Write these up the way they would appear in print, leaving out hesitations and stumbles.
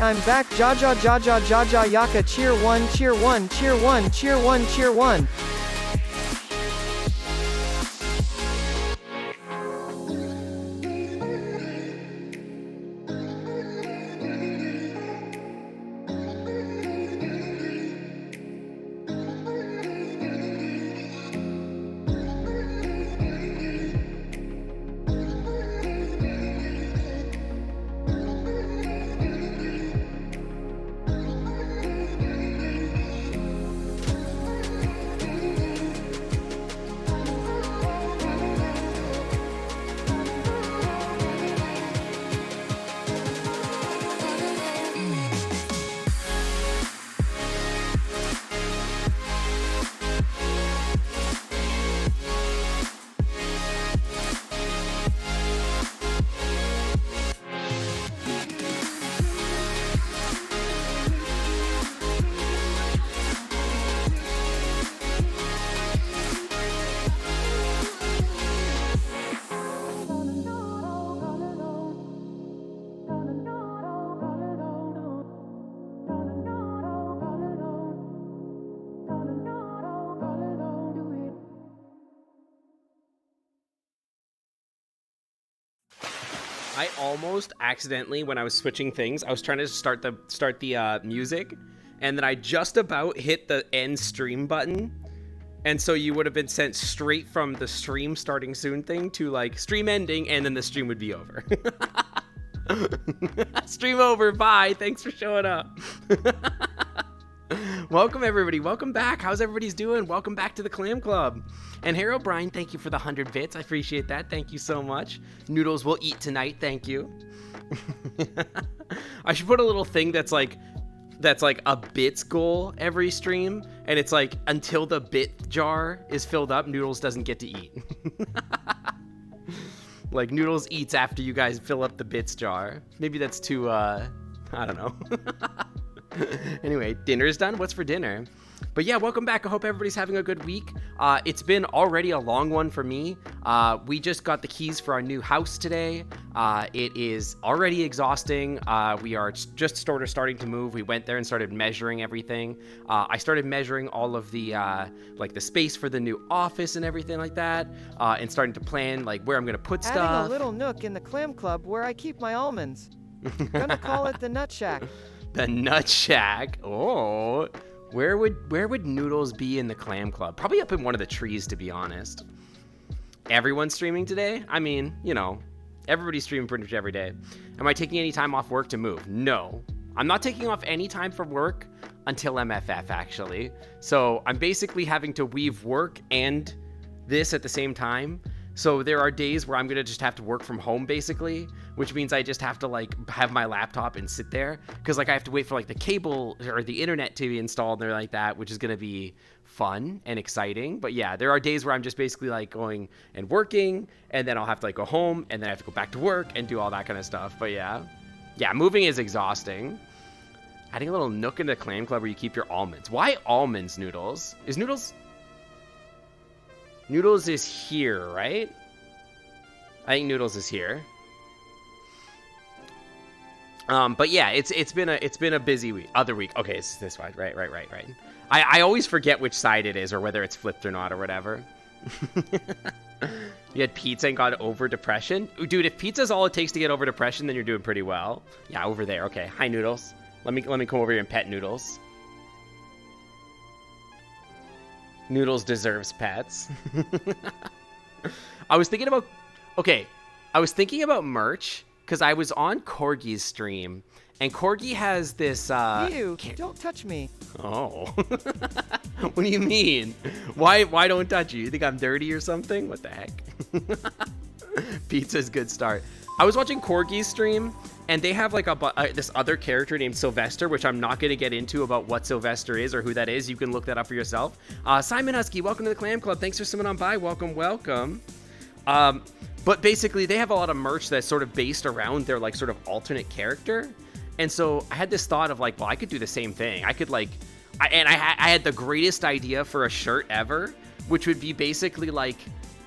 I'm back. Jaja jaja jaja yaka. Cheer one, cheer one, cheer one, cheer one, cheer one. I almost accidentally, when I was switching things, I was trying to start the music, and then I just about hit the end stream button, and so you would have been sent straight from the stream starting soon thing to like stream ending, and then the stream would be over. Stream over, bye, thanks for showing up. Welcome everybody, welcome back. How's everybody's doing? Welcome back to the Clam Club. And Harry O'Brien, thank you for the 100 bits. I appreciate that. Thank you so much. Noodles will eat tonight. Thank you. I should put a little thing that's like a bits goal every stream, and it's like until the bit jar is filled up, Noodles doesn't get to eat. Like Noodles eats after you guys fill up the bits jar. Maybe that's too I don't know. Anyway, dinner's done. What's for dinner? But yeah, welcome back. I hope everybody's having a good week. It's been already a long one for me. We just got the keys for our new house today. It is already exhausting. We are just starting to move. We went there and started measuring everything. I started measuring all of the like the space for the new office and everything like that, and starting to plan like where I'm gonna put stuff. Adding a little nook in the Clam Club where I keep my almonds. Gonna call it the Nut Shack. The Nut Shack. Oh. Where would Noodles be in the Clam Club? Probably up in one of the trees, to be honest. Everyone's streaming today? I mean, you know, everybody's streaming pretty much every day. Am I taking any time off work to move? No. I'm not taking off any time from work until MFF, actually. So I'm basically having to weave work and this at the same time. So there are days where I'm going to just have to work from home, basically, which means I just have to like have my laptop and sit there because like I have to wait for like the cable or the internet to be installed and like that, which is going to be fun and exciting. But yeah, there are days where I'm just basically like going and working, and then I'll have to like go home, and then I have to go back to work and do all that kind of stuff. But yeah, moving is exhausting. Adding a little nook into the Clam Club where you keep your almonds. Why almonds, Noodles? Is Noodles is here, right? I think Noodles is here. But yeah, it's been a busy week. Other week. Okay, it's this one. Right. I always forget which side it is or whether it's flipped or not or whatever. You had pizza and got over depression? Ooh, dude, if pizza's all it takes to get over depression, then you're doing pretty well. Yeah, over there. Okay. Hi, Noodles. Let me come over here and pet Noodles. Noodles deserves pets. I was thinking about merch because I was on Corgi's stream, and Corgi has this Ew, don't touch me. Oh. What do you mean? Why don't touch you? You think I'm dirty or something? What the heck? Pizza's good start. I was watching Corgi's stream, and they have like this other character named Sylvester, which I'm not going to get into about what Sylvester is or who that is. You can look that up for yourself. Simon Husky, welcome to the Clam Club. Thanks for coming on by. Welcome. But basically, they have a lot of merch that's sort of based around their like sort of alternate character. And so I had this thought of like, well, I could do the same thing. I could like, I had the greatest idea for a shirt ever, which would be basically like,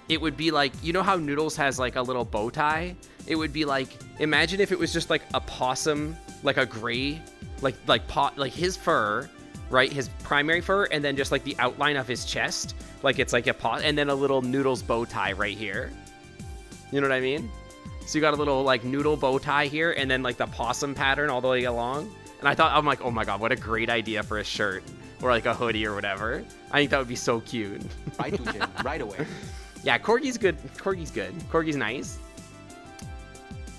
it would be like, you know how Noodles has like a little bow tie? It would be like, imagine if it was just like a possum like a gray, like his fur, right? His primary fur, and then just like the outline of his chest, like it's like a paw, and then a little Noodles bow tie right here. You know what I mean? So you got a little like noodle bow tie here, and then like the possum pattern all the way along. And I'm like, oh my god, what a great idea for a shirt or like a hoodie or whatever. I think that would be so cute. Right, Jim, right away. Yeah, Corgi's good. Corgi's good. Corgi's nice.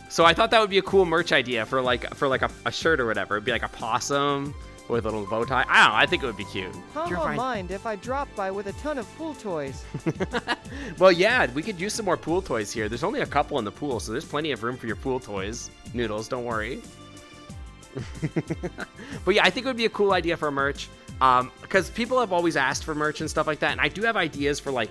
So I thought that would be a cool merch idea for like a shirt or whatever. It'd be like a possum with a little bow tie. I don't know. I think it would be cute. Haha, mind if I drop by with a ton of pool toys. Well, yeah, we could use some more pool toys here. There's only a couple in the pool, so there's plenty of room for your pool toys. Noodles, don't worry. But yeah, I think it would be a cool idea for merch, because people have always asked for merch and stuff like that, and I do have ideas for like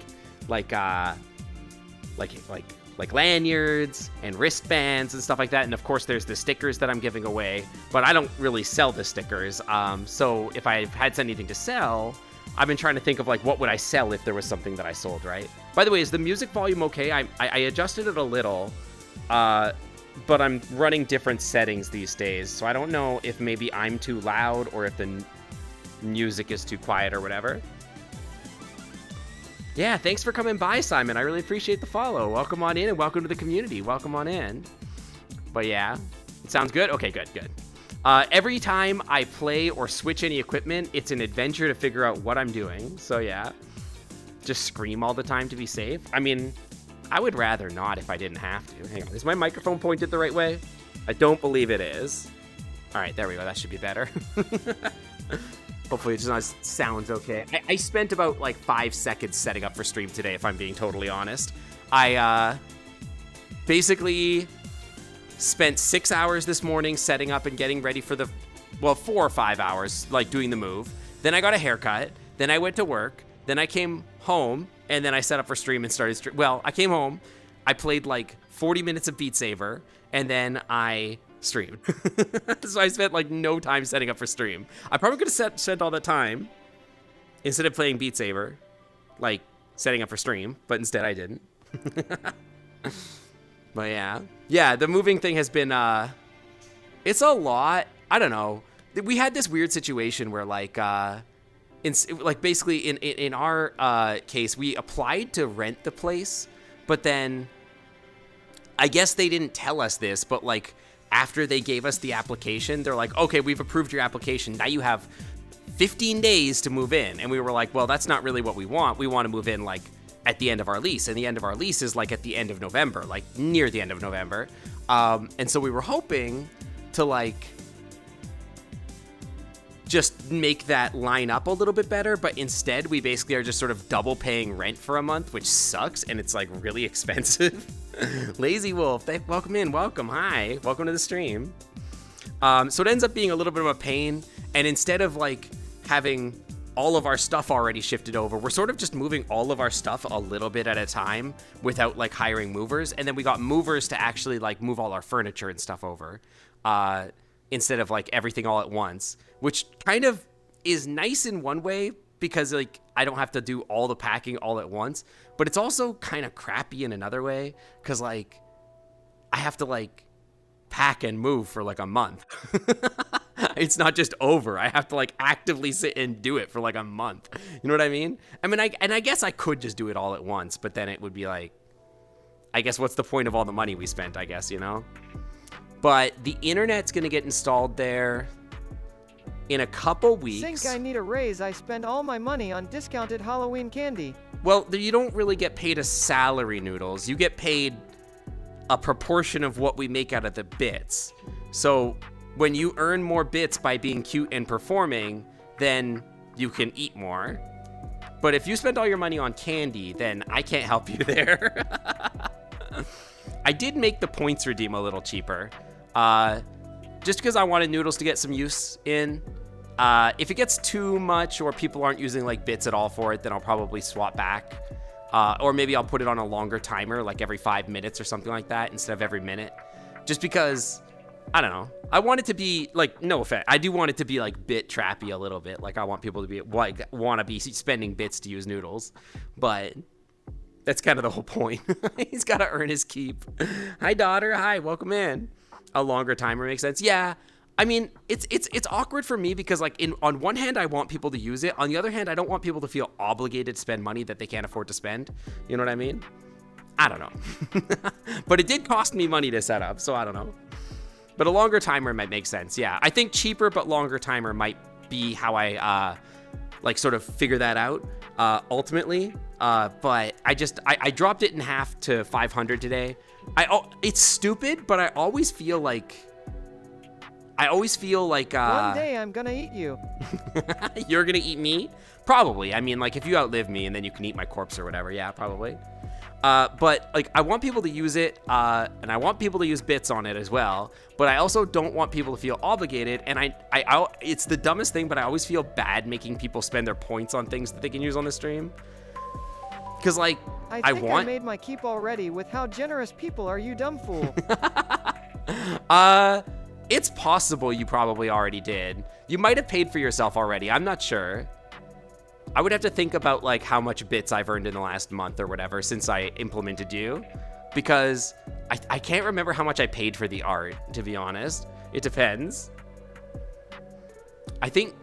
lanyards and wristbands and stuff like that. And of course, there's the stickers that I'm giving away, but I don't really sell the stickers. So if I had anything to sell, I've been trying to think of like what would I sell if there was something that I sold, right? By the way, is the music volume okay? I adjusted it a little. But I'm running different settings these days, so I don't know if maybe I'm too loud or if the music is too quiet or whatever. Yeah, thanks for coming by, Simon. I really appreciate the follow. Welcome on in and welcome to the community. Welcome on in. But yeah, it sounds good? Okay, good. Every time I play or switch any equipment, it's an adventure to figure out what I'm doing. So yeah, just scream all the time to be safe. I mean, I would rather not if I didn't have to. Hang on, is my microphone pointed the right way? I don't believe it is. All right, there we go. That should be better. Hopefully it just sounds okay. I spent about like 5 seconds setting up for stream today, if I'm being totally honest. I basically spent 6 hours this morning setting up and getting ready for 4 or 5 hours, like doing the move. Then I got a haircut. Then I went to work. Then I came home. And then I set up for stream and started stream. Well, I came home, I played like 40 minutes of Beat Saber, and then I streamed. So I spent like no time setting up for stream. I probably could have spent all that time instead of playing Beat Saber, like setting up for stream, but instead I didn't. But yeah, the moving thing has been it's a lot. I don't know. We had this weird situation where like basically in our case, we applied to rent the place, but then I guess they didn't tell us this, but like after they gave us the application, they're like, okay, we've approved your application. Now you have 15 days to move in. And we were like, well, that's not really what we want. We want to move in like at the end of our lease. And the end of our lease is like at the end of November, like near the end of November. And so we were hoping to like just make that line up a little bit better, but instead we basically are just sort of double paying rent for a month, which sucks, and it's like really expensive. Lazy Wolf, welcome in, welcome, hi, welcome to the stream. So it ends up being a little bit of a pain, and instead of like having all of our stuff already shifted over, we're sort of just moving all of our stuff a little bit at a time without like hiring movers, and then we got movers to actually like move all our furniture and stuff over. Instead of like everything all at once, which kind of is nice in one way because like I don't have to do all the packing all at once, but it's also kind of crappy in another way because like I have to like pack and move for like a month. It's not just over. I have to like actively sit and do it for like a month. You know what I mean? I mean, I guess I could just do it all at once, but then it would be like, I guess what's the point of all the money we spent, I guess, you know? But the internet's going to get installed there in a couple weeks. Think I need a raise. I spend all my money on discounted Halloween candy. Well, you don't really get paid a salary, Noodles. You get paid a proportion of what we make out of the bits. So when you earn more bits by being cute and performing, then you can eat more. But if you spend all your money on candy, then I can't help you there. I did make the points redeem a little cheaper. Just because I wanted Noodles to get some use in. If it gets too much or people aren't using like bits at all for it, then I'll probably swap back. Or maybe I'll put it on a longer timer, like every 5 minutes or something like that instead of every minute. Just because, I don't know. I want it to be like, no offense, I do want it to be like bit trappy a little bit. Like I want people to be like, want to be spending bits to use Noodles. But that's kind of the whole point. He's got to earn his keep. Hi, daughter. Hi, welcome in. A longer timer makes sense. Yeah, I mean, it's awkward for me because like on one hand I want people to use it, on the other hand I don't want people to feel obligated to spend money that they can't afford to spend. You know what I mean? I don't know. But it did cost me money to set up, so I don't know. But a longer timer might make sense. Yeah, I think cheaper but longer timer might be how I like sort of figure that out ultimately. But I dropped it in half to 500 today. It's stupid, but I always feel like One day I'm gonna eat you. You're gonna eat me? Probably. I mean, like if you outlive me and then you can eat my corpse or whatever, yeah, probably. But like I want people to use it, and I want people to use bits on it as well. But I also don't want people to feel obligated. And I it's the dumbest thing, but I always feel bad making people spend their points on things that they can use on the stream. Because like I think I made my keep already with how generous people are, you dumb fool. It's possible you probably already did. You might have paid for yourself already. I'm not sure. I would have to think about like how much bits I've earned in the last month or whatever since I implemented you, because I can't remember how much I paid for the art, to be honest. It depends. I think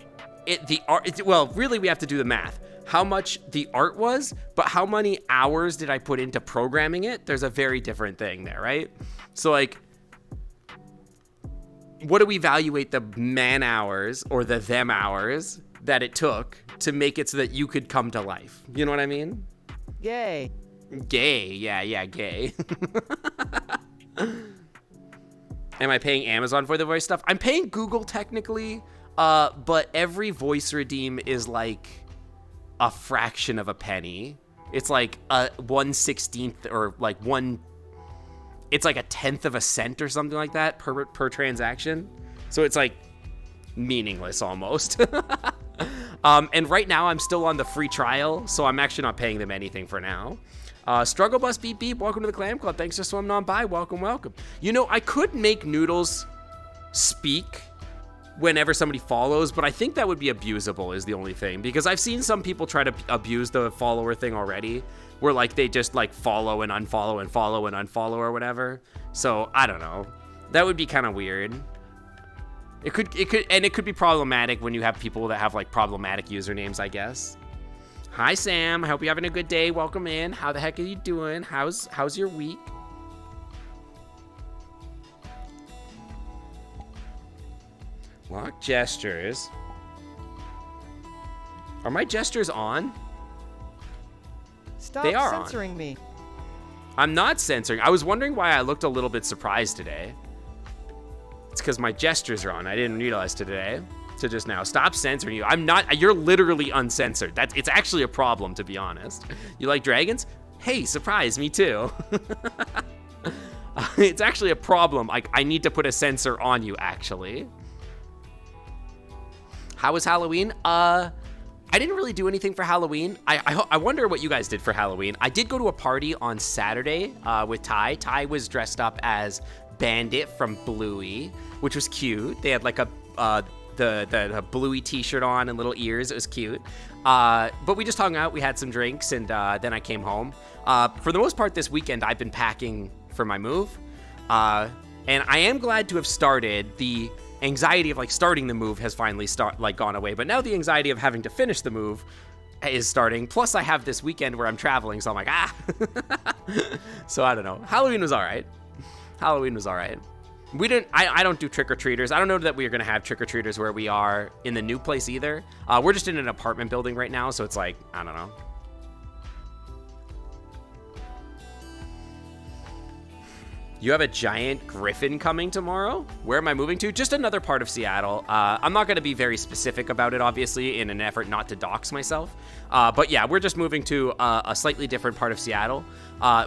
well, really we have to do the math. How much the art was, but how many hours did I put into programming it? There's a very different thing there, right? So like, what do we evaluate the man hours or the them hours that it took to make it so that you could come to life? You know what I mean? Gay. Gay, yeah, gay. Am I paying Amazon for the voice stuff? I'm paying Google technically, but every voice redeem is like a fraction of a penny. It's like a 1/16 or like it's like a 1/10 of a cent or something like that per transaction. So it's like meaningless almost. And right now I'm still on the free trial, so I'm actually not paying them anything for now. Struggle Bus Beep Beep, welcome to the Clam Club. Thanks for swimming on by. Welcome. You know, I could make Noodles speak whenever somebody follows, but I think that would be abusable is the only thing, because I've seen some people try to abuse the follower thing already, where like they just like follow and unfollow and follow and unfollow or whatever. So I don't know. That would be kind of weird. It could be problematic when you have people that have like problematic usernames, I guess. Hi Sam, I hope you're having a good day. Welcome in. How the heck are you doing? How's your week? Lock gestures. Are my gestures on? Stop They are censoring me. I'm not censoring. I was wondering why I looked a little bit surprised today. It's because my gestures are on. I didn't realize today. To just now. Stop censoring you. I'm not. You're literally uncensored. It's actually a problem, to be honest. You like dragons? Hey, surprise, me too. It's actually a problem. I need to put a censor on you, actually. How was Halloween? I didn't really do anything for Halloween. I wonder what you guys did for Halloween. I did go to a party on Saturday with Ty. Ty was dressed up as Bandit from Bluey, which was cute. They had like the Bluey t-shirt on and little ears. It was cute. But we just hung out. We had some drinks, and then I came home. For the most part this weekend, I've been packing for my move. And I am glad to have started. The anxiety of like starting the move has finally gone away, but now the anxiety of having to finish the move is starting. Plus I have this weekend where I'm traveling, so I'm like, So I don't know. Halloween was all right. I don't do trick-or-treaters. I don't know that we're gonna have trick-or-treaters where we are in the new place either. We're just in an apartment building right now, so it's like, I don't know. You have a giant griffin coming tomorrow? Where am I moving to? Just another part of Seattle. I'm not gonna be very specific about it, obviously, in an effort not to dox myself. But yeah, we're just moving to a slightly different part of Seattle,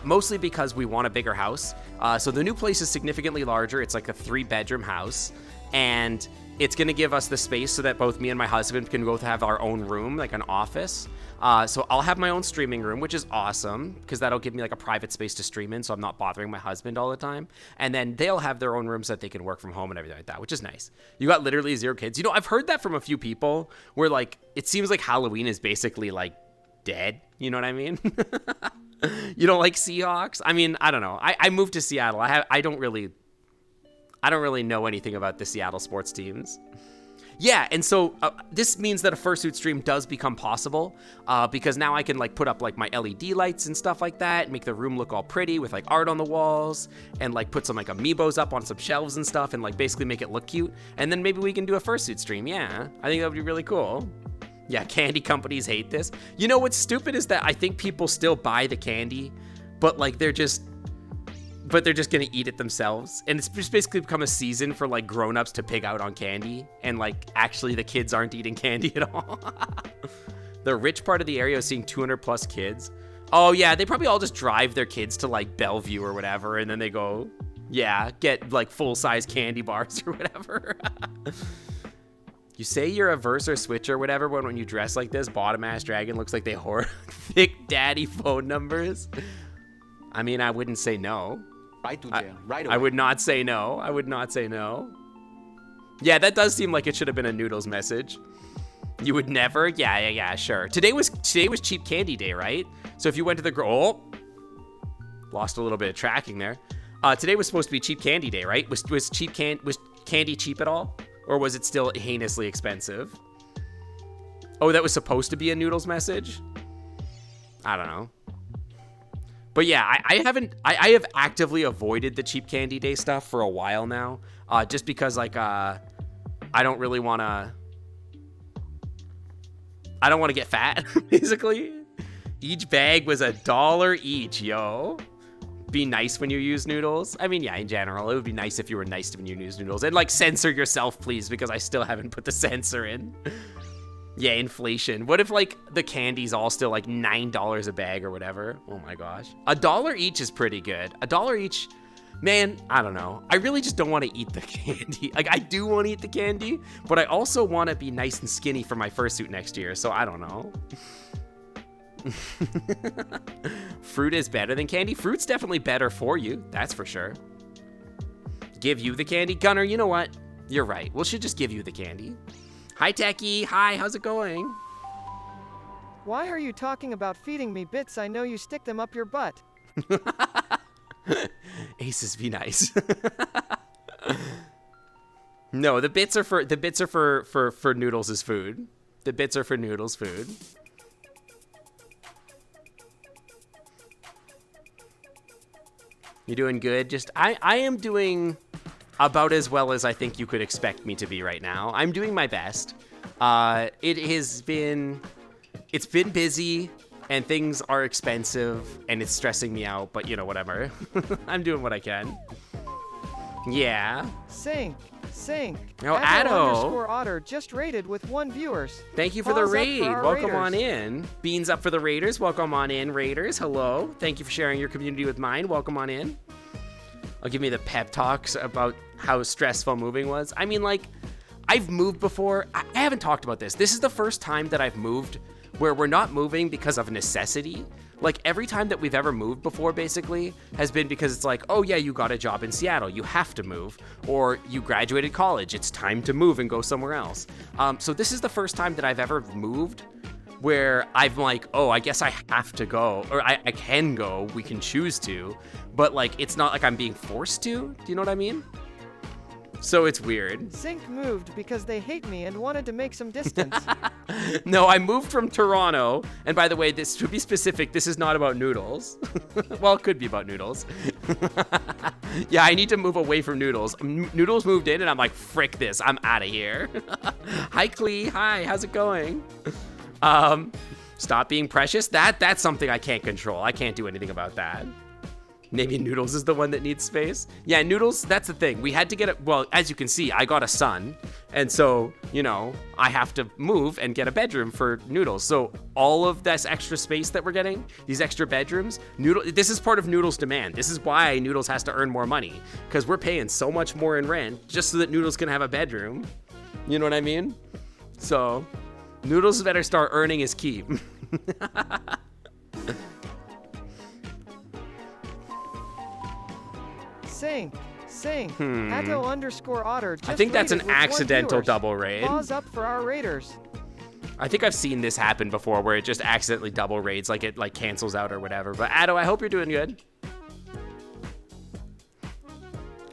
mostly because we want a bigger house. So the new place is significantly larger. It's like a 3-bedroom house, and it's gonna give us the space so that both me and my husband can both have our own room, like an office. So I'll have my own streaming room, which is awesome because that'll give me like a private space to stream in, so I'm not bothering my husband all the time. And then they'll have their own rooms that they can work from home and everything like that, which is nice. You got literally 0 kids. You know, I've heard that from a few people where like it seems like Halloween is basically like dead. You know what I mean? You don't like Seahawks? I mean, I don't know. I moved to Seattle. I don't really I don't really know anything about the Seattle sports teams. Yeah, and so this means that a fursuit stream does become possible because now I can like put up like my LED lights and stuff like that, make the room look all pretty with like art on the walls and like put some like amiibos up on some shelves and stuff and like basically make it look cute. And then maybe we can do a fursuit stream. Yeah, I think that would be really cool. Yeah, candy companies hate this. You know what's stupid is that I think people still buy the candy, but like they're just gonna eat it themselves, and it's just basically become a season for like grown-ups to pig out on candy, and like actually the kids aren't eating candy at all. The rich part of the area is seeing 200 plus kids. Oh yeah, they probably all just drive their kids to like Bellevue or whatever, and then they go, yeah, get like full-size candy bars or whatever. You say you're a verse or switch or whatever, but when you dress like this, bottom-ass dragon looks like they hoard thick daddy phone numbers. I mean, I wouldn't say no. Right to jail. Right away. I would not say no. I would not say no. Yeah, that does seem like it should have been a Noodles message. You would never? Yeah, sure. Today was cheap candy day, right? So if you went to the lost a little bit of tracking there. Today was supposed to be cheap candy day, right? Was candy cheap at all? Or was it still heinously expensive? Oh, that was supposed to be a Noodles message? I don't know. But yeah, I have actively avoided the cheap candy day stuff for a while now, just because like I don't really want to. I don't want to get fat, basically. Each bag was $1 each, yo. Be nice when you use Noodles. I mean, yeah, in general, it would be nice if you were nice when you use Noodles, and like censor yourself, please, because I still haven't put the censor in. Yeah, inflation. What if, like, the candy's all still, like, $9 a bag or whatever? Oh, my gosh. $1 each is pretty good. $1 each, man, I don't know. I really just don't want to eat the candy. Like, I do want to eat the candy, but I also want to be nice and skinny for my fursuit next year, so I don't know. Fruit is better than candy? Fruit's definitely better for you, that's for sure. Give you the candy? Gunner, you know what? You're right. We should just give you the candy. Hi, Techie. Hi, how's it going? Why are you talking about feeding me bits? I know you stick them up your butt. Aces, be nice. No, the bits are for Noodles' food. The bits are for Noodles' food. You doing good? I am doing about as well as I think you could expect me to be right now. I'm doing my best. It's been busy and things are expensive and it's stressing me out, but you know, whatever. I'm doing what I can. Yeah. Sync. Oh, Addo. _otter just rated with 1 viewers. Thank you for the raid. Welcome raiders. on in. Beans up for the raiders. Welcome on in, raiders. Hello. Thank you for sharing your community with mine. Welcome on in. I'll give me the pep talks about how stressful moving was. I mean, like, I've moved before. I haven't talked about this. This is the first time that I've moved where we're not moving because of necessity. Like, every time that we've ever moved before, basically, has been because it's like, oh yeah, you got a job in Seattle, you have to move. Or you graduated college, it's time to move and go somewhere else. So this is the first time that I've ever moved where I'm like, oh, I guess I have to go, or I can go, we can choose to, but like, it's not like I'm being forced to, do you know what I mean? So it's weird. Sync moved because they hate me and wanted to make some distance. No, I moved from Toronto, and by the way, this, to be specific, this is not about Noodles. Well, it could be about Noodles. Yeah, I need to move away from Noodles. Noodles moved in, and I'm like, frick this, I'm out of here. Hi, Clee. Hi, how's it going? Stop being precious. That's something I can't control. I can't do anything about that. Maybe Noodles is the one that needs space. Yeah, Noodles, that's the thing. We had to get it. Well, as you can see, I got a son. And so, you know, I have to move and get a bedroom for Noodles. So all of this extra space that we're getting, these extra bedrooms, this is part of Noodles' demand. This is why Noodles has to earn more money, because we're paying so much more in rent just so that Noodles can have a bedroom. You know what I mean? So Noodles better start earning his keep. Sync. Atto_otter just I think that's an rated with 1 accidental viewers. double raid. Pause up for our raiders. I think I've seen this happen before where it just accidentally double raids, like it like cancels out or whatever. But Addo, I hope you're doing good.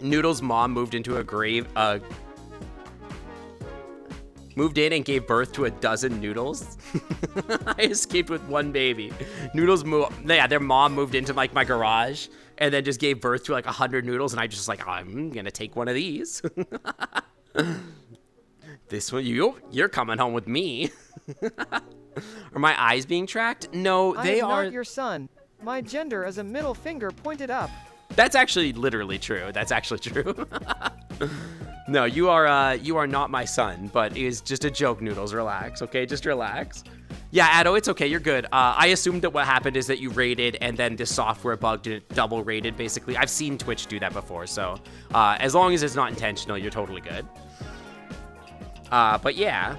Noodle's mom moved into a grave, moved in and gave birth to a dozen noodles. I escaped with one baby. Noodles their mom moved into like my garage and then just gave birth to like 100 noodles, and I just like, I'm gonna take one of these. This one, you're coming home with me. Are my eyes being tracked? No, they are. I'm not your son. My gender is a middle finger pointed up. That's actually literally true. That's actually true. No, you are not my son, but it is just a joke, Noodles. Relax, okay? Just relax. Yeah, Addo, it's okay. You're good. I assumed that what happened is that you rated and then the software bugged and it double rated, basically. I've seen Twitch do that before, so as long as it's not intentional, you're totally good. But yeah.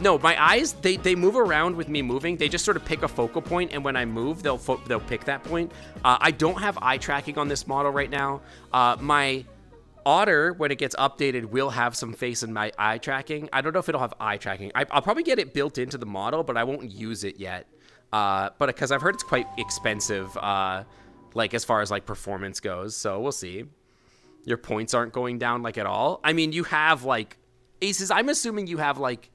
No, my eyes, they move around with me moving. They just sort of pick a focal point, and when I move, they'll pick that point. I don't have eye tracking on this model right now. My Otter, when it gets updated, will have some face in my eye tracking. I don't know if it'll have eye tracking. I'll probably get it built into the model, but I won't use it yet. But because I've heard it's quite expensive, like as far as like performance goes. So we'll see. Your points aren't going down like at all. I mean, you have like Aces. I'm assuming you have like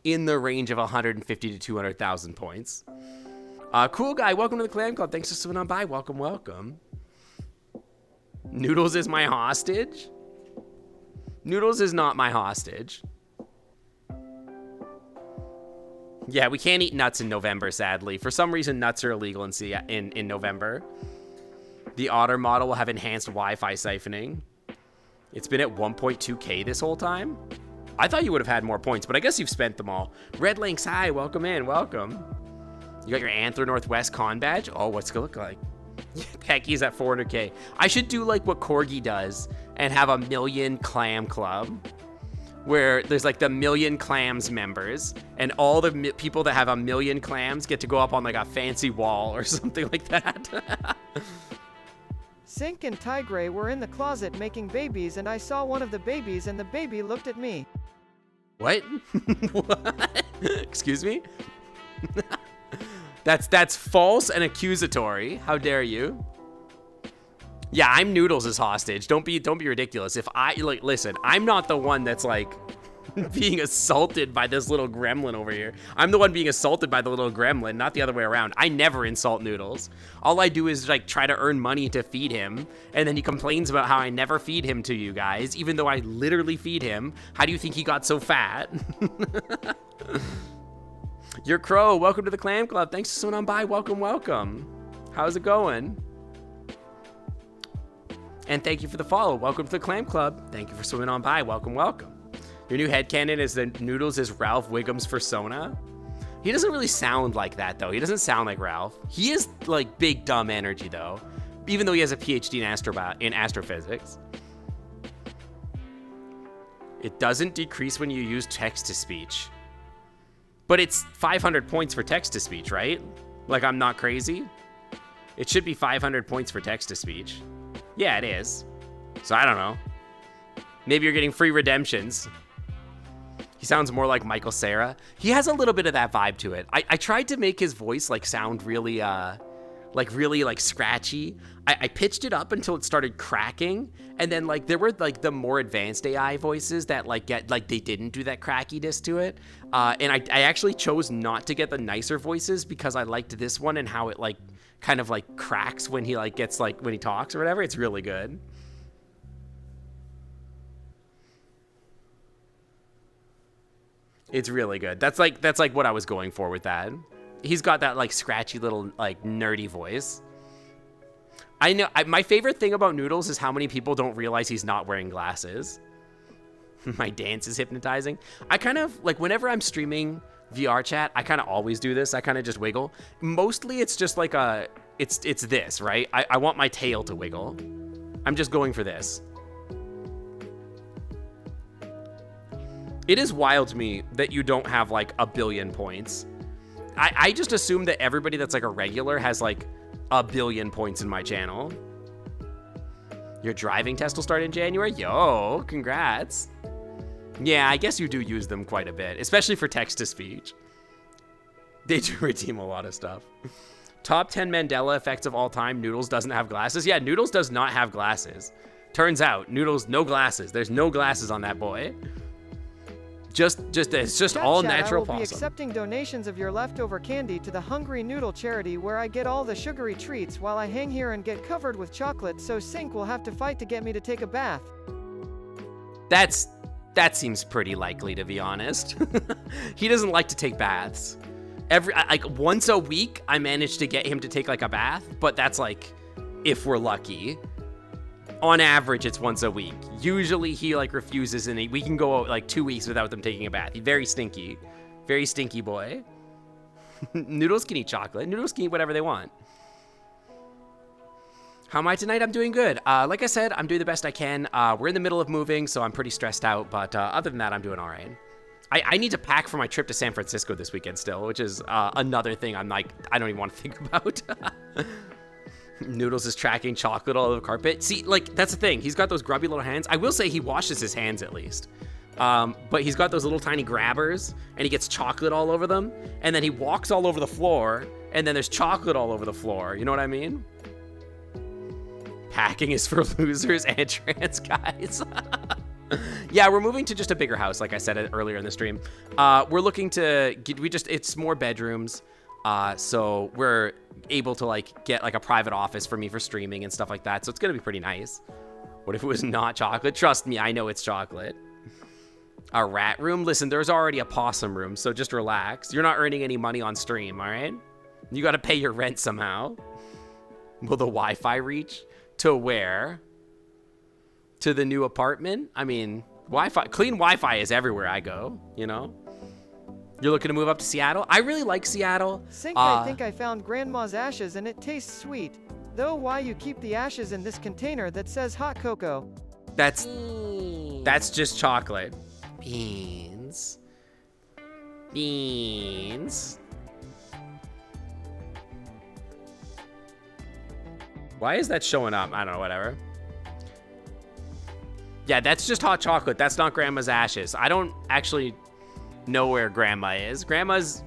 in the range of 150 to 200,000 points. Cool guy, welcome to the Clan Club. Thanks for swinging on by. Welcome, welcome. Noodles is my hostage? Noodles is not my hostage. Yeah, we can't eat nuts in November, sadly. For some reason, nuts are illegal in November. The Otter model will have enhanced Wi-Fi siphoning. It's been at 1.2K this whole time. I thought you would have had more points, but I guess you've spent them all. Red Lynx, hi, welcome in, welcome. You got your Antler Northwest con badge? Oh, what's it gonna look like? Pecky's at 400K. I should do like what Corgi does and have a million clam club where there's like the million clams members and all the people that have a million clams get to go up on like a fancy wall or something like that. Sink and Tigray were in the closet making babies, and I saw one of the babies and the baby looked at me. What? What? Excuse me? That's false and accusatory. How dare you? Yeah, I'm Noodles as hostage. Don't be ridiculous. If I like listen, I'm not the one that's like being assaulted by this little gremlin over here. I'm the one being assaulted by the little gremlin, not the other way around. I never insult Noodles. All I do is like try to earn money to feed him, and then he complains about how I never feed him to you guys, even though I literally feed him. How do you think he got so fat? Your Crow, welcome to the Clam Club. Thanks for swinging on by. Welcome, welcome. How's it going? And thank you for the follow. Welcome to the Clam Club. Thank you for swinging on by. Welcome, welcome. Your new headcanon is that Noodles is Ralph Wiggum's persona. He doesn't really sound like that, though. He doesn't sound like Ralph. He is, like, big, dumb energy, though. Even though he has a PhD in astrophysics. It doesn't decrease when you use text-to-speech. But it's 500 points for text-to-speech, right? Like, I'm not crazy? It should be 500 points for text-to-speech. Yeah, it is. So, I don't know. Maybe you're getting free redemptions. He sounds more like Michael Cera. He has a little bit of that vibe to it. I tried to make his voice like sound really really scratchy. I pitched it up until it started cracking, and then like there were like the more advanced AI voices that like get like they didn't do that crackiness to it. And I actually chose not to get the nicer voices because I liked this one and how it like kind of like cracks when he like gets like when he talks or whatever. It's really good. It's really good. That's like what I was going for with that. He's got that like scratchy little like nerdy voice. I know my favorite thing about Noodles is how many people don't realize he's not wearing glasses. My dance is hypnotizing. I kind of like whenever I'm streaming VR chat, I kind of always do this. I kind of just wiggle. Mostly it's just like it's this, right? I want my tail to wiggle. I'm just going for this. It is wild to me that you don't have like a billion points. I just assume that everybody that's like a regular has like a billion points in my channel. Your driving test will start in January? Yo, congrats. Yeah, I guess you do use them quite a bit, especially for text-to-speech. They do redeem a lot of stuff. Top 10 Mandela effects of all time. Noodles doesn't have glasses. Yeah, Noodles does not have glasses. Turns out, Noodles, no glasses. There's no glasses on that boy. It's just all Chat, natural I will be possum. accepting donations of your leftover candy to the Hungry Noodle charity where I get all the sugary treats while I hang here and get covered with chocolate, so Sink will have to fight to get me to take a bath. That seems pretty likely, to be honest. He doesn't like to take baths. Like once a week, I managed to get him to take like a bath, but that's like if we're lucky. On average, it's once a week. Usually he like refuses, and we can go like 2 weeks without them taking a bath. He's very stinky boy. Noodles can eat chocolate. Noodles can eat whatever they want. How am I tonight? I'm doing good. Like I said, I'm doing the best I can. We're in the middle of moving, so I'm pretty stressed out, but other than that, I'm doing all right. I need to pack for my trip to San Francisco this weekend still, which is another thing I'm like, I don't even want to think about. Noodles is tracking chocolate all over the carpet. See, like, that's the thing. He's got those grubby little hands. I will say he washes his hands at least. But he's got those little tiny grabbers, and he gets chocolate all over them. And then he walks all over the floor, and then there's chocolate all over the floor. You know what I mean? Packing is for losers and trans guys. Yeah, we're moving to just a bigger house, like I said earlier in the stream. We're looking to it's more bedrooms. So we're able to like get like a private office for me for streaming and stuff like that. So it's gonna be pretty nice. What if it was not chocolate? Trust me, I know it's chocolate. A rat room? Listen, there's already a possum room, so just relax. You're not earning any money on stream, all right? You gotta pay your rent somehow. Will the Wi-Fi reach? To where? To the new apartment? I mean, clean Wi-Fi is everywhere I go, you know? You're looking to move up to Seattle? I really like Seattle. Sink, I think I found Grandma's ashes and it tastes sweet. Though why you keep the ashes in this container that says hot cocoa? That's just chocolate. Beans. Why is that showing up? I don't know, whatever. Yeah, that's just hot chocolate. That's not Grandma's ashes. I don't actually know where Grandma is. Grandma's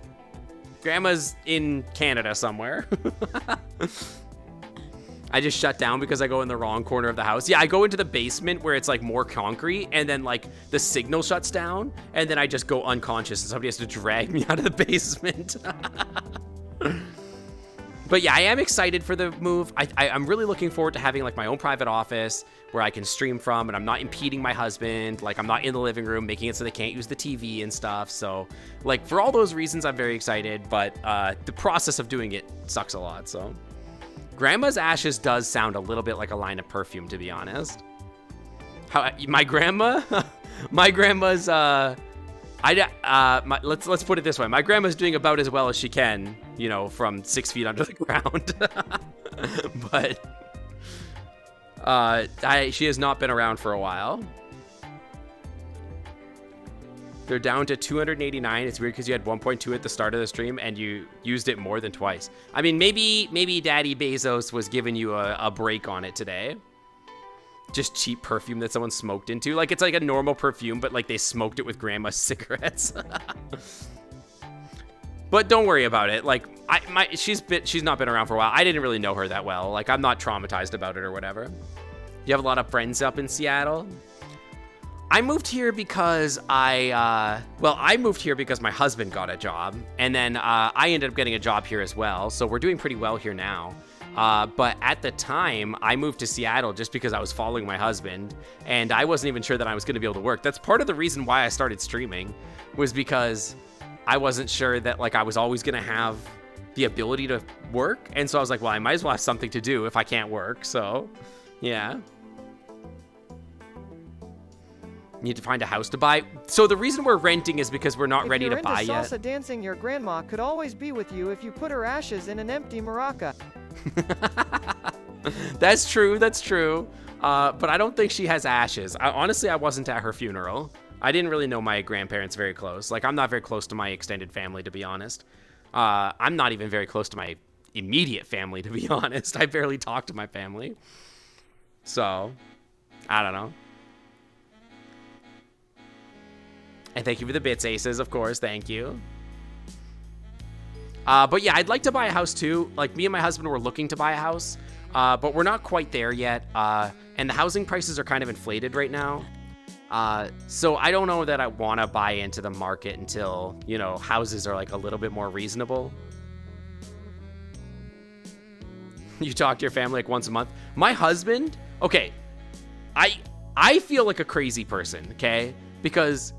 in Canada somewhere. I just shut down because I go in the wrong corner of the house. Yeah, I go into the basement where it's like more concrete, and then like the signal shuts down, and then I just go unconscious and somebody has to drag me out of the basement. But yeah, I am excited for the move. I'm really looking forward to having like my own private office where I can stream from, and I'm not impeding my husband. Like, I'm not in the living room making it so they can't use the TV and stuff. So like for all those reasons, I'm very excited, but the process of doing it sucks a lot. So Grandma's ashes does sound a little bit like a line of perfume, to be honest. My grandma's let's put it this way. My grandma's doing about as well as she can, you know, from 6 feet under the ground. But she has not been around for a while. They're down to 289. It's weird because you had 1.2 at the start of the stream and you used it more than twice. I mean, maybe Daddy Bezos was giving you a break on it today. Just cheap perfume that someone smoked into. Like, it's like a normal perfume, but like they smoked it with Grandma's cigarettes. But don't worry about it. Like, she's not been around for a while. I didn't really know her that well. Like, I'm not traumatized about it or whatever. You have a lot of friends up in Seattle? I moved here because I moved here because my husband got a job, and then I ended up getting a job here as well. So we're doing pretty well here now. But at the time, I moved to Seattle just because I was following my husband, and I wasn't even sure that I was going to be able to work. That's part of the reason why I started streaming, was because I wasn't sure that like I was always going to have the ability to work. And so I was like, well, I might as well have something to do if I can't work. So yeah. Need to find a house to buy. So the reason we're renting is because we're not ready to buy yet. Salsa dancing, your grandma could always be with you if you put her ashes in an empty maraca. That's true. But I don't think she has ashes. Honestly, I wasn't at her funeral. I didn't really know my grandparents very close. Like, I'm not very close to my extended family, to be honest. I'm not even very close to my immediate family, to be honest. I barely talk to my family. So, I don't know. And thank you for the bits, Aces, of course. Thank you. But yeah, I'd like to buy a house too. Like, me and my husband were looking to buy a house. But we're not quite there yet. And the housing prices are kind of inflated right now. So I don't know that I want to buy into the market until, you know, houses are like a little bit more reasonable. You talk to your family like once a month. My husband, okay, I feel like a crazy person, okay? Because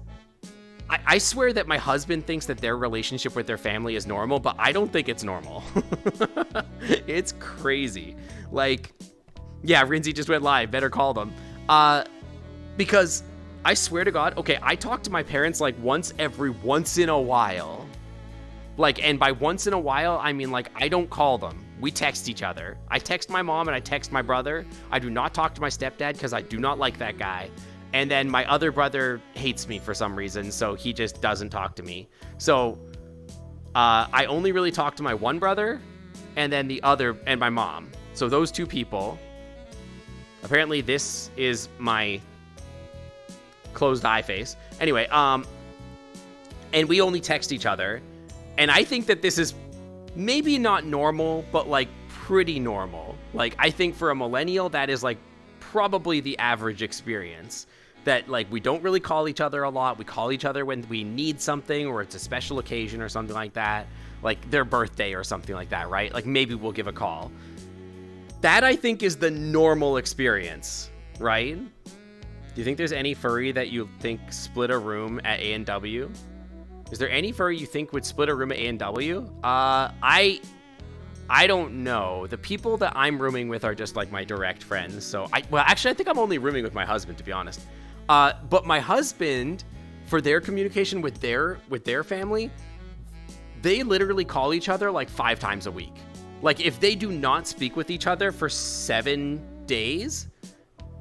I swear that my husband thinks that their relationship with their family is normal, but I don't think it's normal. It's crazy. Like, yeah, Rinzy just went live. Better call them. Because I swear to God, okay, I talk to my parents like once in a while. Like, and by once in a while, I mean like I don't call them. We text each other. I text my mom and I text my brother. I do not talk to my stepdad because I do not like that guy. And then my other brother hates me for some reason, so he just doesn't talk to me. So I only really talk to my one brother and then the other, and my mom. So those two people. Apparently this is my closed eye face. Anyway, and we only text each other. And I think that this is maybe not normal, but like pretty normal. Like, I think for a millennial, that is like probably the average experience. That like we don't really call each other a lot. We call each other when we need something or it's a special occasion or something like that. Like their birthday or something like that, right? Like maybe we'll give a call. That I think is the normal experience, right? Do you think there's any furry that you think split a room at A&W? Is there any furry you think would split a room at A&W? I don't know. The people that I'm rooming with are just like my direct friends. So well, actually, I think I'm only rooming with my husband, to be honest. But my husband, for their communication with their family, they literally call each other like 5 times a week. Like if they do not speak with each other for 7 days,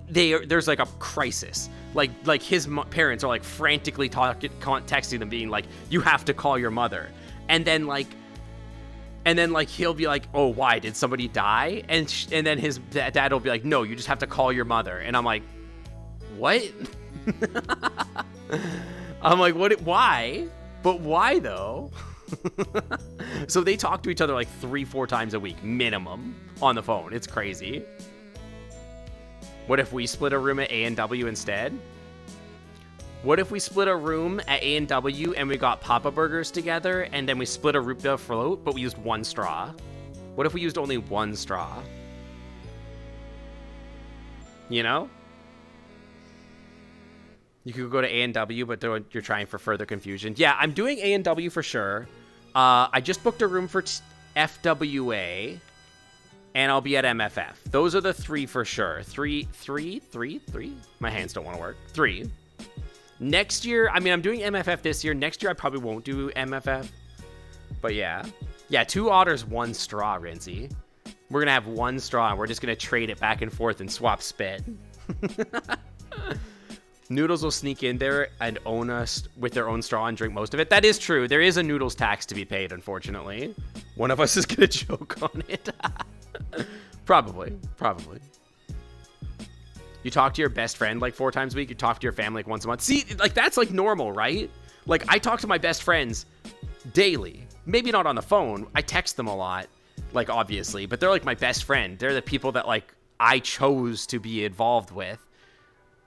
there's like a crisis. Like his parents are like frantically texting them, being like, "You have to call your mother," and then like he'll be like, "Oh, why did somebody die?" And then his dad will be like, "No, you just have to call your mother." And I'm like, "What?" I'm like, "What? Why? But why though?" So they talk to each other like 3-4 times a week minimum on the phone. It's crazy. What if we split a room at A&W instead? What if we split a room at A&W and we got Papa Burgers together and then we split a root beer float, but we used 1 straw? What if we used only 1 straw? You know? You could go to A&W, but you're trying for further confusion. Yeah, I'm doing A&W for sure. I just booked a room for FWA. And I'll be at MFF. Those are the 3 for sure. 3. My hands don't want to work. 3. Next year, I mean, I'm doing MFF this year. Next year, I probably won't do MFF. But yeah. Yeah, 2 otters, 1 straw, Rinzy. We're going to have 1 straw, and we're just going to trade it back and forth and swap spit. Noodles will sneak in there and own us with their own straw and drink most of it. That is true. There is a Noodles tax to be paid, unfortunately. One of us is going to choke on it. Probably. You talk to your best friend like 4 times a week. You talk to your family like once a month. See, like that's like normal, right? Like I talk to my best friends daily. Maybe not on the phone. I text them a lot, like obviously, but they're like my best friend. They're the people that like I chose to be involved with.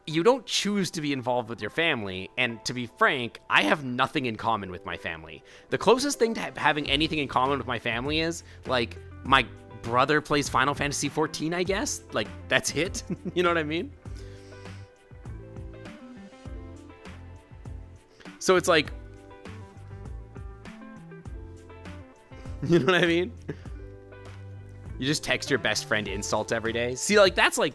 You don't choose to be involved with your family, and to be frank, I have nothing in common with my family. The closest thing to having anything in common with my family is like my brother plays Final Fantasy 14, I guess. Like, that's it. You know what I mean? So it's like, you know what I mean? You just text your best friend insults every day. See, like, that's like,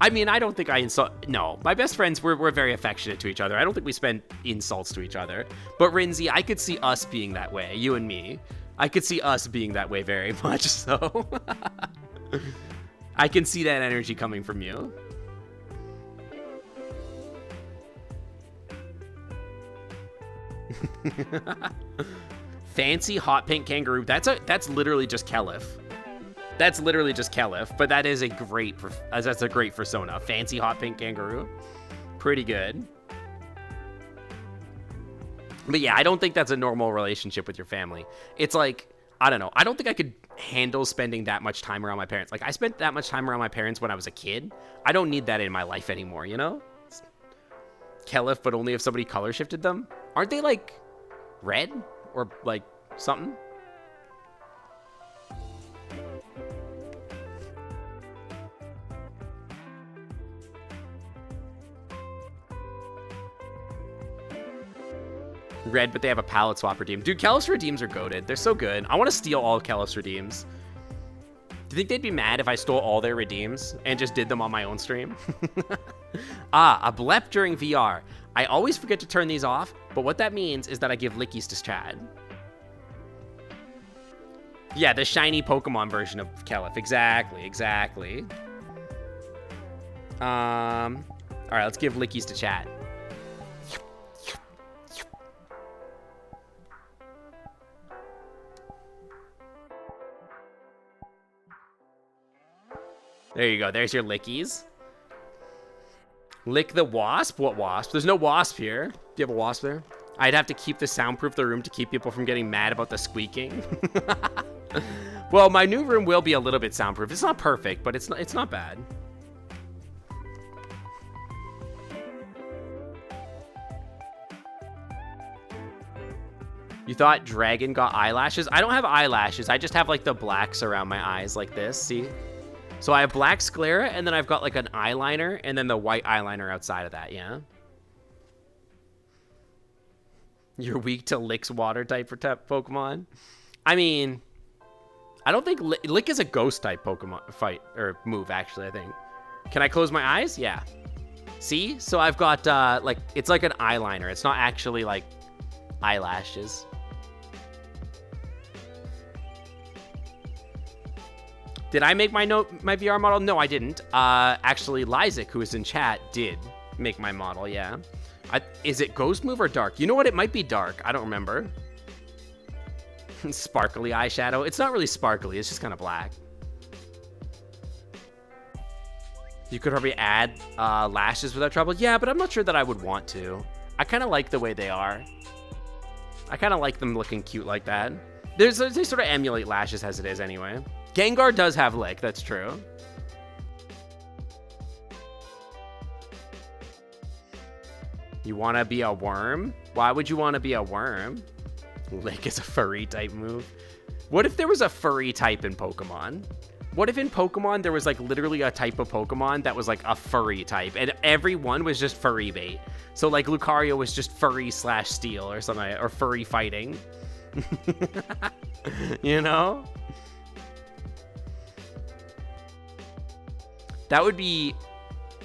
I mean, I don't think I insult. No, my best friends, we're very affectionate to each other. I don't think we spend insults to each other. But Rinzy, I could see us being that way, you and me. I could see us being that way very much so. I can see that energy coming from you. Fancy hot pink kangaroo. That's literally just Kelif. That's literally just Kelif, but that is that's a great persona. Fancy hot pink kangaroo. Pretty good. But yeah, I don't think that's a normal relationship with your family. It's like, I don't know. I don't think I could handle spending that much time around my parents. Like, I spent that much time around my parents when I was a kid. I don't need that in my life anymore, you know? Kelif, but only if somebody color shifted them. Aren't they, like, red? Or, like, something? Red, but they have a palette swap redeem. Dude, Kelif's redeems are goated. They're so good. I want to steal all of Kelif's redeems. Do you think they'd be mad if I stole all their redeems and just did them on my own stream? A blep during VR. I always forget to turn these off, but what that means is that I give lickies to Chad. Yeah, the shiny Pokemon version of Kelif. Exactly. All right, let's give lickies to Chad. There you go. There's your lickies. Lick the wasp? What wasp? There's no wasp here. Do you have a wasp there? I'd have to keep the soundproof the room to keep people from getting mad about the squeaking. Well, my new room will be a little bit soundproof. It's not perfect, but it's not bad. You thought Dragon got eyelashes? I don't have eyelashes. I just have like the blacks around my eyes like this. See? So I have black sclera, and then I've got like an eyeliner, and then the white eyeliner outside of that, yeah? You're weak to Lick's water type for Pokemon? I mean, I don't think Lick is a ghost type Pokemon fight, or move, actually, I think. Can I close my eyes? Yeah. See? So I've got, like, it's like an eyeliner. It's not actually, like, eyelashes. Did I make my VR model? No, I didn't. Actually, Lysic, who is in chat, did make my model, yeah. Is it ghost move or dark? You know what? It might be dark. I don't remember. Sparkly eyeshadow. It's not really sparkly. It's just kind of black. You could probably add lashes without trouble. Yeah, but I'm not sure that I would want to. I kind of like the way they are. I kind of like them looking cute like that. They sort of emulate lashes as it is anyway. Gengar does have Lick, that's true. You want to be a worm? Why would you want to be a worm? Lick is a furry type move. What if there was a furry type in Pokemon? What if in Pokemon there was like literally a type of Pokemon that was like a furry type and every one was just furry bait? So like Lucario was just furry / steel or something, or furry fighting. You know? That would be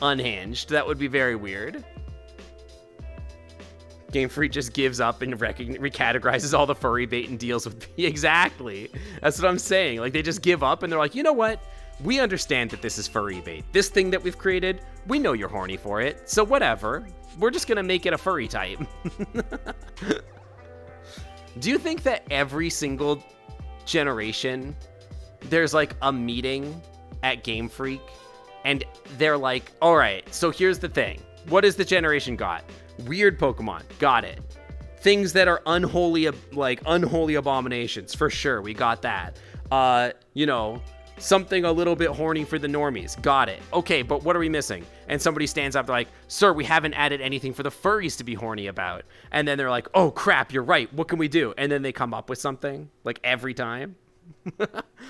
unhinged. That would be very weird. Game Freak just gives up and recategorizes all the furry bait and deals with... Exactly. That's what I'm saying. Like, they just give up and they're like, you know what? We understand that this is furry bait. This thing that we've created, we know you're horny for it. So whatever. We're just going to make it a furry type. Do you think that every single generation, there's like a meeting at Game Freak and they're like, all right, so here's the thing. What has the generation got? Weird Pokemon. Got it. Things that are unholy abominations. For sure. We got that. You know, something a little bit horny for the normies. Got it. Okay, but what are we missing? And somebody stands up, they're like, sir, we haven't added anything for the furries to be horny about. And then they're like, oh crap, you're right. What can we do? And then they come up with something, like every time.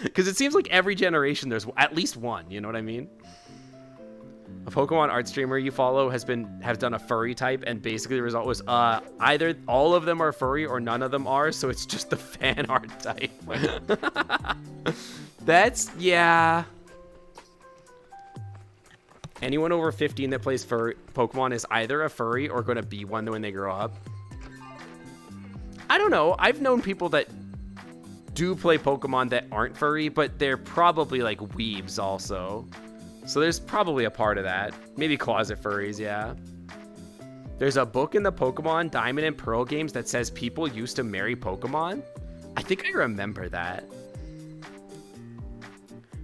Because it seems like every generation there's at least one, you know what I mean? A Pokemon art streamer you follow has done a furry type, and basically the result was either all of them are furry or none of them are, so it's just the fan art type. That's, yeah. Anyone over 15 that plays Pokemon is either a furry or going to be one when they grow up. I don't know. I've known people that do play Pokemon that aren't furry, but they're probably like weebs also. So there's probably a part of that. Maybe closet furries, yeah. There's a book in the Pokemon Diamond and Pearl games that says people used to marry Pokemon. I think I remember that.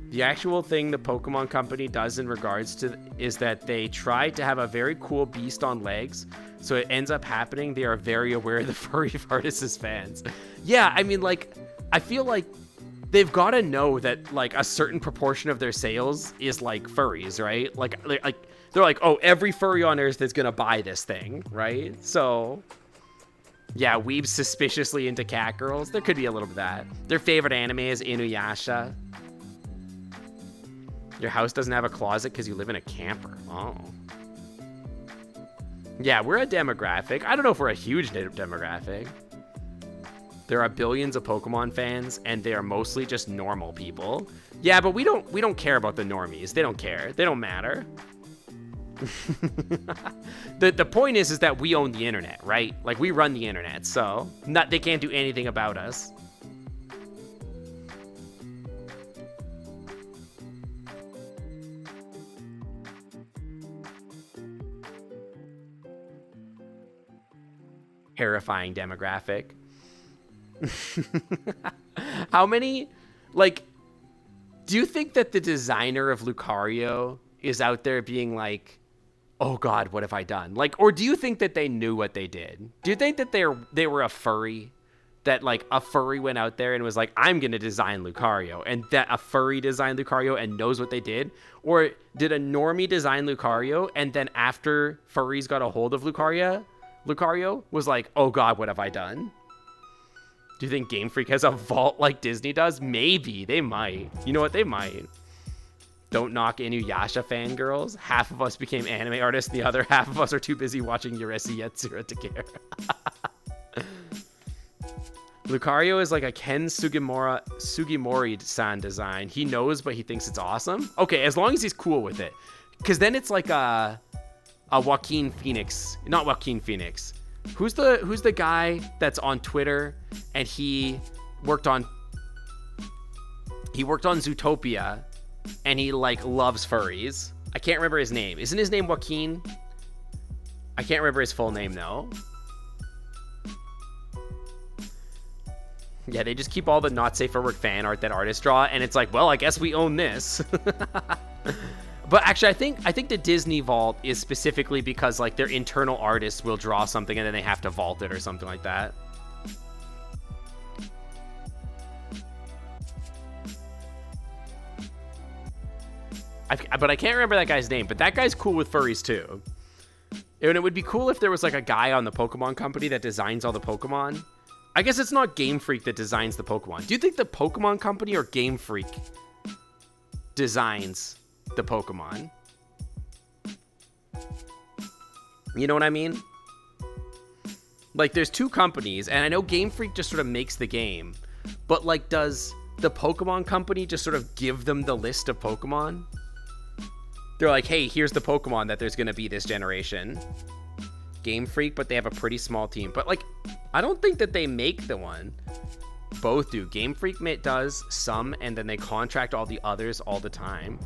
The actual thing the Pokemon company does in regards to is that they try to have a very cool beast on legs. So it ends up happening. They are very aware of the furry artists' fans. Yeah, I mean, like, I feel like they've got to know that like a certain proportion of their sales is like furries, right? Like they're like, oh, every furry on Earth is gonna buy this thing, right? So yeah, weebs suspiciously into cat girls. There could be a little bit of that. Their favorite anime is Inuyasha. Your house doesn't have a closet because you live in a camper. Oh. Yeah, we're a demographic. I don't know if we're a huge demographic. There are billions of Pokemon fans, and they are mostly just normal people. Yeah, but we don't care about the normies. They don't care. They don't matter. The point is that we own the internet, right? Like, we run the internet, so they can't do anything about us. Terrifying demographic. How many, like, do you think that the designer of Lucario is out there being like, oh god, what have I done? Like, or do you think that they knew what they did? Do you think that they were a furry, that like a furry went out there and was like, I'm gonna design Lucario, and that a furry designed Lucario and knows what they did? Or did a normie design Lucario, and then after furries got a hold of Lucario was like, oh god, what have I done? Do you think Game Freak has a vault like Disney does? Maybe. They might. You know what? They might. Don't knock Inuyasha fangirls. Half of us became anime artists. The other half of us are too busy watching Uresi Yatsura to care. Lucario is like a Ken Sugimori-san design. He knows, but he thinks it's awesome. Okay, as long as he's cool with it. Because then it's like a Joaquin Phoenix. Not Joaquin Phoenix. Who's the guy that's on Twitter and he worked on Zootopia and he like loves furries? I can't remember his name. Isn't his name Joaquin? I can't remember his full name though. Yeah, they just keep all the not safe for work fan art that artists draw, and it's like, well, I guess we own this. But actually, I think the Disney vault is specifically because like their internal artists will draw something and then they have to vault it or something like that. But I can't remember that guy's name, but that guy's cool with furries too. And it would be cool if there was like a guy on the Pokemon company that designs all the Pokemon. I guess it's not Game Freak that designs the Pokemon. Do you think the Pokemon company or Game Freak designs the Pokemon? You know what I mean? Like, there's two companies, and I know Game Freak just sort of makes the game, but like, does the Pokemon company just sort of give them the list of Pokemon? They're like, hey, here's the Pokemon that there's gonna be this generation. Game Freak, but they have a pretty small team. But like, I don't think that they make the one. Both do. Game Freak does some, and then they contract all the others all the time.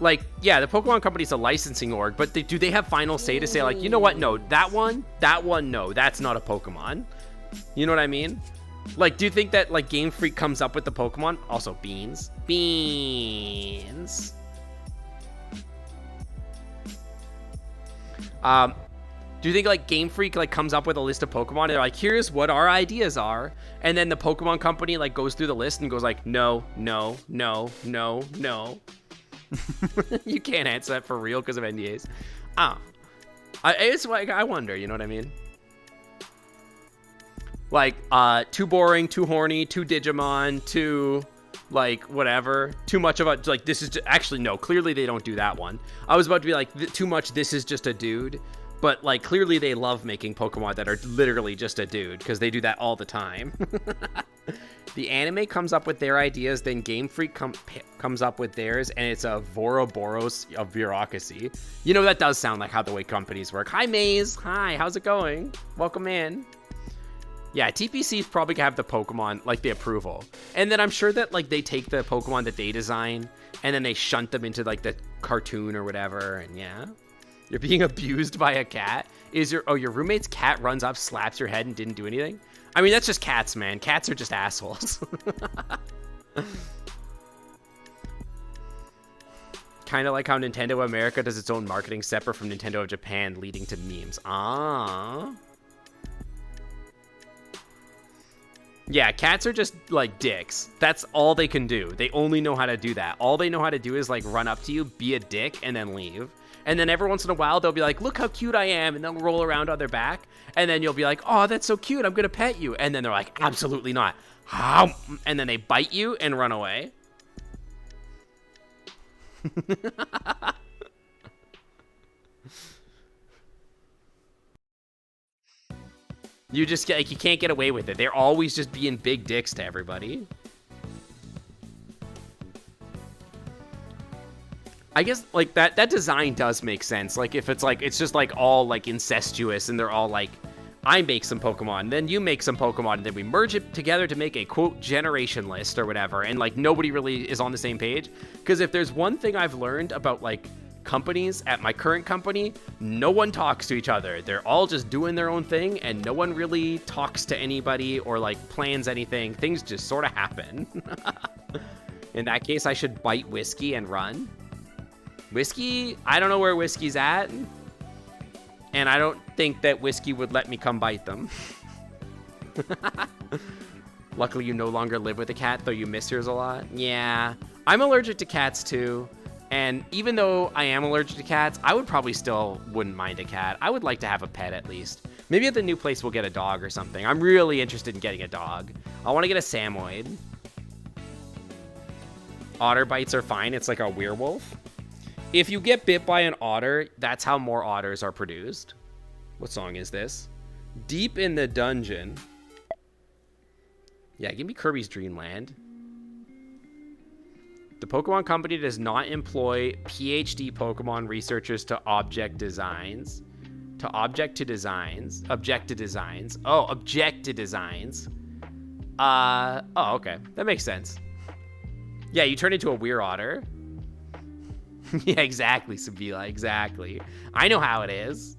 Like, yeah, the Pokemon company's a licensing org, but do they have final say to say, like, you know what? No, that one, no, that's not a Pokemon. You know what I mean? Like, do you think that, like, Game Freak comes up with the Pokemon? Also, beans. Beans. Do you think, like, Game Freak, like, comes up with a list of Pokemon, and they're like, here's what our ideas are, and then the Pokemon company, like, goes through the list and goes like, no, no, no, no, no. You can't answer that for real because of NDAs. It's like, I wonder, you know what I mean? Like, too boring, too horny, too Digimon, too, like, whatever. Too much of a, like, this is, actually, no, clearly they don't do that one. I was about to be like, too much, this is just a dude. But, like, clearly they love making Pokemon that are literally just a dude, because they do that all the time. The anime comes up with their ideas, then Game Freak comes up with theirs, and it's a Ouroboros of bureaucracy. You know, that does sound like how the way companies work. Hi, Maze. Hi, how's it going? Welcome in. Yeah, TPC's probably gonna have the Pokemon, like, the approval. And then I'm sure that, like, they take the Pokemon that they design, and then they shunt them into, like, the cartoon or whatever, and yeah. You're being abused by a cat? Your roommate's cat runs up, slaps your head, and didn't do anything? I mean, that's just cats, man. Cats are just assholes. Kind of like how Nintendo of America does its own marketing separate from Nintendo of Japan, leading to memes. Ah. Yeah, cats are just like dicks. That's all they can do. They only know how to do that. All they know how to do is like run up to you, be a dick, and then leave. And then every once in a while, they'll be like, look how cute I am. And they'll roll around on their back. And then you'll be like, oh, that's so cute. I'm going to pet you. And then they're like, absolutely not. How? And then they bite you and run away. You just get like, you can't get away with it. They're always just being big dicks to everybody. I guess like that design does make sense. Like if it's like, it's just like all like incestuous and they're all like, I make some Pokemon, then you make some Pokemon, and then we merge it together to make a quote generation list or whatever. And like nobody really is on the same page. Because if there's one thing I've learned about like companies at my current company, no one talks to each other. They're all just doing their own thing and no one really talks to anybody or like plans anything. Things just sort of happen. In that case, I should bite Whiskey and run. Whiskey, I don't know where Whiskey's at. And I don't think that Whiskey would let me come bite them. Luckily, you no longer live with a cat, though you miss yours a lot. Yeah, I'm allergic to cats too. And even though I am allergic to cats, I would probably still wouldn't mind a cat. I would like to have a pet at least. Maybe at the new place we'll get a dog or something. I'm really interested in getting a dog. I want to get a Samoyed. Otter bites are fine. It's like a werewolf. If you get bit by an otter, that's how more otters are produced. What song is this? Deep in the Dungeon. Yeah, give me Kirby's Dream Land. The Pokemon Company does not employ PhD Pokemon researchers to object to designs. Object to designs. Oh, object to designs. Oh, okay. That makes sense. Yeah, you turn into a weird otter. Yeah, exactly, Sabila, exactly. I know how it is.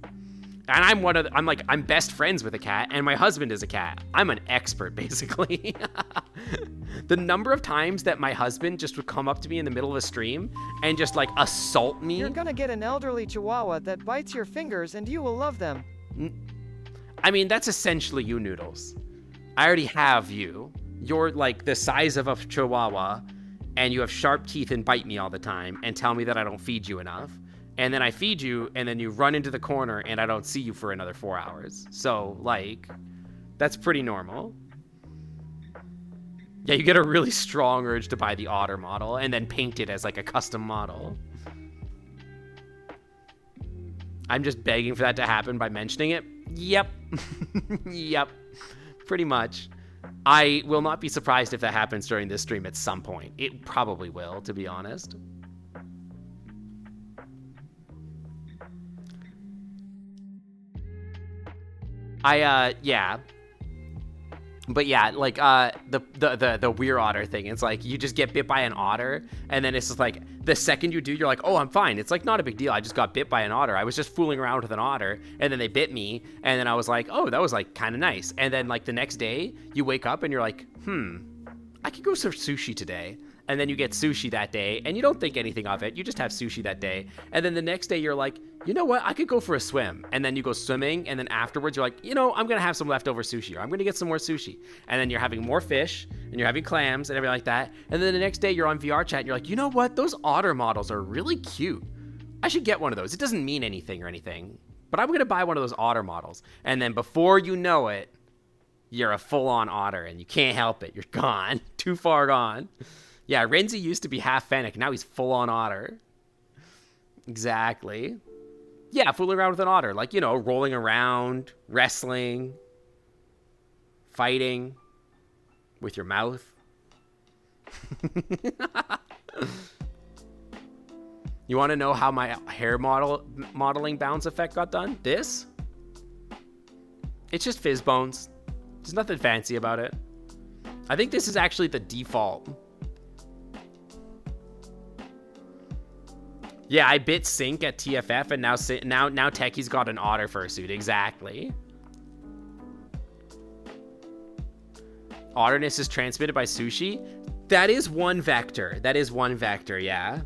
And I'm best friends with a cat, and my husband is a cat. I'm an expert, basically. The number of times that my husband just would come up to me in the middle of a stream and just like assault me. You're gonna get an elderly chihuahua that bites your fingers and you will love them. I mean, that's essentially you, Noodles. I already have you. You're like the size of a chihuahua, and you have sharp teeth and bite me all the time and tell me that I don't feed you enough. And then I feed you, and then you run into the corner, and I don't see you for another 4 hours. So, like, that's pretty normal. Yeah, you get a really strong urge to buy the otter model and then paint it as, like, a custom model. I'm just begging for that to happen by mentioning it. Yep. Yep. Pretty much. I will not be surprised if that happens during this stream at some point. It probably will, to be honest. Yeah. But yeah, like, the weird otter thing, it's like, you just get bit by an otter, and then it's just like, the second you do, you're like, oh, I'm fine. It's like, not a big deal. I just got bit by an otter. I was just fooling around with an otter, and then they bit me, and then I was like, oh, that was like kind of nice. And then like the next day, you wake up and you're like, I could go for sushi today. And then you get sushi that day, and you don't think anything of it. You just have sushi that day. And then the next day, you're like, you know what? I could go for a swim. And then you go swimming, and then afterwards, you're like, you know, I'm going to have some leftover sushi, or I'm going to get some more sushi. And then you're having more fish, and you're having clams, and everything like that. And then the next day, you're on VR chat, and you're like, you know what? Those otter models are really cute. I should get one of those. It doesn't mean anything or anything, but I'm going to buy one of those otter models. And then before you know it, you're a full-on otter, and you can't help it. You're gone. Too far gone. Yeah, Renzi used to be half Fennec. Now he's full-on otter. Exactly. Yeah, fooling around with an otter. Like, you know, rolling around, wrestling, fighting with your mouth. You want to know how my hair modeling bounce effect got done? This? It's just fizz bones. There's nothing fancy about it. I think this is actually the default. Yeah, I bit Sync at TFF, and now Techie's got an otter fursuit. Exactly. Otterness is transmitted by sushi. That is one vector. That is one vector, yeah.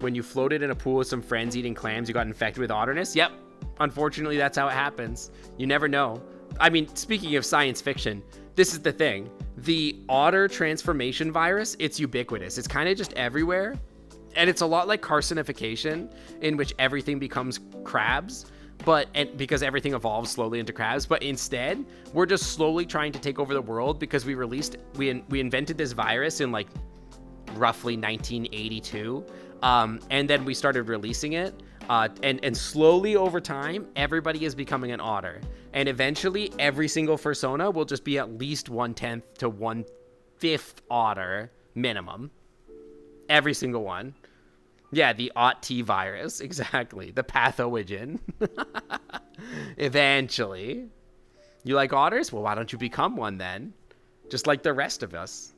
When you floated in a pool with some friends eating clams, you got infected with otterness? Yep. Unfortunately, that's how it happens. You never know. I mean, speaking of science fiction, this is the thing. The otter transformation virus, it's ubiquitous. It's kind of just everywhere. And it's a lot like carcinification, in which everything becomes crabs, because everything evolves slowly into crabs. But instead, we're just slowly trying to take over the world because we invented this virus in like roughly 1982. And then we started releasing it. And slowly over time, everybody is becoming an otter. And eventually, every single fursona will just be at least 1/10 to 1/5 otter minimum. Every single one. Yeah, the OT virus, exactly. The pathogen. Eventually. You like otters? Well, why don't you become one then? Just like the rest of us.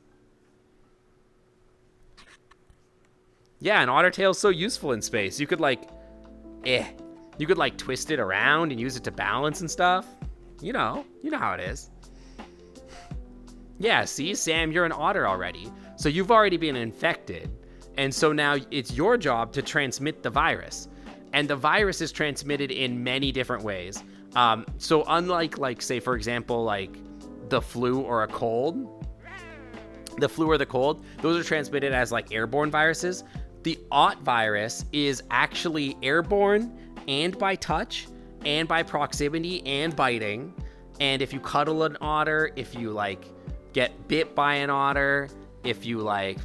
Yeah, an otter tail is so useful in space. You could you could like twist it around and use it to balance and stuff. You know how it is. Yeah, see, Sam, you're an otter already. So you've already been infected. And so now it's your job to transmit the virus. And the virus is transmitted in many different ways. So unlike, like, say, for example, like the flu or a cold, those are transmitted as like airborne viruses. The OT virus is actually airborne and by touch and by proximity and biting. And if you cuddle an otter, if you like get bit by an otter, if you like,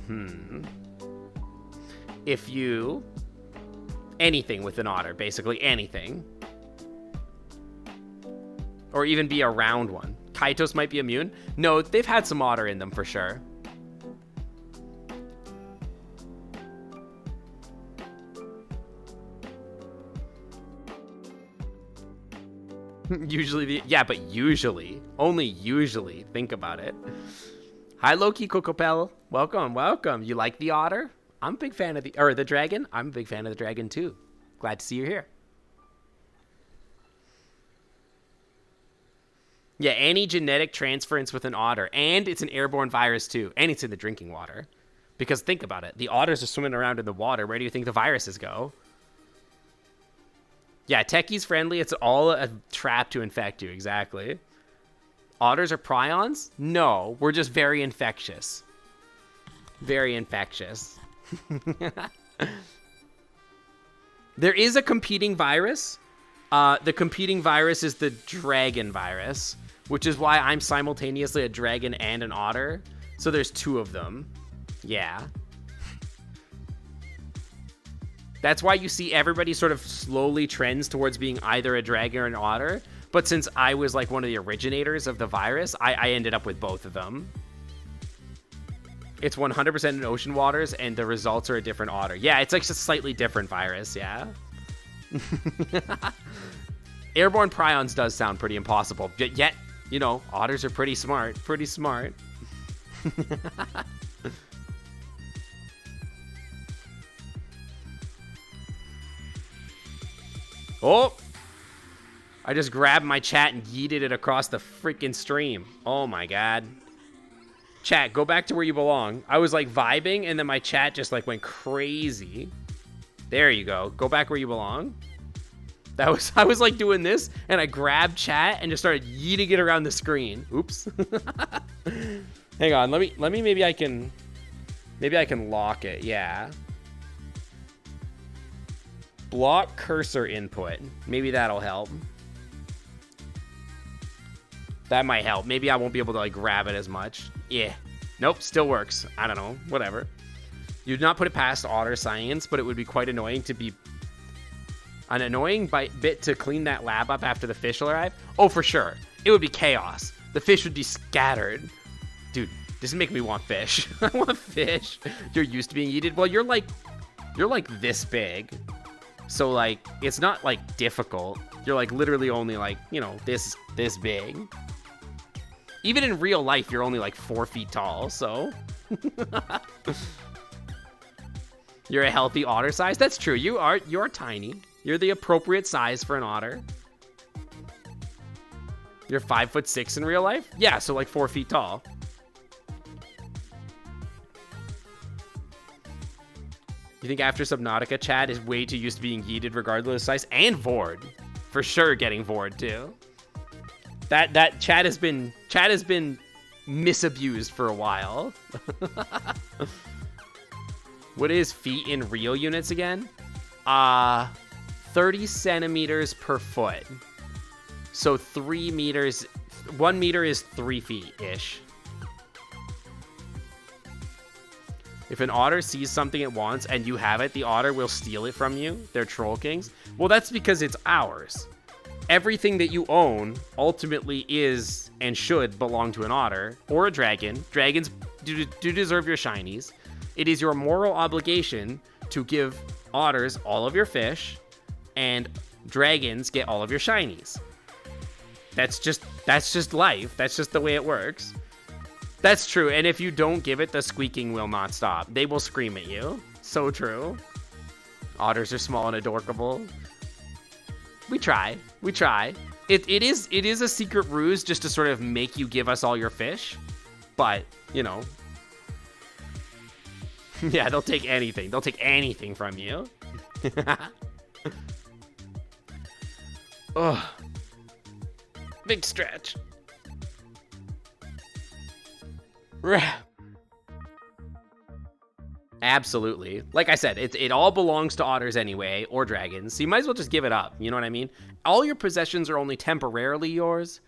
anything with an otter, basically anything. Or even be around one. Kaitos might be immune. No, they've had some otter in them for sure. Only usually, think about it. Hi, Loki Cocopel. Welcome. You like the otter? I'm a big fan of the dragon. I'm a big fan of the dragon too. Glad to see you here. Yeah, any genetic transference with an otter, and it's an airborne virus too, and it's in the drinking water. Because think about it, the otters are swimming around in the water. Where do you think the viruses go? Yeah, techies friendly. It's all a trap to infect you. Exactly. Otters are prions? No, we're just very infectious. Very infectious. There is a competing virus. The competing virus is the dragon virus, which is why I'm simultaneously a dragon and an otter. So there's two of them. Yeah. That's why you see everybody sort of slowly trends towards being either a dragon or an otter. But since I was like one of the originators of the virus, I ended up with both of them. It's 100% in ocean waters, and the results are a different otter. Yeah, it's like a slightly different virus, yeah. Airborne prions does sound pretty impossible. Yet, you know, otters are pretty smart. Oh! I just grabbed my chat and yeeted it across the freaking stream. Oh my god. Chat, go back to where you belong. I was like vibing, and then my chat just like went crazy. There you go. Go back where you belong. I was like doing this, and I grabbed chat and just started yeeting it around the screen. Oops. Hang on. Let me maybe I can lock it. Yeah. Block cursor input. Maybe that'll help. That might help. Maybe I won't be able to like grab it as much. Yeah. Nope, still works. I don't know. Whatever. You'd not put it past otter science, but it would be quite annoying to be an annoying bit to clean that lab up after the fish arrive. Oh, for sure. It would be chaos. The fish would be scattered. Dude, this is making me want fish. I want fish. You're used to being eaten. Well, you're like this big. So like it's not like difficult. You're like literally only like, you know, this big. Even in real life, you're only like 4 feet tall, so. You're a healthy otter size. That's true. You're tiny. You're the appropriate size for an otter. You're 5'6" in real life? Yeah, so like 4 feet tall. You think after Subnautica, chat is way too used to being yeeted regardless of size? And Vord. For sure getting Vord too. That chat has been misabused for a while. What is feet in real units again? 30 centimeters per foot. So 3 meters, 1 meter is 3 feet-ish. If an otter sees something it wants and you have it, the otter will steal it from you. They're troll kings. Well, that's because it's ours. Everything that you own ultimately is and should belong to an otter or a dragon. Dragons do deserve your shinies. It is your moral obligation to give otters all of your fish, and dragons get all of your shinies. That's just life. That's just the way it works. That's true. And if you don't give it, the squeaking will not stop. They will scream at you. So true. Otters are small and adorable. We try. It is a secret ruse just to sort of make you give us all your fish. But, you know. Yeah, they'll take anything. They'll take anything from you. Ugh. Big stretch. Absolutely. Like I said, it all belongs to otters anyway, or dragons, so you might as well just give it up. You know what I mean? All your possessions are only temporarily yours,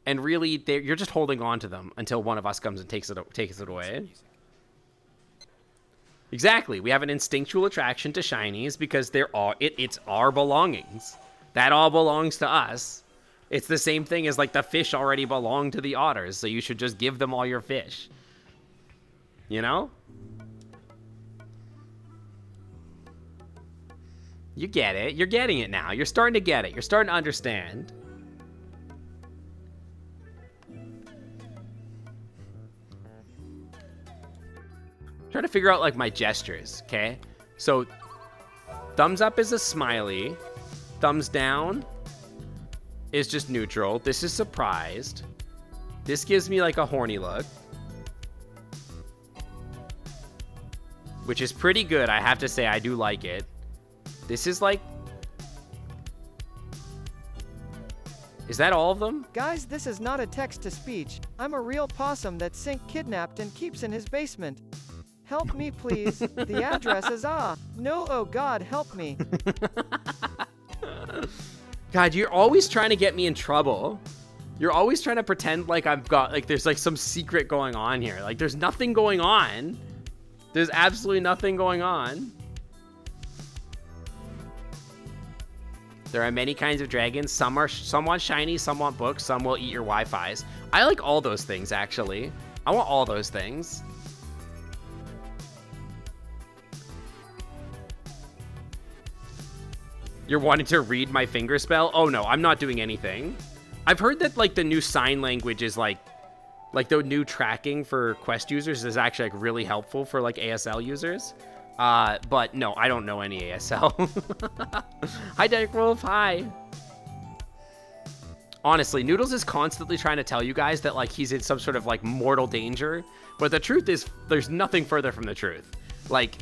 and really, you're just holding on to them until one of us comes and takes it away. Exactly. We have an instinctual attraction to shinies because it's our belongings. That all belongs to us. It's the same thing as like the fish already belong to the otters, so you should just give them all your fish. You know? You get it. You're getting it now. You're starting to get it. You're starting to understand. Trying to figure out like my gestures, okay? So thumbs up is a smiley. Thumbs down is just neutral. This is surprised. This gives me like a horny look, which is pretty good. I have to say, I do like it. This is like... Is that all of them? Guys, this is not a text-to-speech. I'm a real possum that Sink kidnapped and keeps in his basement. Help me, please. The address is no, oh God, help me. God, you're always trying to get me in trouble. You're always trying to pretend like there's like some secret going on here. Like there's nothing going on. There's absolutely nothing going on. There are many kinds of dragons. Some want shiny, some want books, some will eat your Wi-Fis. I like all those things, actually. I want all those things. You're wanting to read my finger spell? Oh no, I'm not doing anything. I've heard that like the new sign language is like the new tracking for Quest users is actually like really helpful for like ASL users. But no, I don't know any ASL. Hi, Derek Wolf. Hi. Honestly, Noodles is constantly trying to tell you guys that like he's in some sort of like mortal danger, but the truth is there's nothing further from the truth. Like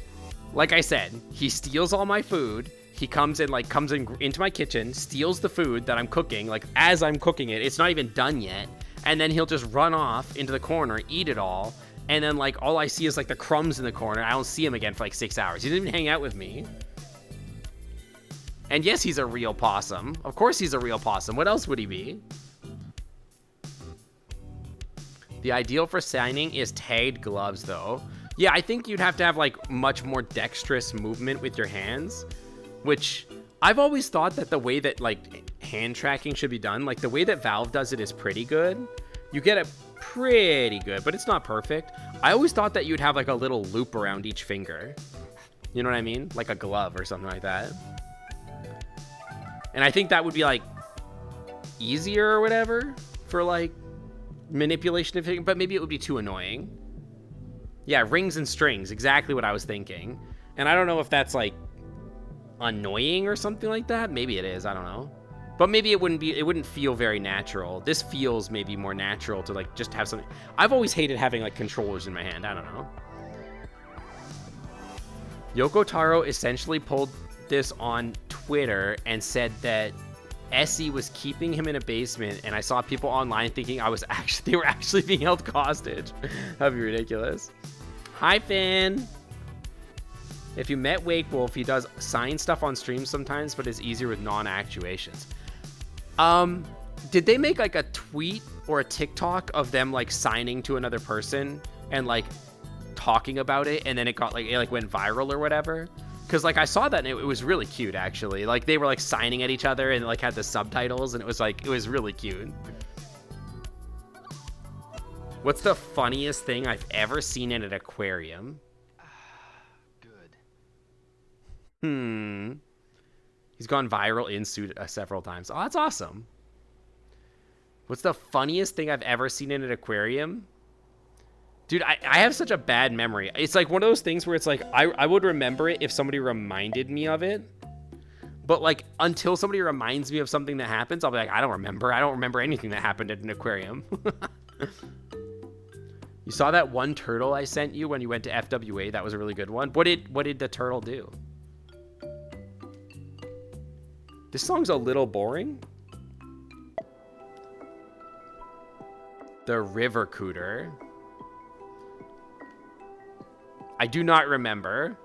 I said, he steals all my food. He comes in into my kitchen, steals the food that I'm cooking, like as I'm cooking it. It's not even done yet. And then he'll just run off into the corner, eat it all. And then like all I see is like the crumbs in the corner. I don't see him again for like 6 hours. He didn't even hang out with me. And yes, he's a real possum. Of course he's a real possum. What else would he be? The ideal for signing is tagged gloves though. Yeah, I think you'd have to have like much more dexterous movement with your hands, which I've always thought that the way that like hand tracking should be done, like the way that Valve does it is pretty good. You get it pretty good, but it's not perfect. I always thought that you'd have like a little loop around each finger. You know what I mean? Like a glove or something like that. And I think that would be like easier or whatever for like manipulation of fingers, but maybe it would be too annoying. Yeah, rings and strings, exactly what I was thinking. And I don't know if that's like annoying or something like that. Maybe it is, I don't know. But maybe it wouldn't feel very natural. This feels maybe more natural to like just have something. I've always hated having like controllers in my hand. I don't know. Yoko Taro essentially pulled this on Twitter and said that Essie was keeping him in a basement, and I saw people online thinking they were actually being held hostage. That'd be ridiculous. Hi, Finn. If you met Wake Wolf, he does sign stuff on stream sometimes, but it's easier with non-actuations. Did they make like a tweet or a TikTok of them like signing to another person and like talking about it, and then it went viral or whatever? Because like I saw that and it was really cute actually. Like they were like signing at each other and like had the subtitles, and it was really cute. What's the funniest thing I've ever seen in an aquarium? Good. He's gone viral in suit several times. Oh, that's awesome. What's the funniest thing I've ever seen in an aquarium? Dude, I have such a bad memory. It's like one of those things where it's like, I would remember it if somebody reminded me of it. But like, until somebody reminds me of something that happens, I'll be like, I don't remember anything that happened at an aquarium. You saw that one turtle I sent you when you went to FWA? That was a really good one. What did the turtle do? This song's a little boring. The River Cooter. I do not remember.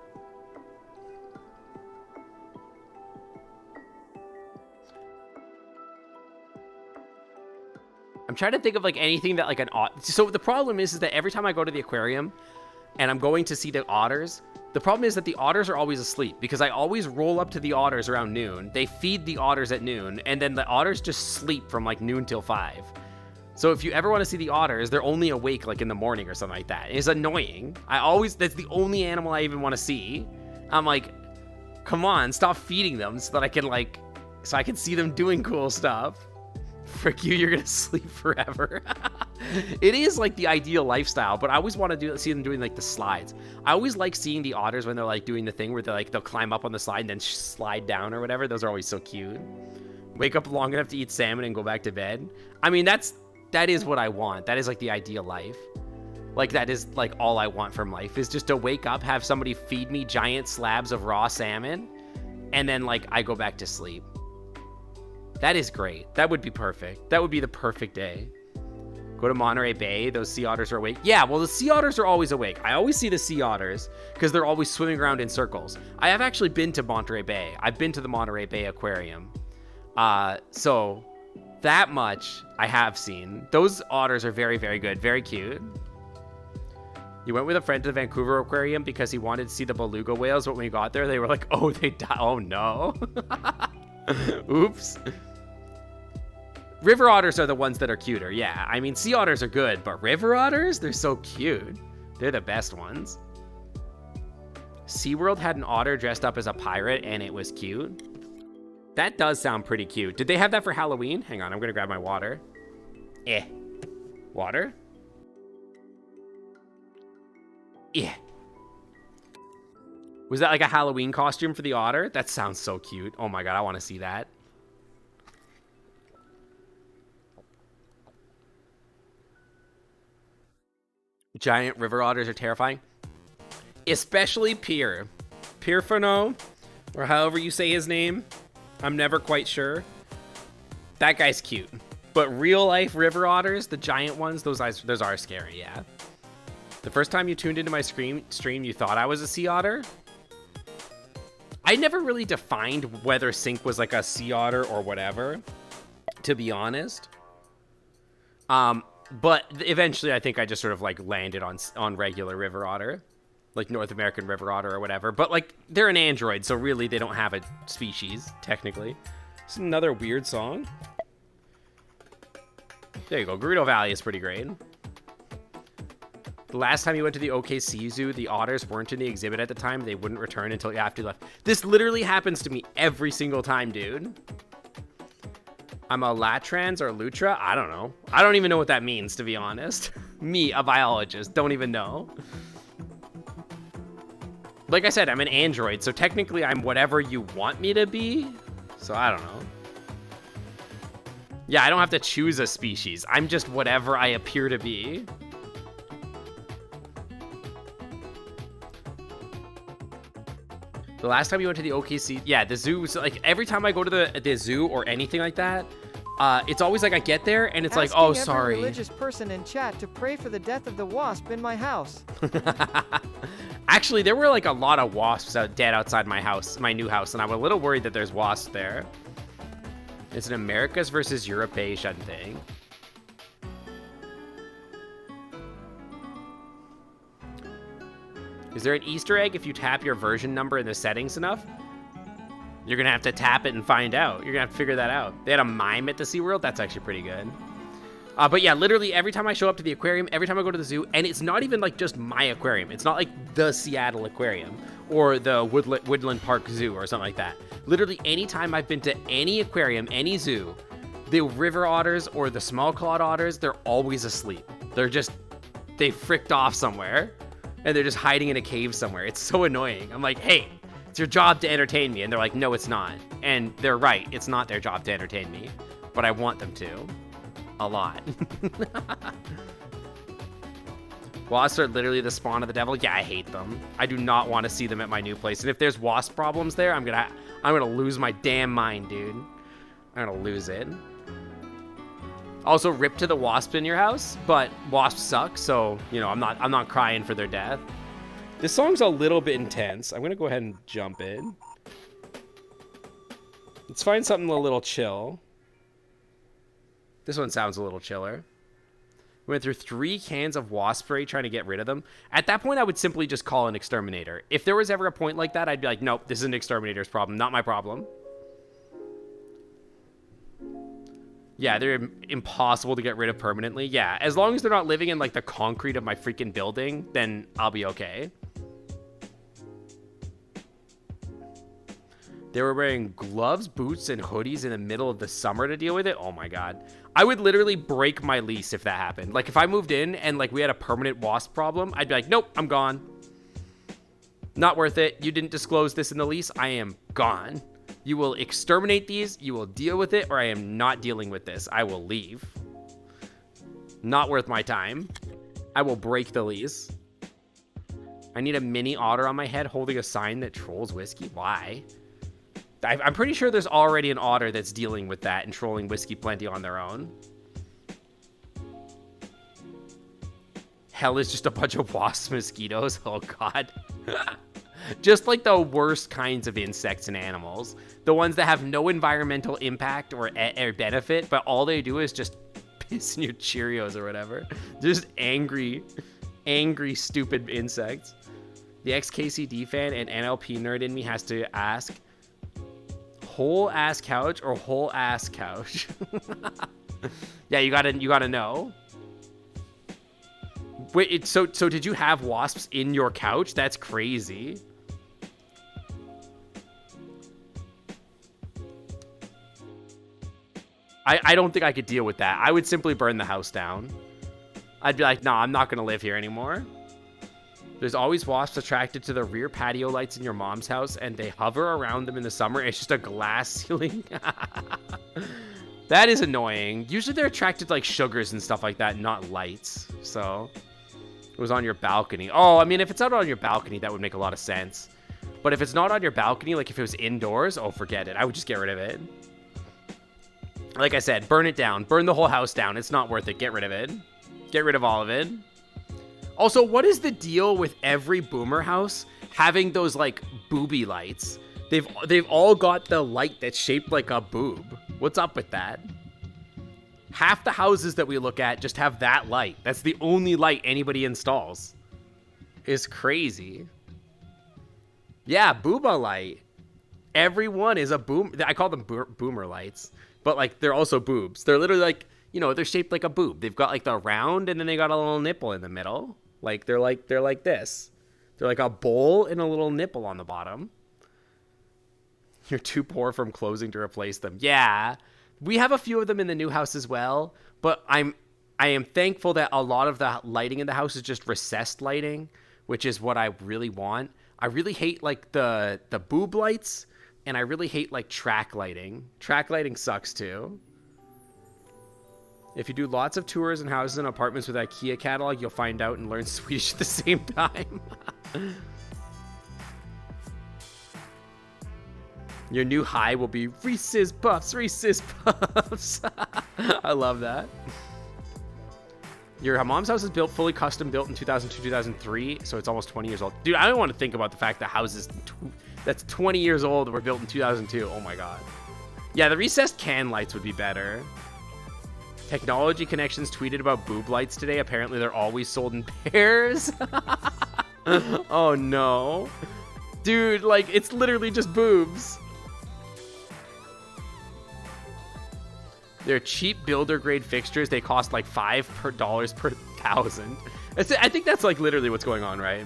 I'm trying to think of like anything that like an otter. So the problem is that every time I go to the aquarium and I'm going to see the otters, the problem is that the otters are always asleep because I always roll up to the otters around noon. They feed the otters at noon, and then the otters just sleep from like noon till 5. So if you ever want to see the otters, they're only awake like in the morning or something like that. It's annoying. That's the only animal I even want to see. I'm like, come on, stop feeding them so that I can see them doing cool stuff. Frick you, you're gonna sleep forever. It is like the ideal lifestyle, but I always want to see them doing like the slides. I always like seeing the otters when they're like doing the thing where they'll climb up on the slide and then slide down or whatever. Those are always so cute. Wake up long enough to eat salmon and go back to bed. I mean, that is what I want. That is like the ideal life. Like that is like all I want from life, is just to wake up, have somebody feed me giant slabs of raw salmon, and then like I go back to sleep. That is great. That would be perfect. That would be the perfect day. Go to Monterey Bay. Those sea otters are awake. Yeah, well, the sea otters are always awake. I always see the sea otters because they're always swimming around in circles. I have actually been to Monterey Bay. I've been to the Monterey Bay Aquarium. So that much I have seen. Those otters are very, very good. Very cute. You went with a friend to the Vancouver Aquarium because he wanted to see the beluga whales, but when we got there, they were like, oh, they died. Oh, no. Oops. River otters are the ones that are cuter. Yeah, I mean, sea otters are good, but river otters, they're so cute. They're the best ones. SeaWorld had an otter dressed up as a pirate, and it was cute. That does sound pretty cute. Did they have that for Halloween? Hang on, I'm gonna grab my water. Water? Was that like a Halloween costume for the otter? That sounds so cute. Oh my god, I want to see that. Giant river otters are terrifying. Especially Pierre. Pierfano, or however you say his name. I'm never quite sure. That guy's cute. But real life river otters, the giant ones, those are scary, yeah. The first time you tuned into my stream, you thought I was a sea otter? I never really defined whether Sync was like a sea otter or whatever, to be honest. But eventually I think I just sort of like landed on regular river otter, like North American river otter or whatever. But like they're an android, so really they don't have a species, technically. It's another weird song. There you go. Gerudo Valley is pretty great. The last time you went to the OKC Zoo, the otters weren't in the exhibit at the time. They wouldn't return until after you left. This literally happens to me every single time, dude. I'm a Latrans or Lutra? I don't know. I don't even know what that means, to be honest. Me, a biologist, don't even know. Like I said, I'm an android, so technically I'm whatever you want me to be. So I don't know. Yeah, I don't have to choose a species. I'm just whatever I appear to be. The last time you went to the OKC, yeah, the zoo was like every time I go to the zoo or anything like that, it's always like I get there and it's like, oh, Asking every sorry. religious person in chat to pray for the death of the wasp in my house. Actually, there were like a lot of wasps dead outside my house, my new house, and I'm a little worried that there's wasps there. It's an Americas versus European thing. Is there an Easter egg if you tap your version number in the settings enough? You're gonna have to tap it and find out. You're gonna have to figure that out. They had a mime at the SeaWorld. That's actually pretty good. But yeah, literally every time I show up to the aquarium, every time I go to the zoo, and it's not even like just my aquarium. It's not like the Seattle Aquarium or the Woodland Park Zoo or something like that. Literally anytime I've been to any aquarium, any zoo, the river otters or the small clawed otters, they're always asleep. They fricked off somewhere and they're just hiding in a cave somewhere. It's so annoying. I'm like, hey, it's your job to entertain me. And they're like, no, it's not. And they're right. It's not their job to entertain me, but I want them to. A lot. Wasps are literally the spawn of the devil. Yeah, I hate them. I do not want to see them at my new place. And if there's wasp problems there, I'm gonna lose my damn mind, dude. I'm gonna lose it. Also, rip to the wasp in your house, but wasps suck, so you know I'm not crying for their death. This song's a little bit intense. I'm gonna go ahead and jump in. Let's find something a little chill. This one sounds a little chiller. We went through 3 cans of wasp spray trying to get rid of them. At that point, I would simply just call an exterminator. If there was ever a point like that, I'd be like, nope, this is an exterminator's problem, not my problem. Yeah, they're impossible to get rid of permanently. Yeah, as long as they're not living in like the concrete of my freaking building, then I'll be okay. They were wearing gloves, boots, and hoodies in the middle of the summer to deal with it. Oh my God. I would literally break my lease if that happened. Like if I moved in and like we had a permanent wasp problem, I'd be like, nope, I'm gone. Not worth it. You didn't disclose this in the lease. I am gone. You will exterminate these. You will deal with it, or I am not dealing with this. I will leave. Not worth my time. I will break the lease. I need a mini otter on my head holding a sign that trolls whiskey. Why? I'm pretty sure there's already an otter that's dealing with that and trolling Whiskey Plenty on their own. Hell is just a bunch of wasp mosquitoes. Oh God. Just like the worst kinds of insects and animals. The ones that have no environmental impact or benefit, but all they do is just piss in your Cheerios or whatever. Just angry, stupid insects. The ex-KCD fan and NLP nerd in me has to ask, whole ass couch or whole ass couch? Yeah, you gotta know. Wait, so did you have wasps in your couch? That's crazy. I don't think I could deal with that. I would simply burn the house down. I'd be like, nah, I'm not gonna live here anymore. There's always wasps attracted to the rear patio lights in your mom's house, and they hover around them in the summer. It's just a glass ceiling. That is annoying. Usually they're attracted to like sugars and stuff like that, not lights. So it was on your balcony. Oh, I mean, if it's out on your balcony, that would make a lot of sense. But if it's not on your balcony, like if it was indoors, oh, forget it. I would just get rid of it. Like I said, burn it down. Burn the whole house down. It's not worth it. Get rid of it. Get rid of all of it. Also, what is the deal with every boomer house having those like booby lights? They've all got the light that's shaped like a boob. What's up with that? Half the houses that we look at just have that light. That's the only light anybody installs. It's crazy. Yeah, booba light. Everyone is a boom. I call them boomer lights, but like they're also boobs. They're literally like, you know, they're shaped like a boob. They've got like the round and then they got a little nipple in the middle. Like they're like this. They're like a bowl and a little nipple on the bottom. You're too poor from closing to replace them. Yeah, we have a few of them in the new house as well, but I am thankful that a lot of the lighting in the house is just recessed lighting, which is what I really want. I really hate like the boob lights, and I really hate like track lighting. Track lighting sucks too. If you do lots of tours and houses and apartments with IKEA catalog, you'll find out and learn Swedish at the same time. Your new high will be Reese's Puffs, Reese's Puffs. I love that. Your mom's house is built fully custom built in 2002, 2003, so it's almost 20 years old. Dude, I don't want to think about the fact that houses that's 20 years old were built in 2002. Oh my god. Yeah, the recessed can lights would be better. Technology Connections tweeted about boob lights today. Apparently they're always sold in pairs. Oh no. Dude, like, it's literally just boobs. They're cheap builder grade fixtures. They cost like $5 per thousand. I think that's like literally what's going on, right?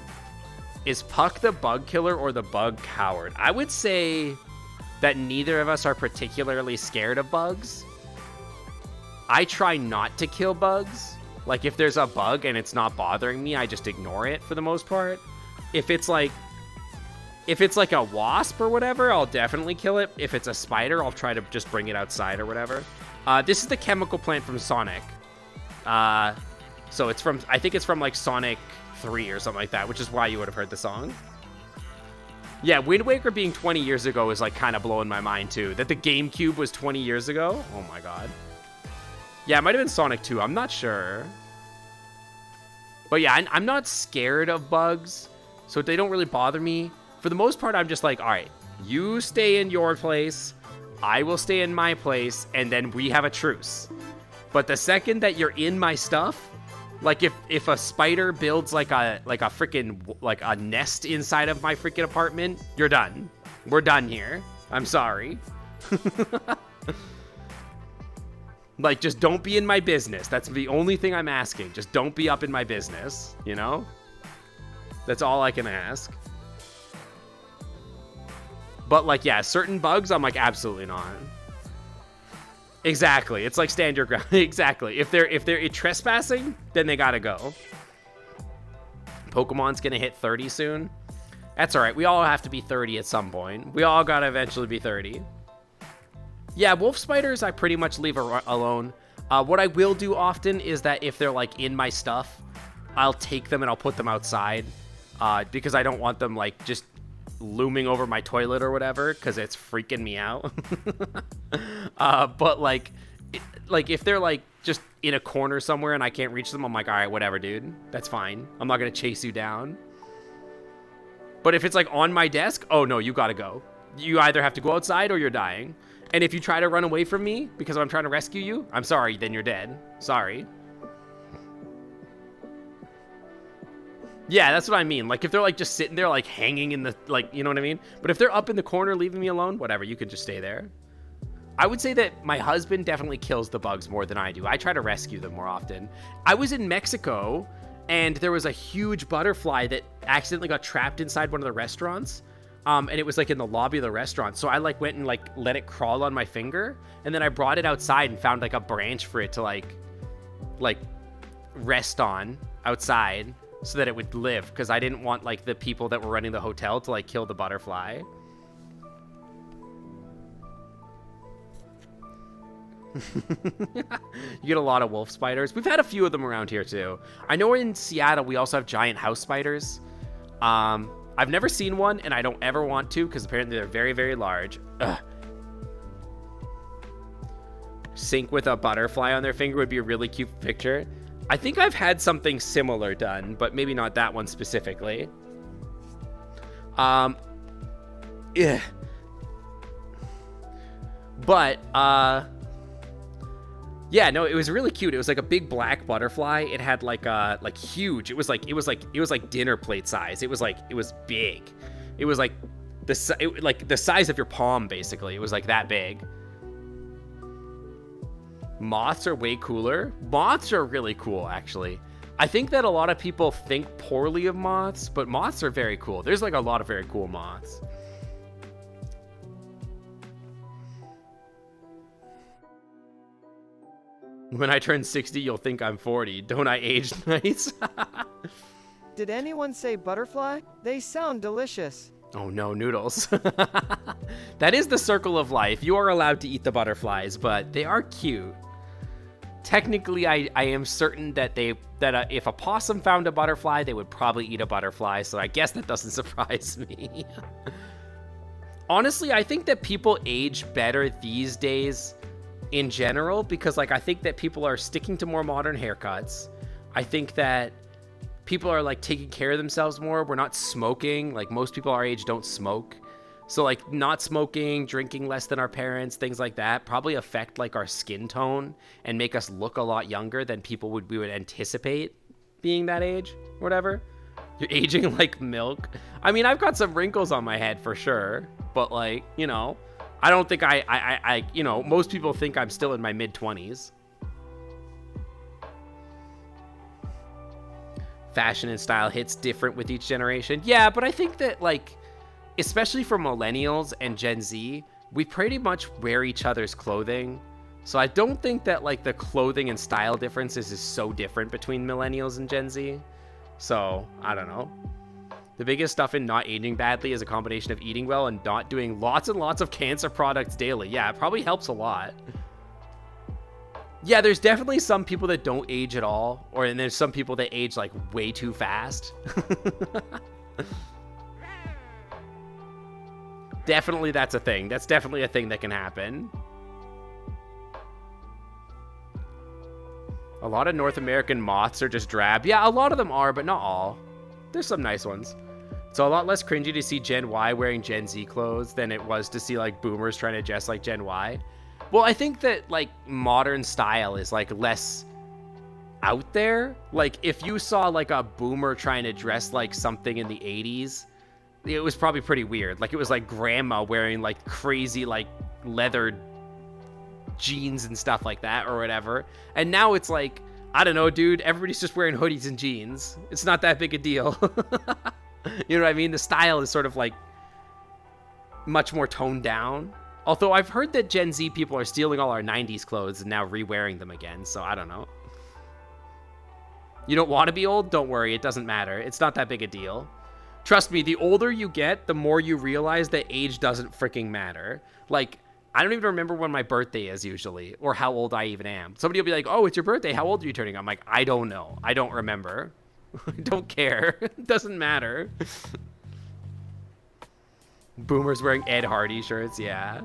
Is Puck the bug killer or the bug coward? I would say that neither of us are particularly scared of bugs. I try not to kill bugs. Like, if there's a bug and it's not bothering me, I just ignore it for the most part. If it's like a wasp or whatever, I'll definitely kill it. If it's a spider, I'll try to just bring it outside or whatever. This is the chemical plant from Sonic. So it's from, I think it's from like Sonic 3 or something like that, which is why you would have heard the song. Yeah, Wind Waker being 20 years ago is like kind of blowing my mind too. That the GameCube was 20 years ago? Oh my god. Yeah, it might have been Sonic 2. I'm not sure. But yeah, I'm not scared of bugs, so they don't really bother me. For the most part, I'm just like, all right, you stay in your place, I will stay in my place, and then we have a truce. But the second that you're in my stuff, like if a spider builds like a freaking like a nest inside of my freaking apartment, you're done. We're done here. I'm sorry. Like, just don't be in my business. That's the only thing I'm asking. Just don't be up in my business, you know? That's all I can ask. But, like, yeah, certain bugs, I'm like, absolutely not. Exactly. It's like stand your ground. Exactly. If they're trespassing, then they gotta go. Pokemon's gonna hit 30 soon. That's all right. We all have to be 30 at some point. We all gotta eventually be 30. Yeah, wolf spiders, I pretty much leave alone. What I will do often is that if they're, like, in my stuff, I'll take them and I'll put them outside. Because I don't want them, like, just looming over my toilet or whatever, because it's freaking me out. But, like, if they're, like, just in a corner somewhere and I can't reach them, I'm like, all right, whatever, dude. That's fine. I'm not going to chase you down. But if it's, like, on my desk, oh, no, you got to go. You either have to go outside or you're dying. And if you try to run away from me because I'm trying to rescue you, I'm sorry, then you're dead. Sorry. Yeah, that's what I mean. Like, if they're, like, just sitting there, like, hanging in the, like, you know what I mean? But if they're up in the corner leaving me alone, whatever, you can just stay there. I would say that my husband definitely kills the bugs more than I do. I try to rescue them more often. I was in Mexico, and there was a huge butterfly that accidentally got trapped inside one of the restaurants. And it was like in the lobby of the restaurant. So I like went and like let it crawl on my finger. And then I brought it outside and found like a branch for it to like rest on outside so that it would live. Because I didn't want like the people that were running the hotel to like kill the butterfly. You get a lot of wolf spiders. We've had a few of them around here too. I know in Seattle we also have giant house spiders. I've never seen one, and I don't ever want to, because apparently they're very, very large. Ugh. Sync with a butterfly on their finger would be a really cute picture. I think I've had something similar done, but maybe not that one specifically. Yeah. But, yeah, no, it was really cute. It was like a big black butterfly. It had like huge. It was like dinner plate size. It was big. It was like the size of your palm basically. It was like that big. Moths are way cooler. Moths are really cool actually. I think that a lot of people think poorly of moths, but moths are very cool. There's like a lot of very cool moths. When I turn 60, you'll think I'm 40. Don't I age nice? Did anyone say butterfly? They sound delicious. Oh no, noodles. That is the circle of life. You are allowed to eat the butterflies, but they are cute. Technically, I am certain that if a possum found a butterfly, they would probably eat a butterfly, so I guess that doesn't surprise me. Honestly, I think that people age better these days in general because, like, I think that people are sticking to more modern haircuts. I think that people are, like, taking care of themselves more. We're not smoking. Like, most people our age don't smoke. So, like, not smoking, drinking less than our parents, things like that probably affect, like, our skin tone and make us look a lot younger than we would anticipate being that age or whatever. You're aging like milk. I mean, I've got some wrinkles on my head for sure, but, like, you know, I don't think I you know, most people think I'm still in my mid-20s. Fashion and style hits different with each generation. Yeah, but I think that, like, especially for millennials and Gen Z, we pretty much wear each other's clothing. So I don't think that, like, the clothing and style differences is so different between millennials and Gen Z. So, I don't know. The biggest stuff in not aging badly is a combination of eating well and not doing lots and lots of cancer products daily. Yeah, it probably helps a lot. Yeah, there's definitely some people that don't age at all, and there's some people that age, like, way too fast. Definitely that's a thing. That's definitely a thing that can happen. A lot of North American moths are just drab. Yeah, a lot of them are, but not all. There's some nice ones. So a lot less cringy to see Gen Y wearing Gen Z clothes than it was to see, like, boomers trying to dress like Gen Y. Well, I think that, like, modern style is, like, less out there. Like, if you saw, like, a boomer trying to dress like something in the 80s, it was probably pretty weird. Like, it was like grandma wearing, like, crazy, like, leather jeans and stuff like that or whatever. And now it's like, I don't know, dude, everybody's just wearing hoodies and jeans. It's not that big a deal. You know what I mean? The style is sort of, like, much more toned down. Although I've heard that Gen Z people are stealing all our 90s clothes and now re-wearing them again, so I don't know. You don't want to be old? Don't worry, it doesn't matter. It's not that big a deal. Trust me, the older you get, the more you realize that age doesn't freaking matter. Like, I don't even remember when my birthday is usually, or how old I even am. Somebody will be like, oh, it's your birthday. How old are you turning? I'm like, I don't know. I don't remember. I don't care. It doesn't matter. Boomers wearing Ed Hardy shirts, yeah.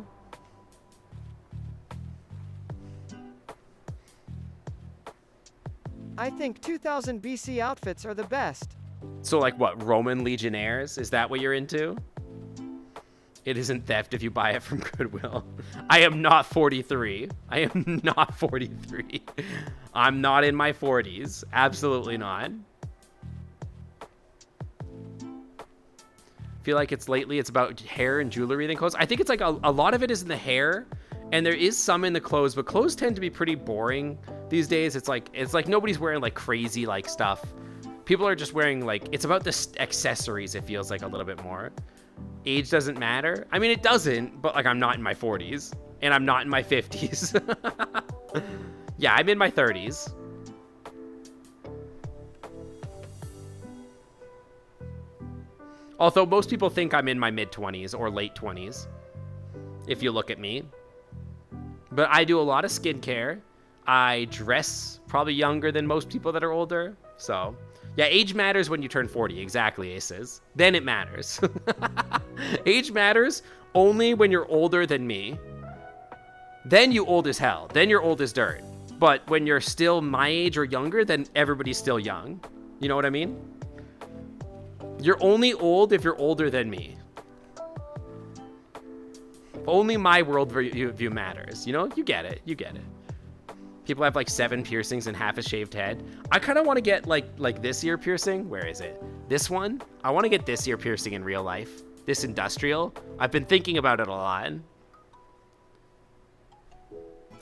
I think 2000 BC outfits are the best. So, like, what, Roman legionnaires? Is that what you're into? It isn't theft if you buy it from Goodwill. I am not 43. I am not 43. I'm not in my 40s. Absolutely not. Feel like it's about hair and jewelry than clothes. I think it's like a lot of it is in the hair, and there is some in the clothes, but clothes tend to be pretty boring these days. It's like nobody's wearing, like, crazy, like, stuff. People are just wearing, like, it's about the accessories, it feels like, a little bit more. Age doesn't matter. I mean, it doesn't, but, like, I'm not in my 40s, and I'm not in my 50s. Yeah, I'm in my 30s. Although most people think I'm in my mid-20s or late 20s, if you look at me. But I do a lot of skincare. I dress probably younger than most people that are older. So, yeah, age matters when you turn 40. Exactly, Aces. Then it matters. Age matters only when you're older than me. Then you old as hell. Then you're old as dirt. But when you're still my age or younger, then everybody's still young. You know what I mean? You're only old if you're older than me. Only my worldview matters. You know? You get it. You get it. People have, like, 7 piercings and half a shaved head. I kind of want to get, like this ear piercing. Where is it? This one? I want to get this ear piercing in real life. This industrial. I've been thinking about it a lot.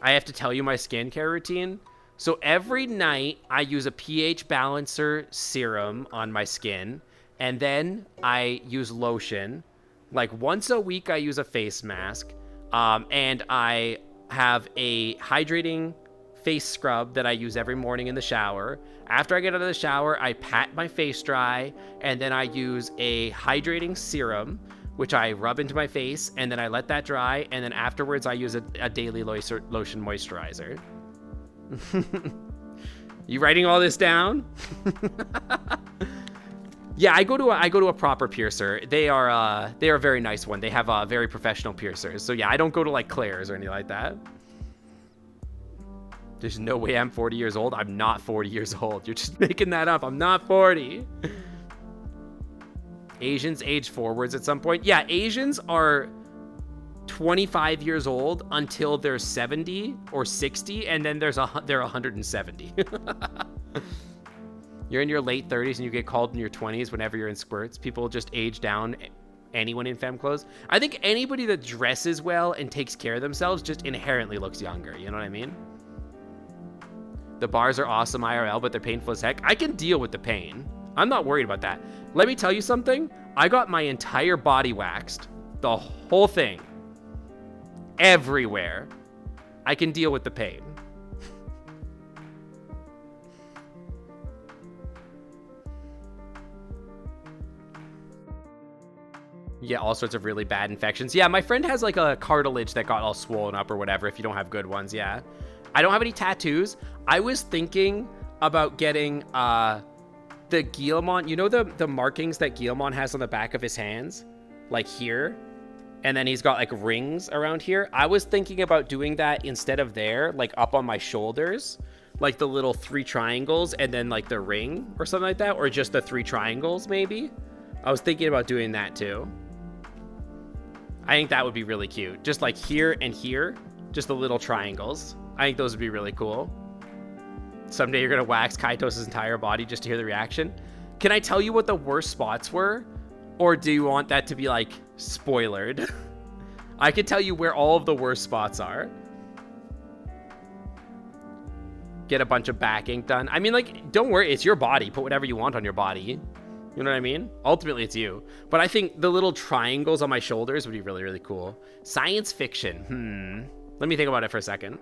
I have to tell you my skincare routine. So every night I use a pH balancer serum on my skin. And then I use lotion. Like, once a week I use a face mask. And I have a hydrating face scrub that I use every morning in the shower. After I get out of the shower, I pat my face dry, and then I use a hydrating serum, which I rub into my face, and then I let that dry, and then afterwards I use a daily lotion moisturizer. You writing all this down? Yeah, I go to a proper piercer. They are a very nice one. They have very professional piercers. So yeah, I don't go to like Claire's or anything like that. There's no way I'm 40 years old. I'm not 40 years old. You're just making that up. I'm not 40. Asians age forwards at some point. Yeah, Asians are 25 years old until they're 70 or 60, and then they're 170. You're in your late 30s and you get called in your 20s whenever you're in squirts. People just age down anyone in femme clothes. I think anybody that dresses well and takes care of themselves just inherently looks younger. You know what I mean? The bars are awesome IRL, but they're painful as heck. I can deal with the pain. I'm not worried about that. Let me tell you something. I got my entire body waxed. The whole thing. Everywhere. I can deal with the pain. Yeah, all sorts of really bad infections. Yeah, my friend has like a cartilage that got all swollen up or whatever if you don't have good ones, yeah. I don't have any tattoos. I was thinking about getting the Guillemot, you know the markings that Guillemot has on the back of his hands? Like here? And then he's got like rings around here. I was thinking about doing that instead of there, like up on my shoulders. Like the little 3 triangles and then like the ring or something like that. Or just the 3 triangles maybe. I was thinking about doing that too. I think that would be really cute. Just like here and here, just the little triangles. I think those would be really cool. Someday you're gonna wax Kaitos' entire body just to hear the reaction. Can I tell you what the worst spots were? Or do you want that to be like spoilered? I can tell you where all of the worst spots are. Get a bunch of back ink done. I mean, like, don't worry, it's your body. Put whatever you want on your body. You know what I mean? Ultimately, it's you. But I think the little triangles on my shoulders would be really, really cool. Science fiction. Let me think about it for a second.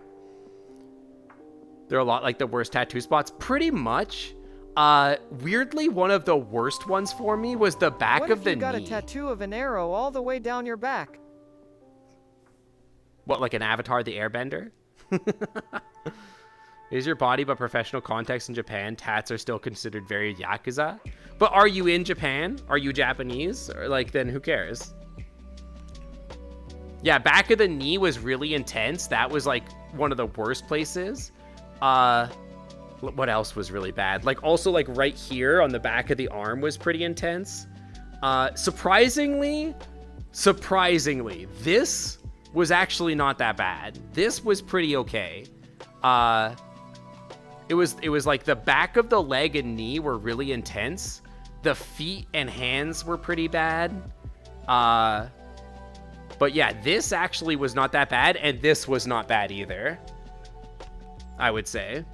They're a lot like the worst tattoo spots. Pretty much. Weirdly, one of the worst ones for me was the back of the knee. What if you got a tattoo of an arrow all the way down your back? What, like an Avatar the Airbender? Is your body but professional context in Japan? Tats are still considered very Yakuza. But are you in Japan? Are you Japanese? Or like, then who cares? Yeah, back of the knee was really intense. That was like one of the worst places. What else was really bad? Like also like right here on the back of the arm was pretty intense. Surprisingly, this was actually not that bad. This was pretty okay. It was like the back of the leg and knee were really intense. The feet and hands were pretty bad. But yeah, this actually was not that bad, and this was not bad either, I would say.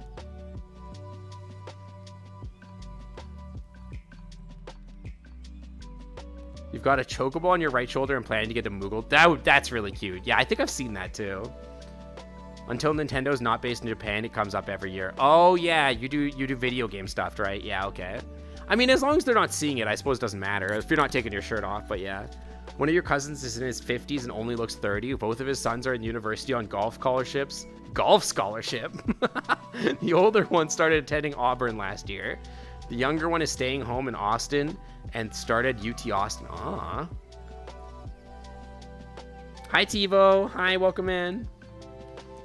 You've got a chocobo on your right shoulder and planning to get a Moogle. That's really cute. Yeah, I think I've seen that too. Until Nintendo's not based in Japan, it comes up every year. Oh yeah, you do video game stuff, right? Yeah, okay. I mean, as long as they're not seeing it, I suppose it doesn't matter. If you're not taking your shirt off, but yeah. One of your cousins is in his 50s and only looks 30. Both of his sons are in university on golf scholarships. Golf scholarship? The older one started attending Auburn last year. The younger one is staying home in Austin and started UT Austin. Aw. Hi, Tivo. Hi, welcome in.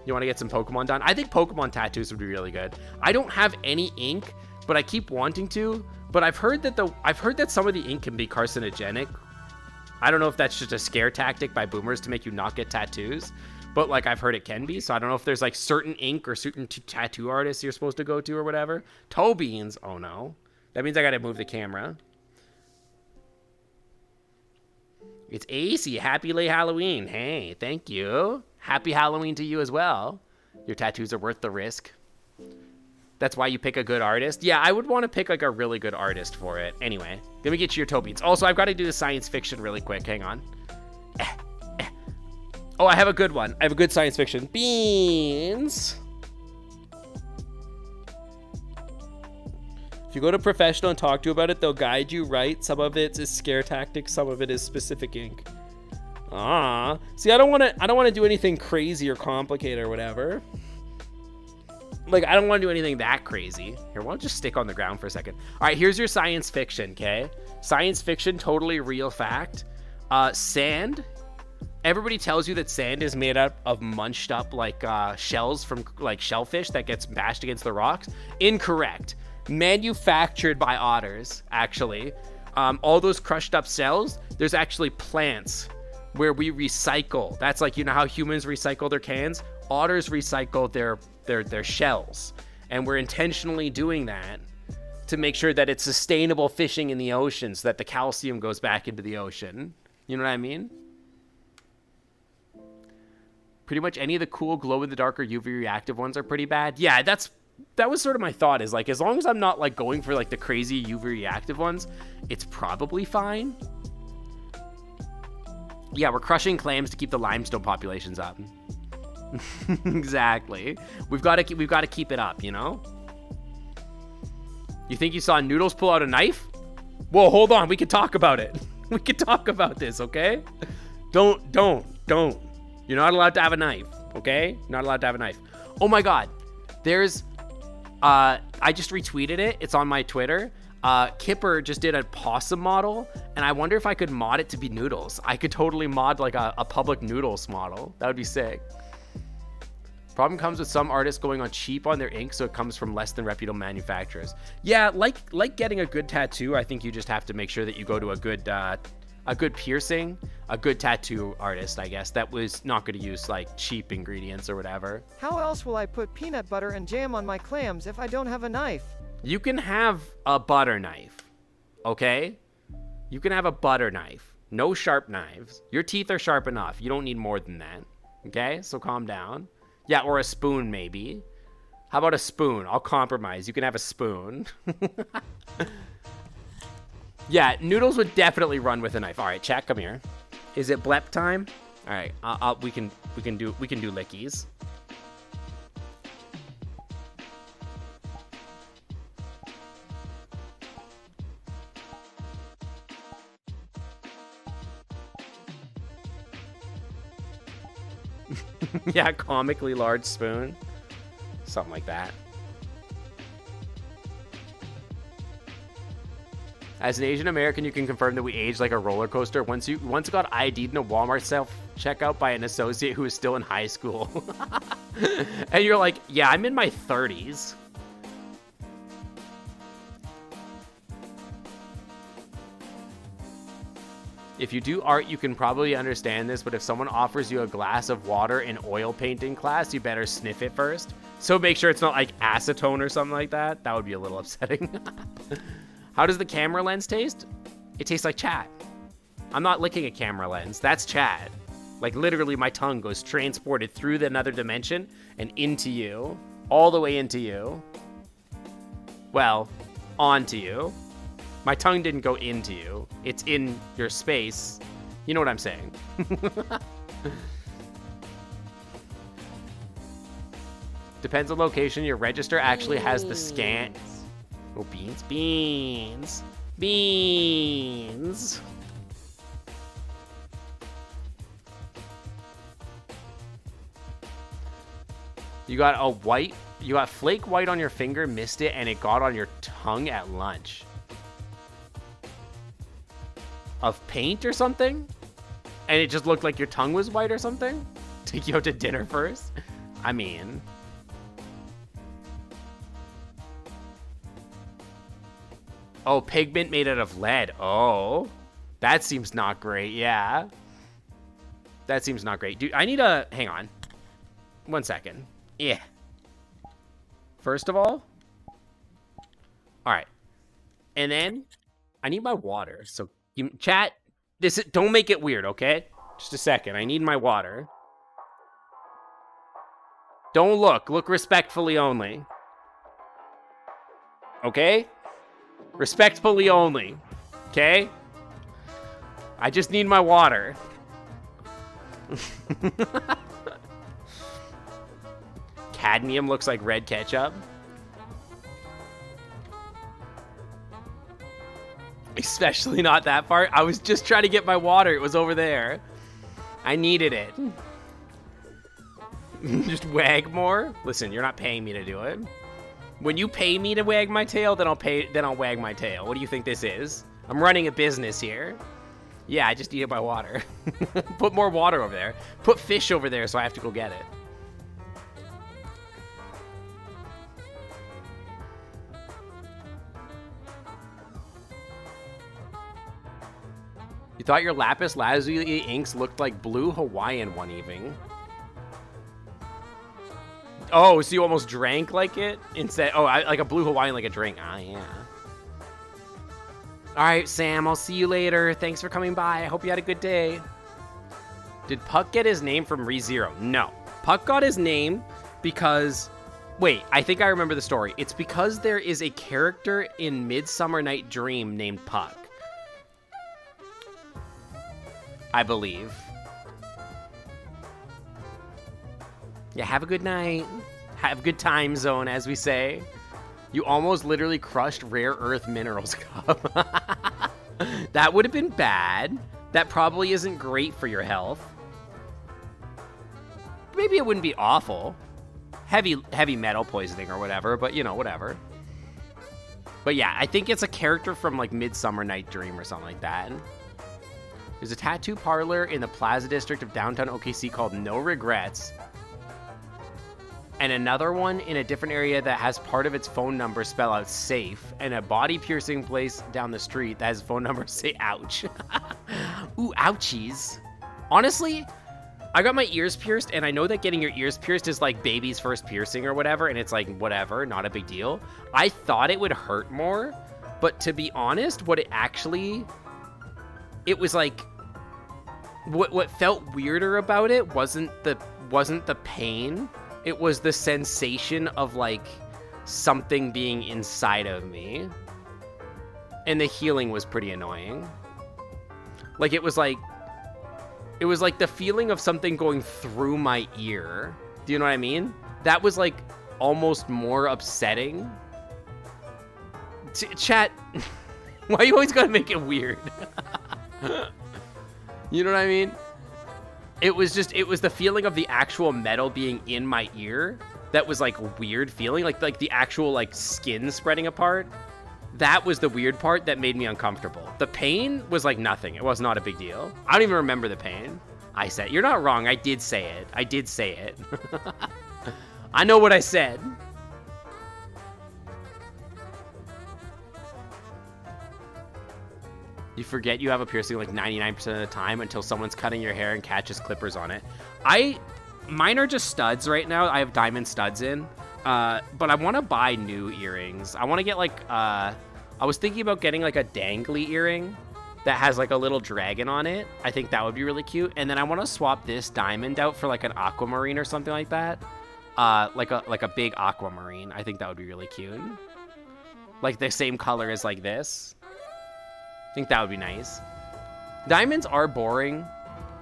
You want to get some Pokemon done? I think Pokemon tattoos would be really good. I don't have any ink, but I keep wanting to. But I've heard that some of the ink can be carcinogenic. I don't know if that's just a scare tactic by boomers to make you not get tattoos, but like I've heard it can be. So I don't know if there's like certain ink or certain tattoo artists you're supposed to go to or whatever. Toe beans. Oh no. That means I got to move the camera. It's AC. Happy late Halloween. Hey, thank you. Happy Halloween to you as well. Your tattoos are worth the risk. That's why you pick a good artist. Yeah, I would want to pick like a really good artist for it. Anyway, let me get you your toe beans. Also, I've got to do the science fiction really quick. Hang on. Oh, I have a good one. I have a good science fiction. Beans. If you go to professional and talk to about it, they'll guide you right. Some of it is scare tactics. Some of it is specific ink. See, I don't want to do anything crazy or complicated or whatever. Like, I don't want to do anything that crazy. Here, we'll just stick on the ground for a second. All right, here's your science fiction, okay? Science fiction, totally real fact. Sand. Everybody tells you that sand is made up of munched up, like, shells from, like, shellfish that gets bashed against the rocks. Incorrect. Manufactured by otters, actually. All those crushed up cells, there's actually plants where we recycle. That's like, you know how humans recycle their cans? Otters recycle their shells, and we're intentionally doing that to make sure that it's sustainable fishing in the ocean so that the calcium goes back into the ocean. You know what I mean? Pretty much any of the cool glow-in-the-dark or UV reactive ones are pretty bad. Yeah, that was sort of my thought, is like, as long as I'm not like going for like the crazy UV reactive ones, it's probably fine. Yeah, we're crushing clams to keep the limestone populations up. Exactly. We've got to keep it up, you know? You think you saw Noodles pull out a knife? Whoa, hold on. We can talk about it. We can talk about this, okay? Don't. You're not allowed to have a knife, okay? Not allowed to have a knife. Oh my God. There's, I just retweeted it. It's on my Twitter. Kipper just did a possum model, and I wonder if I could mod it to be Noodles. I could totally mod like a public Noodles model. That would be sick. Problem comes with some artists going on cheap on their ink, so it comes from less than reputable manufacturers. Yeah, like getting a good tattoo, I think you just have to make sure that you go to a good piercing, a good tattoo artist, I guess, that was not going to use like cheap ingredients or whatever. How else will I put peanut butter and jam on my clams if I don't have a knife? You can have a butter knife, okay? You can have a butter knife. No sharp knives. Your teeth are sharp enough. You don't need more than that, okay? So calm down. Yeah, or a spoon, maybe. How about a spoon? I'll compromise. You can have a spoon. Yeah, Noodles would definitely run with a knife. All right, chat, come here. Is it blep time? All right, we can do lickies. Yeah, comically large spoon. Something like that. As an Asian American, you can confirm that we age like a roller coaster. Once got ID'd in a Walmart self-checkout by an associate who is still in high school. And you're like, yeah, I'm in my 30s. If you do art, you can probably understand this, but if someone offers you a glass of water in oil painting class, you better sniff it first. So make sure it's not like acetone or something like that. That would be a little upsetting. How does the camera lens taste? It tastes like chat. I'm not licking a camera lens. That's chat. Like literally my tongue goes transported through another dimension and into you. All the way into you. Well, onto you. My tongue didn't go into you. It's in your space. You know what I'm saying. Depends on location. Your register actually has the scan. Oh, beans. You got flake white on your finger, missed it, and it got on your tongue at lunch. Of paint or something? And it just looked like your tongue was white or something? Take you out to dinner first? I mean... Oh, pigment made out of lead. Oh. That seems not great, yeah. That seems not great. Dude, I need a... Hang on. 1 second. Yeah. First of all... Alright. And then... I need my water. So, chat... Don't make it weird, okay? Just a second. I need my water. Don't look. Look respectfully only. Okay? Respectfully only. Okay? I just need my water. Cadmium looks like red ketchup. Especially not that part. I was just trying to get my water. It was over there. I needed it. Just wag more? Listen, you're not paying me to do it. When you pay me to wag my tail, then I'll wag my tail. What do you think this is? I'm running a business here. Yeah, I just eat it by water. Put more water over there. Put fish over there so I have to go get it. You thought your lapis lazuli inks looked like blue Hawaiian one evening. Oh, so you almost drank like it instead? Oh, like a blue Hawaiian like a drink. Ah, yeah. All right, Sam, I'll see you later. Thanks for coming by. I hope you had a good day. Did Puck get his name from ReZero? No. Puck got his name because... Wait, I think I remember the story. It's because there is a character in Midsummer Night Dream named Puck. I believe. Yeah, have a good night. Have a good time zone, as we say. You almost literally crushed Rare Earth Minerals Cup. That would have been bad. That probably isn't great for your health. Maybe it wouldn't be awful. Heavy metal poisoning or whatever, but you know, whatever. But yeah, I think it's a character from like Midsummer Night Dream or something like that. There's a tattoo parlor in the Plaza District of downtown OKC called No Regrets. And another one in a different area that has part of its phone number spell out safe, and a body piercing place down the street that has phone number say ouch. Ooh, ouchies. Honestly, I got my ears pierced, and I know that getting your ears pierced is like baby's first piercing or whatever, and it's like whatever, not a big deal. I thought it would hurt more, but to be honest, it was like what felt weirder about it wasn't the pain. It was the sensation of like something being inside of me. And the healing was pretty annoying. Like it was like the feeling of something going through my ear. Do you know what I mean? That was like almost more upsetting. Chat, why you always gotta make it weird? You know what I mean? It was the feeling of the actual metal being in my ear that was like weird feeling, like the actual like skin spreading apart. That was the weird part that made me uncomfortable. The pain was like nothing. It was not a big deal. I don't even remember the pain. I said, you're not wrong. I did say it. I did say it. I know what I said. You forget you have a piercing like 99% of the time until someone's cutting your hair and catches clippers on it. Mine are just studs right now. I have diamond studs in. But I want to buy new earrings. I want to get like, I was thinking about getting like a dangly earring that has like a little dragon on it. I think that would be really cute. And then I want to swap this diamond out for like an aquamarine or something like that. Like a big aquamarine. I think that would be really cute. Like the same color as like this. I think that would be nice. Diamonds are boring.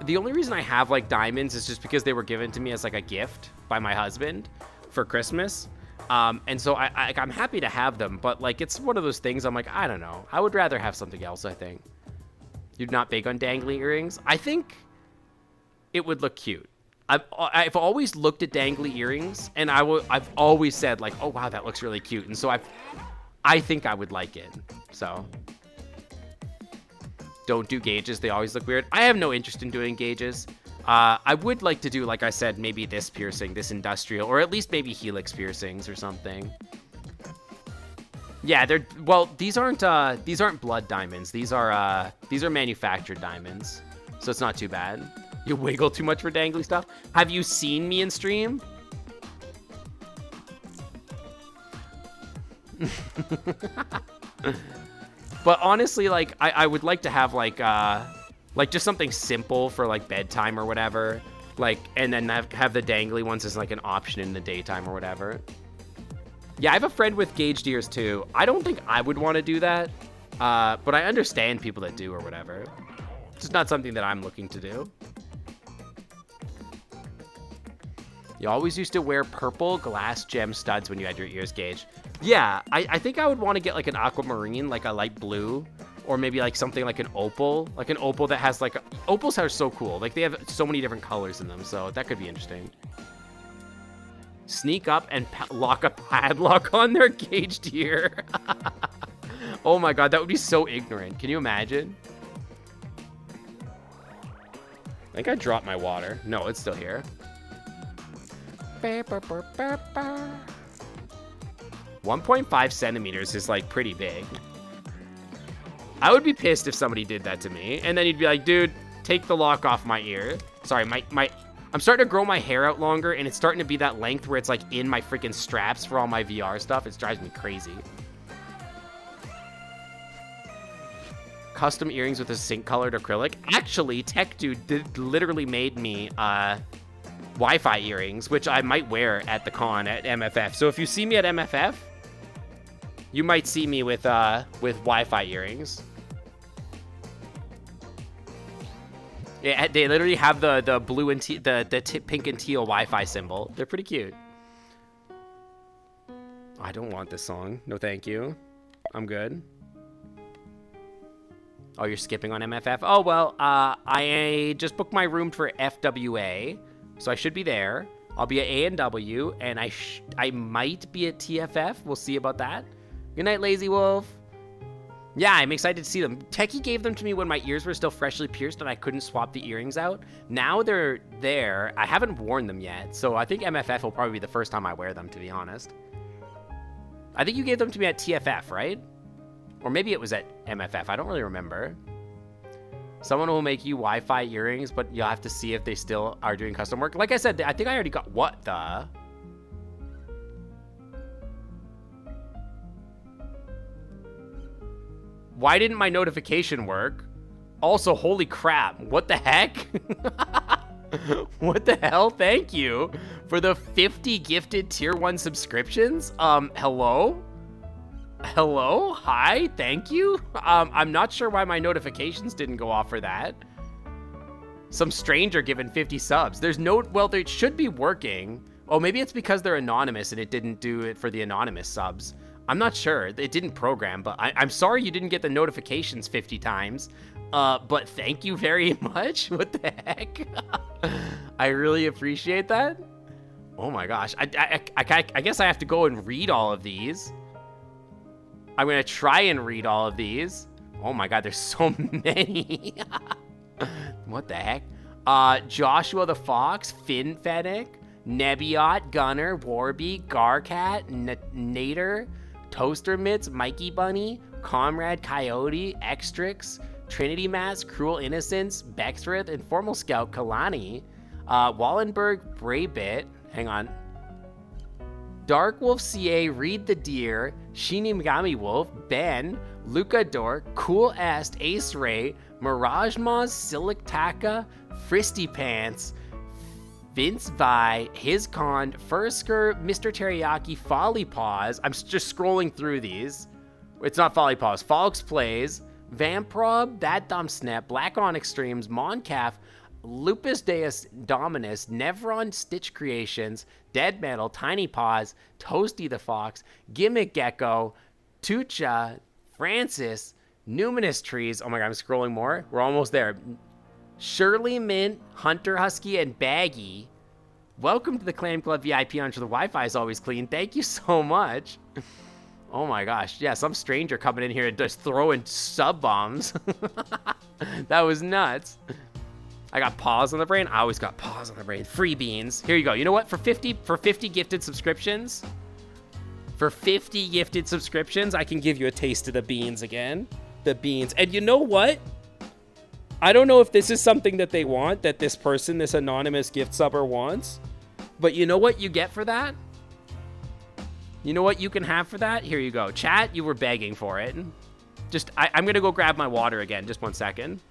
The only reason I have like diamonds is just because they were given to me as like a gift by my husband for Christmas. And so I'm happy to have them, but like it's one of those things I'm like, I don't know. I would rather have something else, I think. You're not big on dangly earrings? I think it would look cute. I've always looked at dangly earrings, and I've always said like, oh wow, that looks really cute. And so I think I would like it. So don't do gauges. They always look weird. I have no interest in doing gauges. I would like to do, like I said, maybe this piercing, this industrial, or at least maybe helix piercings or something. Yeah, these aren't blood diamonds. These are manufactured diamonds. So it's not too bad. You wiggle too much for dangly stuff. Have you seen me in stream? But honestly, like, I would like to have, like just something simple for, like, bedtime or whatever. Like, and then have the dangly ones as, like, an option in the daytime or whatever. Yeah, I have a friend with gauged ears, too. I don't think I would want to do that. But I understand people that do or whatever. It's just not something that I'm looking to do. You always used to wear purple glass gem studs when you had your ears gauged. Yeah, I think I would want to get like an aquamarine, like a light blue, or maybe like something like an opal that has like opals are so cool. Like they have so many different colors in them, so that could be interesting. sneak up and lock a padlock on their caged ear. Oh my god, that would be so ignorant. Can you imagine? I think I dropped my water. No, it's still here. 1.5 centimeters is like pretty big. I would be pissed if somebody did that to me. And then you'd be like, dude, take the lock off my ear. Sorry, I'm starting to grow my hair out longer, and it's starting to be that length where it's like in my freaking straps for all my VR stuff. It drives me crazy. Custom earrings with a sync colored acrylic. Actually, Tech Dude literally made me Wi-Fi earrings, which I might wear at the con at MFF. So if you see me at MFF, you might see me with Wi-Fi earrings. Yeah, they literally have the blue and the pink and teal Wi-Fi symbol. They're pretty cute. I don't want this song. No, thank you. I'm good. Oh, you're skipping on MFF? Oh, well, I just booked my room for FWA, so I should be there. I'll be at A&W, and I might be at TFF. We'll see about that. Good night, Lazy Wolf. Yeah, I'm excited to see them. Techie gave them to me when my ears were still freshly pierced and I couldn't swap the earrings out. Now they're there. I haven't worn them yet, so I think MFF will probably be the first time I wear them, to be honest. I think you gave them to me at TFF, right? Or maybe it was at MFF. I don't really remember. Someone will make you Wi-Fi earrings, but you'll have to see if they still are doing custom work. Like I said, I think I already got... What the... Why didn't my notification work? Also, holy crap. What the heck? What the hell? Thank you for the 50 gifted tier 1 subscriptions. Hello? Hello? Hi? Thank you? I'm not sure why my notifications didn't go off for that. Some stranger given 50 subs. There's no... Well, they should be working. Oh, maybe it's because they're anonymous and it didn't do it for the anonymous subs. I'm not sure. It didn't program, but I'm sorry you didn't get the notifications 50 times. But thank you very much. What the heck? I really appreciate that. Oh my gosh. I guess I have to go and read all of these. I'm going to try and read all of these. Oh my god, there's so many. What the heck? Joshua the Fox, Finn Fennec, Nebiot, Gunner, Warby, Garcat, Nader, Toaster Mitts, Mikey Bunny, Comrade Coyote, Extrix, Trinity Mass, Cruel Innocence, Bexrith, Informal Scout, Kalani, Wallenberg, Braybit, hang on, Dark Wolf CA, Read the Deer, Shinigami Wolf, Ben, Luca Dork, Cool Est, Ace Ray, Mirage Moz, Silic Taka, Fristy Pants, Vince Vi, His Con, Fursker, Mr. Teriyaki, Folly Paws. I'm just scrolling through these. It's not Folly Paws. Folks Plays, Vamprob, That Dumb Snap, Black Onyx Streams, Moncaf, Lupus Deus Dominus, Nevron Stitch Creations, Dead Metal, Tiny Paws, Toasty the Fox, Gimmick Gecko, Tucha, Francis, Numinous Trees. Oh my god, I'm scrolling more. We're almost there. Shirley Mint, Hunter Husky, and Baggy. Welcome to the Clan Club VIP on the Wi-Fi is always clean. Thank you so much. Oh my gosh. Yeah, some stranger coming in here and just throwing sub bombs. That was nuts. I got paws on the brain. I always got paws on the brain. Free beans. Here you go. You know what? For 50 gifted subscriptions, for 50 gifted subscriptions, I can give you a taste of the beans again. The beans. And you know what? I don't know if this is something that they want, that this person, this anonymous gift subber wants, but you know what you get for that? You know what you can have for that? Here you go. Chat, you were begging for it. Just, I'm going to go grab my water again. Just 1 second.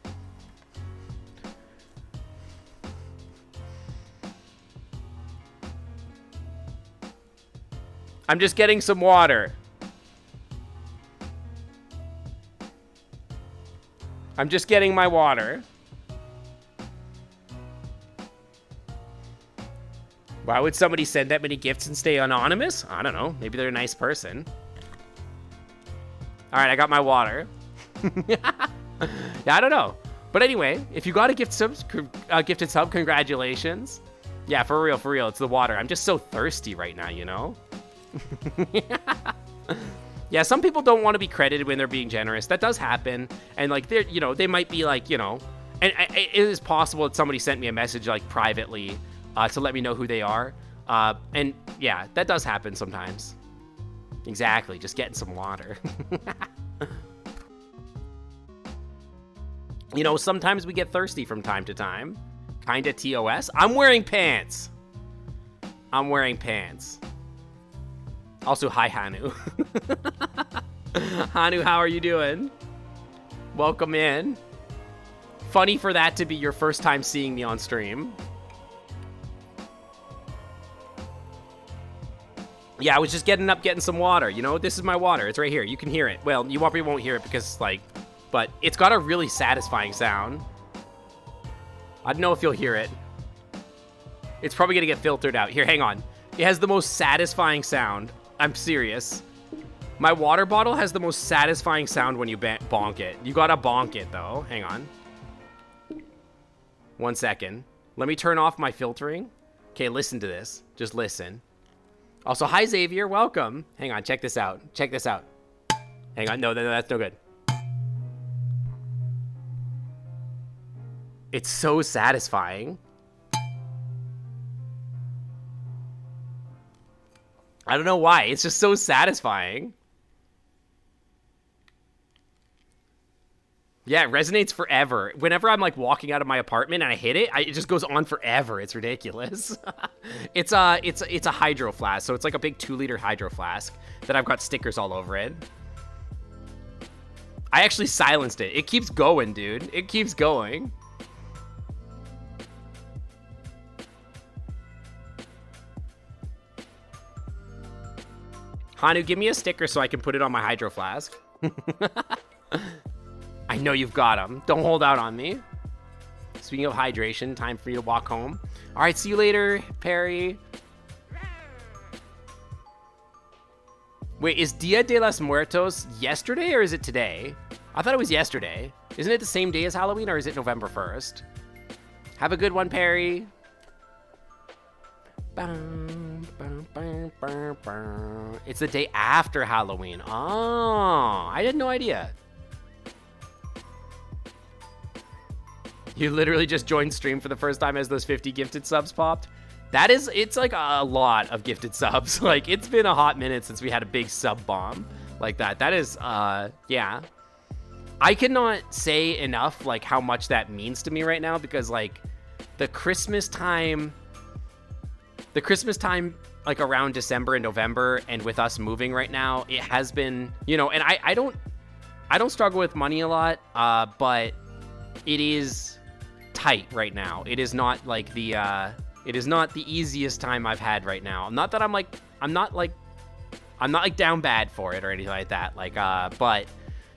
I'm just getting some water. I'm just getting my water. Why would somebody send that many gifts and stay anonymous? I don't know. Maybe they're a nice person. All right, I got my water. Yeah, I don't know. But anyway, if you got a gifted sub, congratulations. Yeah, for real, it's the water. I'm just so thirsty right now, you know? Yeah, some people don't want to be credited when they're being generous. That does happen. And, like, they're, you know, they might be, like, you know... And it is possible that somebody sent me a message, like, privately to let me know who they are. And, yeah, that does happen sometimes. Exactly, just getting some water. You know, sometimes we get thirsty from time to time. Kinda TOS. I'm wearing pants. I'm wearing pants. Also, hi, Hanu. Hanu, how are you doing? Welcome in. Funny for that to be your first time seeing me on stream. Yeah, I was just getting up, getting some water. You know, this is my water. It's right here. You can hear it. Well, you probably won't hear it because, like, but it's got a really satisfying sound. I don't know if you'll hear it. It's probably gonna get filtered out. Here, hang on. It has the most satisfying sound. I'm serious. My water bottle has the most satisfying sound when you bonk it. You gotta bonk it, though. Hang on. 1 second. Let me turn off my filtering. Okay, listen to this. Just listen. Also, hi, Xavier. Welcome. Hang on. Check this out. Check this out. Hang on. No, that's no good. It's so satisfying. I don't know why. It's just so satisfying. Yeah, it resonates forever. Whenever I'm like walking out of my apartment and I hit it, it just goes on forever. It's ridiculous. It's a hydro flask, so it's like a big 2-liter hydro flask that I've got stickers all over it. I actually silenced it. It keeps going, dude. It keeps going. Hanu, give me a sticker so I can put it on my hydro flask. I know you've got them. Don't hold out on me. Speaking of hydration, time for you to walk home. All right, see you later, Perry. Wait, is Dia de los Muertos yesterday or is it today? I thought it was yesterday. Isn't it the same day as Halloween or is it November 1st? Have a good one, Perry. It's the day after Halloween. Oh, I had no idea. You literally just joined stream for the first time as those 50 gifted subs popped. It's like a lot of gifted subs. Like, it's been a hot minute since we had a big sub bomb like that. That is, yeah. I cannot say enough, like, how much that means to me right now because, like, the Christmas time, like, around December and November, and with us moving right now, it has been, you know, and I don't struggle with money a lot, but it is tight right now. It is not like the easiest time I've had right now. I'm not down bad for it or anything like that. Like, but,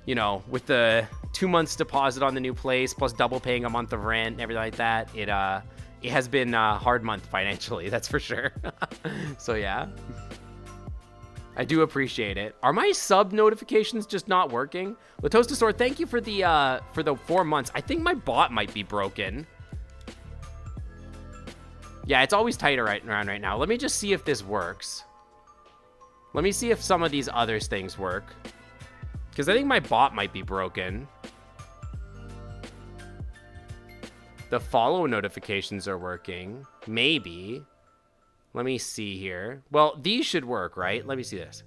you know, with the 2 months deposit on the new place, plus double paying a month of rent and everything like that, it has been a hard month financially, that's for sure. So yeah, I do appreciate it. Are my sub notifications just not working? Latostasaur, thank you for the 4 months. I think my bot might be broken. Yeah, it's always tight around right now. Let me just see if this works. Let me see if some of these other things work. Because I think my bot might be broken. The follow notifications are working. Maybe. Let me see here. Well, these should work, right? Let me see this.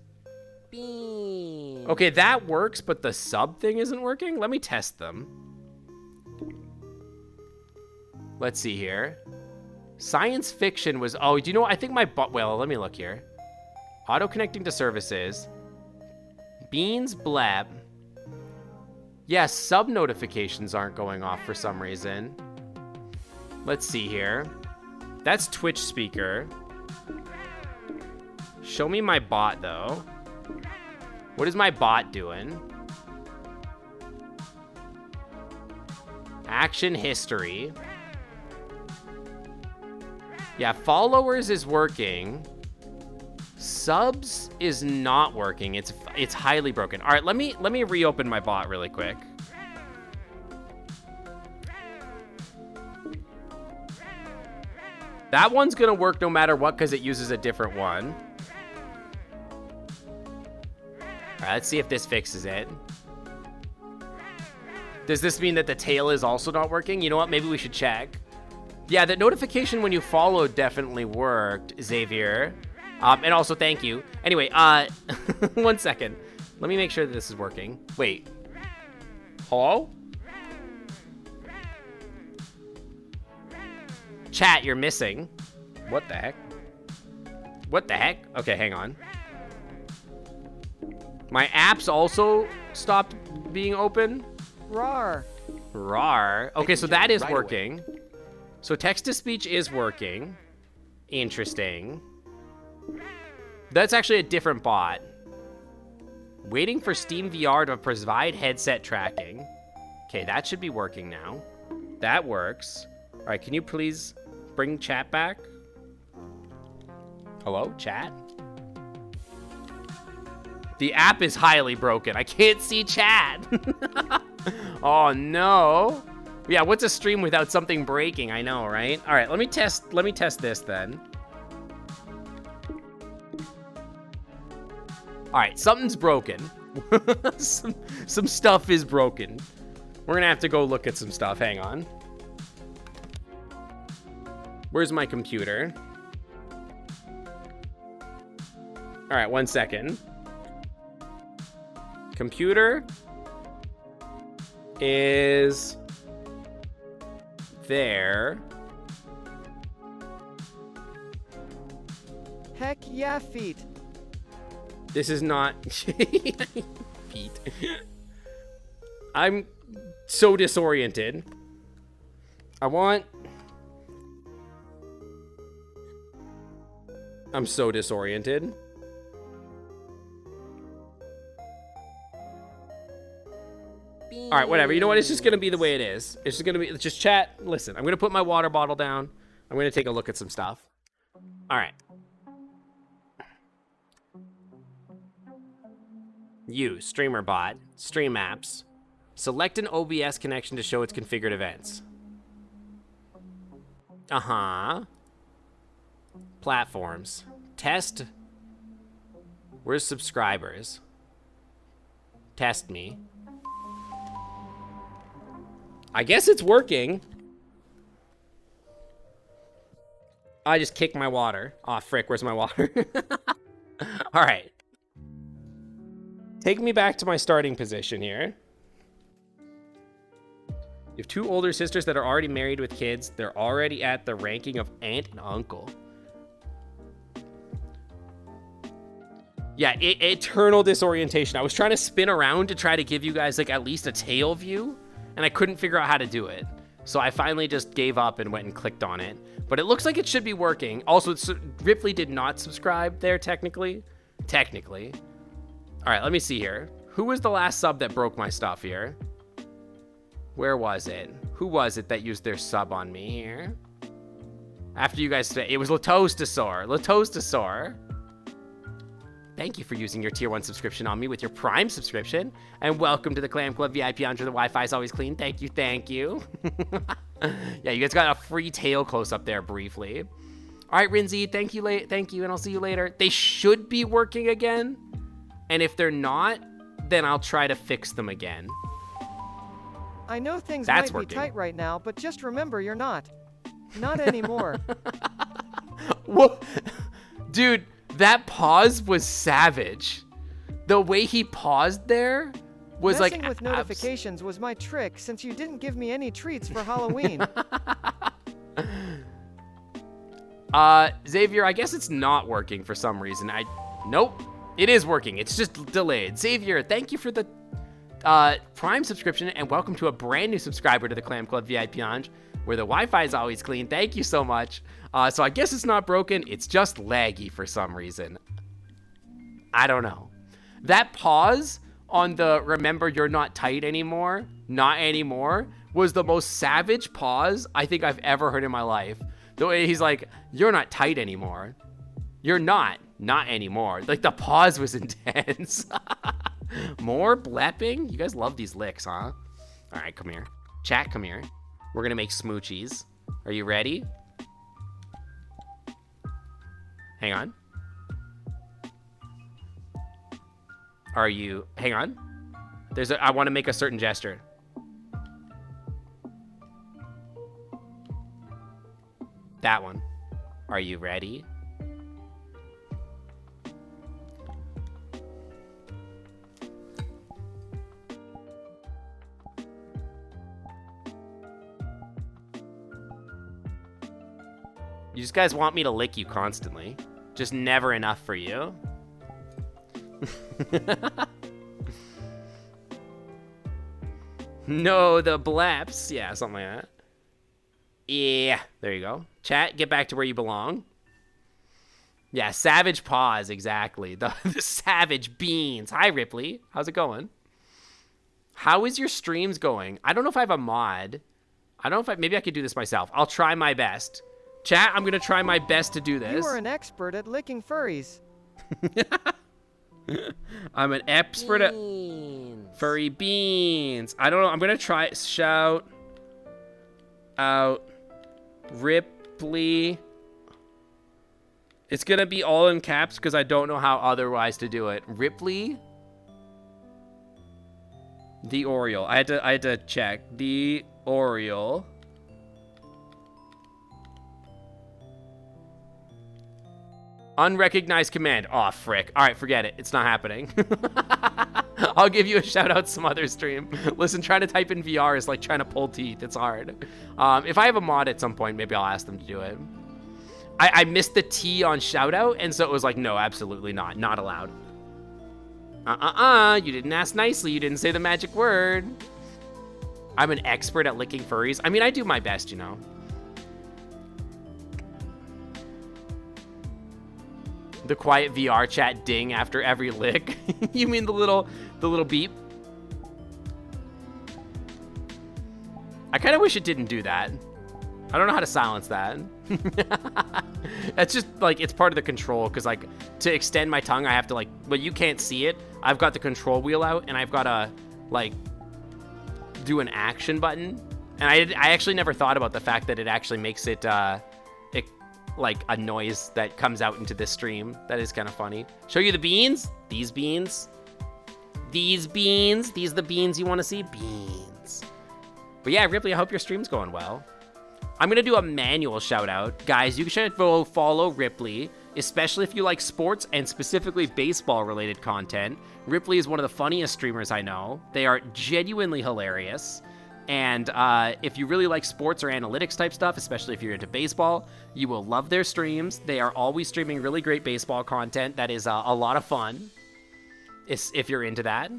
Okay, that works, but the sub thing isn't working? Let me test them. Let's see here. Science fiction was... Oh, do you know what? I think my bot... Well, let me look here. Auto connecting to services. Beans blab. Yeah, sub notifications aren't going off for some reason. Let's see here. That's Twitch speaker. Show me my bot, though. What is my bot doing? Action history. Yeah, followers is working. Subs is not working. It's highly broken. All right, let me reopen my bot really quick. That one's gonna work no matter what because it uses a different one. All right, let's see if this fixes it. Does this mean that the tail is also not working? You know what? Maybe we should check. Yeah, the notification when you followed definitely worked, Xavier. And also, thank you. Anyway, 1 second. Let me make sure that this is working. Wait. Hello? Chat, you're missing. What the heck? What the heck? Okay, hang on. My apps also stopped being open. Rawr. Rawr. Okay, so that is Right working. So text-to-speech is working. Interesting. That's actually a different bot. Waiting for Steam VR to provide headset tracking. Okay, that should be working now. That works. All right, can you please bring chat back? Hello, chat? The app is highly broken. I can't see chat. Oh no. Yeah, what's a stream without something breaking? I know, right? All right, let me test this then. All right, something's broken. some stuff is broken. We're gonna have to go look at some stuff. Hang on. Where's my computer? All right, 1 second. Computer is there. Heck yeah, feet. This is not Pete. I'm so disoriented. I'm so disoriented. All right, whatever. You know what? It's just going to be the way it is. It's just going to be, just chat. Listen, I'm going to put my water bottle down. I'm going to take a look at some stuff. All right. Use streamer bot, stream apps. Select an OBS connection to show its configured events. Uh-huh. Platforms. Test. Where's subscribers? Test me. I guess it's working. I just kicked my water. Aw, frick, where's my water? All right. Take me back to my starting position here. You have 2 older sisters that are already married with kids. They're already at the ranking of aunt and uncle. Yeah, eternal disorientation. I was trying to spin around to try to give you guys like at least a tail view, and I couldn't figure out how to do it. So I finally just gave up and went and clicked on it. But it looks like it should be working. Also, Ripley did not subscribe there technically. Technically. All right, let me see here. Who was the last sub that broke my stuff here? Where was it? Who was it that used their sub on me here? After you guys, it was Latostasaur. Latostasaur. Thank you for using your tier 1 subscription on me with your Prime subscription. And welcome to the Clam Club VIP under the Wi-Fi is always clean. Thank you, thank you. Yeah, you guys got a free tail close up there briefly. All right, Rinzy, thank you, and I'll see you later. They should be working again. And if they're not, then I'll try to fix them again. I know things That's might working. be tight right now, but just remember you're not. Not anymore. What? Dude, that pause was savage. The way he paused there was Messing like with notifications was my trick since you didn't give me any treats for Halloween. Xavier, I guess it's not working for some reason. Nope, it is working. It's just delayed. Xavier, thank you for the Prime subscription, and welcome to a brand new subscriber to the Clam Club VIP Lounge, where the Wi-Fi is always clean. Thank you so much. So I guess it's not broken. It's just laggy for some reason. I don't know. That pause on the remember you're not tight anymore, not anymore, was the most savage pause I think I've ever heard in my life. The way he's like, you're not tight anymore. You're not anymore. Like the pause was intense. More blepping? You guys love these licks, huh? All right, come here. Chat, come here. We're gonna make smoochies. Are you ready? Hang on. Are you... Hang on. I want to make a certain gesture. That one. Are you ready? You just guys want me to lick you constantly. Just never enough for you. No, the blaps. Yeah, something like that. Yeah, there you go. Chat, get back to where you belong. Yeah, savage paws, exactly. The savage beans. Hi, Ripley. How's it going? How is your streams going? I don't know if I have a mod. I don't know if maybe I could do this myself. I'll try my best. Chat, I'm going to try my best to do this. You are an expert at licking furries. I'm an expert at furry beans. I don't know. I'm going to try shout out Ripley. It's going to be all in caps because I don't know how otherwise to do it. Ripley the Oriole. I had to check. The Oriole. Unrecognized command. Aw, frick. All right, forget it. It's not happening. I'll give you a shout out some other stream. Listen, trying to type in VR is like trying to pull teeth. It's hard. If I have a mod at some point, maybe I'll ask them to do it. I missed the T on shout out, and so it was like, no, absolutely not. Not allowed. You didn't ask nicely. You didn't say the magic word. I'm an expert at licking furries. I mean, I do my best, you know. The quiet VR chat ding after every lick. You mean the little beep? I kind of wish it didn't do that. I don't know how to silence that. That's just like, it's part of the control, because like to extend my tongue I have to like, well, you can't see it. I've got the control wheel out and I've got to like do an action button. And I actually never thought about the fact that it actually makes it like a noise that comes out into this stream. That is kind of funny. Show you the beans? These beans? These beans? These are the beans you want to see? Beans. But yeah, Ripley, I hope your stream's going well. I'm going to do a manual shout out. Guys, you should go follow Ripley, especially if you like sports and specifically baseball related content. Ripley is one of the funniest streamers I know. They are genuinely hilarious. And if you really like sports or analytics type stuff, especially if you're into baseball, you will love their streams. They are always streaming really great baseball content. That is a lot of fun, if you're into that.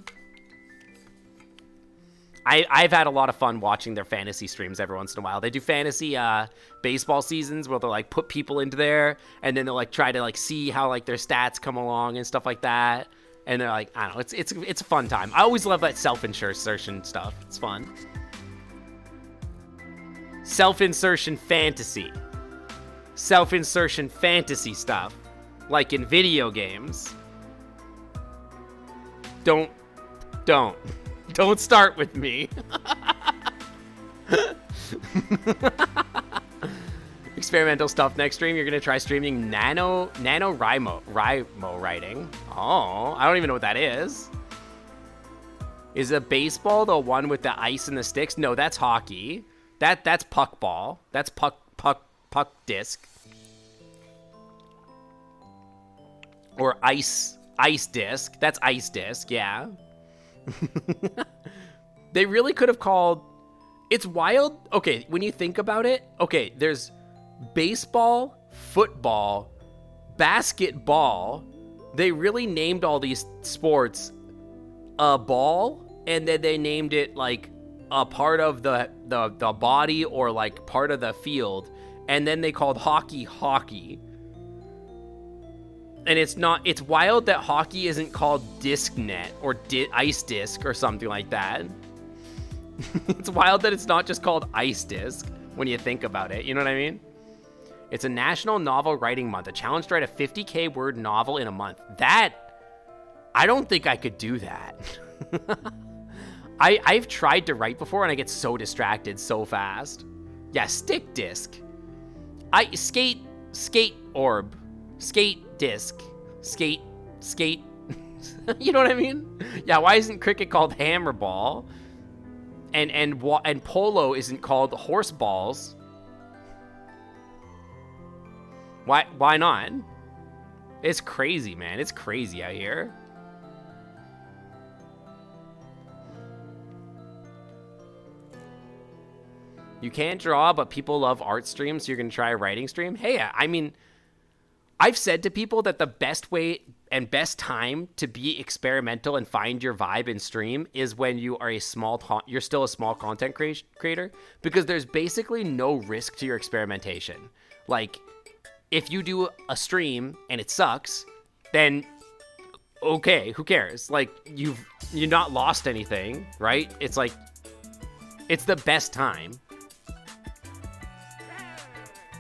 I've had a lot of fun watching their fantasy streams every once in a while. They do fantasy baseball seasons where they'll like put people into there, and then they'll like try to like see how like their stats come along and stuff like that. And they're like, I don't know, it's a fun time. I always love that self-insertion stuff. It's fun. Self-insertion fantasy. Self-insertion fantasy stuff. Like in video games. Don't start with me. Experimental stuff next stream. You're gonna try streaming NaNoWriMo writing. Oh, I don't even know what that is. Is a baseball the one with the ice and the sticks? No, that's hockey. That's puck ball. That's puck disc. Or ice disc. That's ice disc, yeah. They really could have called... It's wild. Okay, when you think about it, okay, there's baseball, football, basketball. They really named all these sports a ball, and then they named it like a part of the body or like part of the field, and then they called hockey. And it's wild that hockey isn't called disc net or ice disc or something like that. It's wild that it's not just called ice disc when you think about it. You know what I mean? It's a National Novel Writing Month. A challenge to write a 50K word novel in a month. That, I don't think I could do that. I've tried to write before and I get so distracted so fast. Yeah, stick disc. Skate orb. skate disc, skate. You know what I mean? Yeah, why isn't cricket called hammer ball? And polo isn't called horse balls? Why not? It's crazy, man. It's crazy out here. You can't draw, but people love art streams, so you're going to try a writing stream? Hey, I mean, I've said to people that the best way and best time to be experimental and find your vibe in stream is when you are you're still a small content creator, because there's basically no risk to your experimentation. Like, if you do a stream and it sucks, then okay, who cares? Like, you're not lost anything, right? It's like, it's the best time.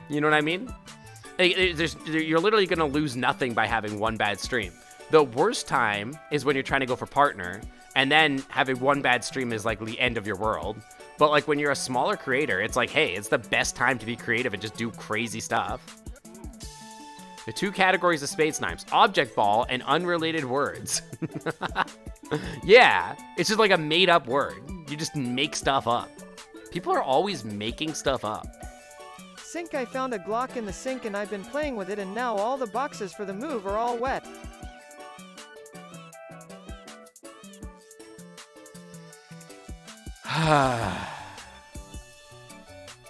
You know what I mean? You're literally going to lose nothing by having one bad stream. The worst time is when you're trying to go for partner, and then having one bad stream is like the end of your world. But like when you're a smaller creator, it's like, hey, it's the best time to be creative and just do crazy stuff. The two categories of Space Knives, object ball and unrelated words. Yeah, it's just like a made up word. You just make stuff up. People are always making stuff up. Sink, I found a Glock in the sink and I've been playing with it, and now all the boxes for the move are all wet.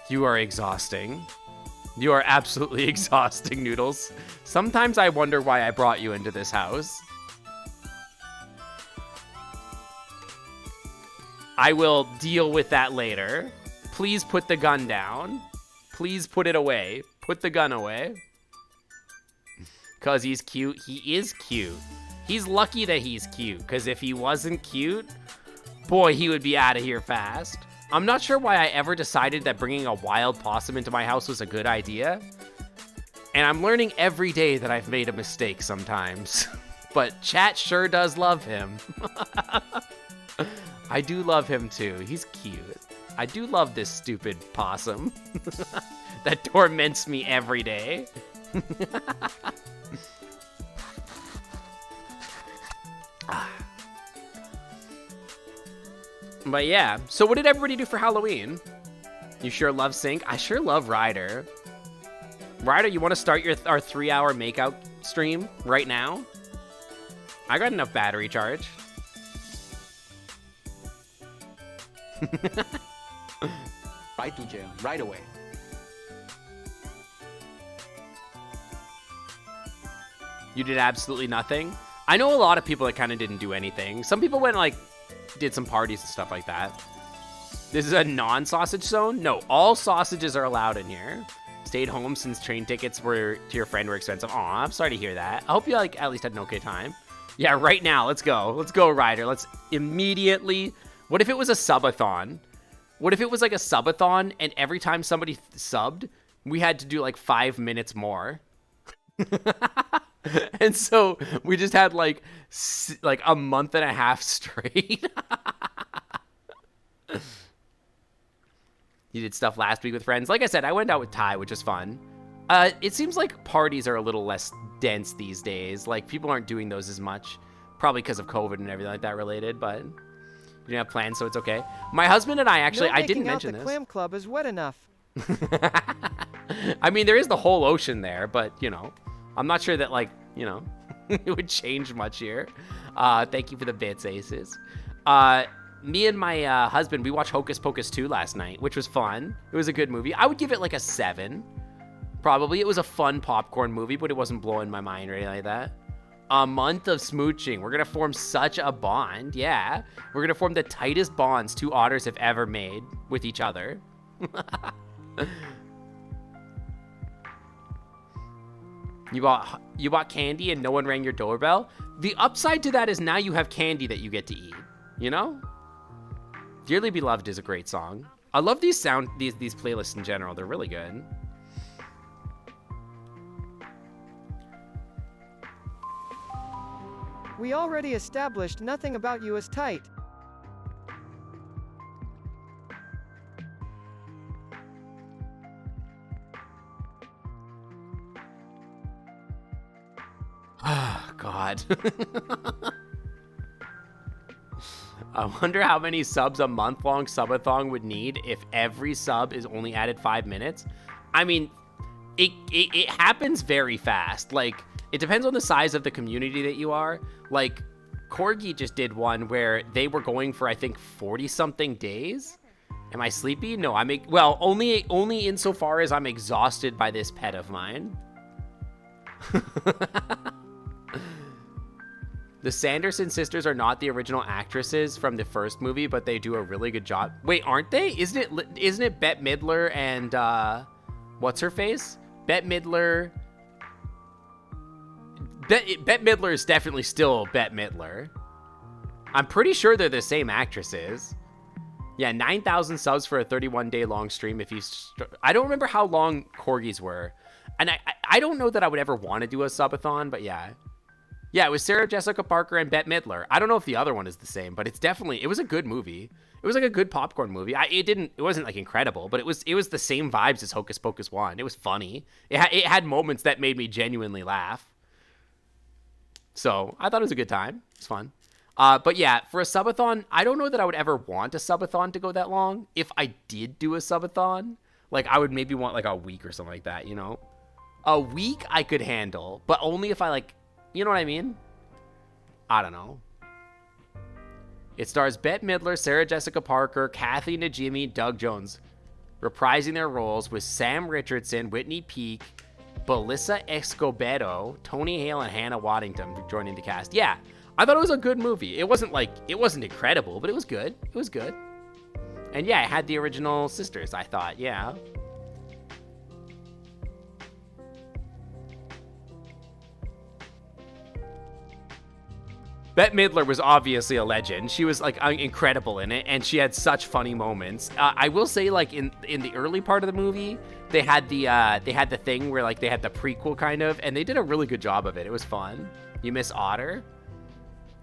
You are exhausting. You are absolutely exhausting, Noodles. Sometimes I wonder why I brought you into this house. I will deal with that later. Please put the gun down. Please put it away. Put the gun away. Because he's cute. He is cute. He's lucky that he's cute, because if he wasn't cute, boy, he would be out of here fast. I'm not sure why I ever decided that bringing a wild possum into my house was a good idea. And I'm learning every day that I've made a mistake sometimes. But chat sure does love him. I do love him too. He's cute. I do love this stupid possum that torments me every day. But yeah, so what did everybody do for Halloween? You sure love Sync? I sure love Ryder. Ryder, you want to start our 3-hour makeout stream right now? I got enough battery charge. Right to jail, right away. You did absolutely nothing? I know a lot of people that kind of didn't do anything. Some people went, like, did some parties and stuff like that. This is a non-sausage zone? No, all sausages are allowed in here. Stayed home since train tickets to your friend were expensive. Aw, I'm sorry to hear that. I hope you, like, at least had an okay time. Yeah, right now, let's go. Let's go, Ryder. Let's immediately... What if it was a subathon? What if it was like a subathon and every time somebody subbed, we had to do like 5 minutes more? And so we just had like a month and a half straight. You did stuff last week with friends. Like I said, I went out with Ty, which is fun. It seems like parties are a little less dense these days. Like people aren't doing those as much, probably because of COVID and everything like that related, but... You didn't have plans, so it's okay. My husband and I actually, I didn't mention this. The clam club is wet enough. I mean, there is the whole ocean there, but, you know, I'm not sure that, like, you know, it would change much here. Thank you for the bits, Aces. Me and my husband, we watched Hocus Pocus 2 last night, which was fun. It was a good movie. I would give it like a 7, probably. It was a fun popcorn movie, but it wasn't blowing my mind or anything like that. A month of smooching. We're going to form such a bond. Yeah. We're going to form the tightest bonds two otters have ever made with each other. You bought candy and no one rang your doorbell? The upside to that is now you have candy that you get to eat. You know? Dearly Beloved is a great song. I love these playlists in general. They're really good. We already established nothing about you is tight. Oh, God. I wonder how many subs a month-long subathon would need if every sub is only added 5 minutes. I mean, it happens very fast. Like, it depends on the size of the community that you are. Like, Corgi just did one where they were going for, I think, 40-something days. Am I sleepy? No, well, only insofar as I'm exhausted by this pet of mine. The Sanderson sisters are not the original actresses from the first movie, but they do a really good job. Wait, aren't they? Isn't it Bette Midler and what's her face? Bette Midler. Bette Midler is definitely still Bette Midler. I'm pretty sure they're the same actresses. Yeah, 9,000 subs for a 31-day long stream. If you, I don't remember how long Corgis were, and I don't know that I would ever want to do a subathon, but yeah. Yeah, it was Sarah Jessica Parker and Bette Midler. I don't know if the other one is the same, but it was a good movie. It was like a good popcorn movie. It wasn't like incredible, but it was the same vibes as Hocus Pocus 1. It was funny. It had moments that made me genuinely laugh. So I thought it was a good time. It's fun. But yeah, for a subathon, I don't know that I would ever want a subathon to go that long. If I did do a subathon, like I would maybe want like a week or something like that, you know? A week I could handle, but only if I like, you know what I mean? I don't know. It stars Bette Midler, Sarah Jessica Parker, Kathy Najimy, Doug Jones, reprising their roles with Sam Richardson, Whitney Peake, Belissa Escobedo, Tony Hale, and Hannah Waddington joining the cast. Yeah, I thought it was a good movie. It wasn't incredible, but it was good. It was good. And yeah, it had the original sisters, I thought. Yeah. Bette Midler was obviously a legend. She was like incredible in it, and she had such funny moments. I will say, like in the early part of the movie, they had the thing where like they had the prequel kind of, and they did a really good job of it. It was fun. You miss Otter?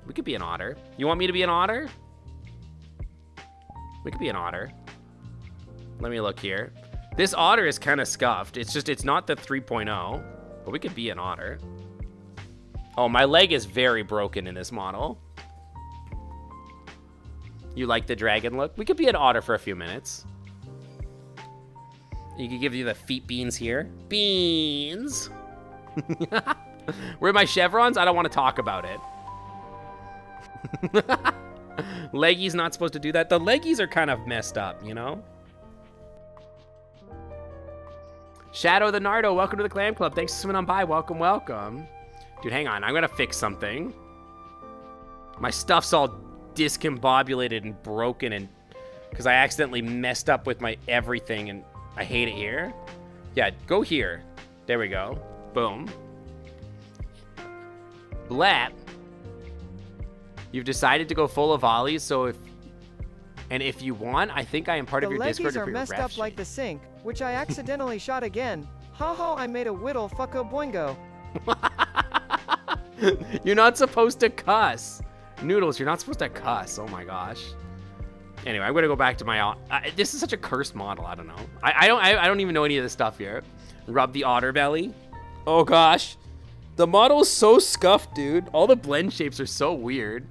We could be an otter. You want me to be an otter? We could be an otter. Let me look here. This otter is kind of scuffed. It's not the 3.0, but we could be an otter. Oh, my leg is very broken in this model. You like the dragon look? We could be an otter for a few minutes. You could give you the feet beans here. Beans. Where are my chevrons? I don't want to talk about it. Leggy's not supposed to do that. The leggies are kind of messed up, you know? Shadow the Nardo, welcome to the Clam Club. Thanks for swimming on by. Welcome, welcome. Dude, hang on. I'm going to fix something. My stuff's all discombobulated and broken and because I accidentally messed up with my everything and I hate it here. Yeah, go here. There we go. Boom. Blap. You've decided to go full of volleys, so if you want, I think I am part of your Discord. The leggies are messed up like the sink, which I accidentally shot again. Haha, I made a whittle fucko boingo. You're not supposed to cuss. Noodles, you're not supposed to cuss. Oh my gosh. Anyway, I'm gonna go back to my. This is such a cursed model. I don't know. I don't even know any of this stuff here. Rub the otter belly. Oh gosh, the model is so scuffed, dude. All the blend shapes are so weird.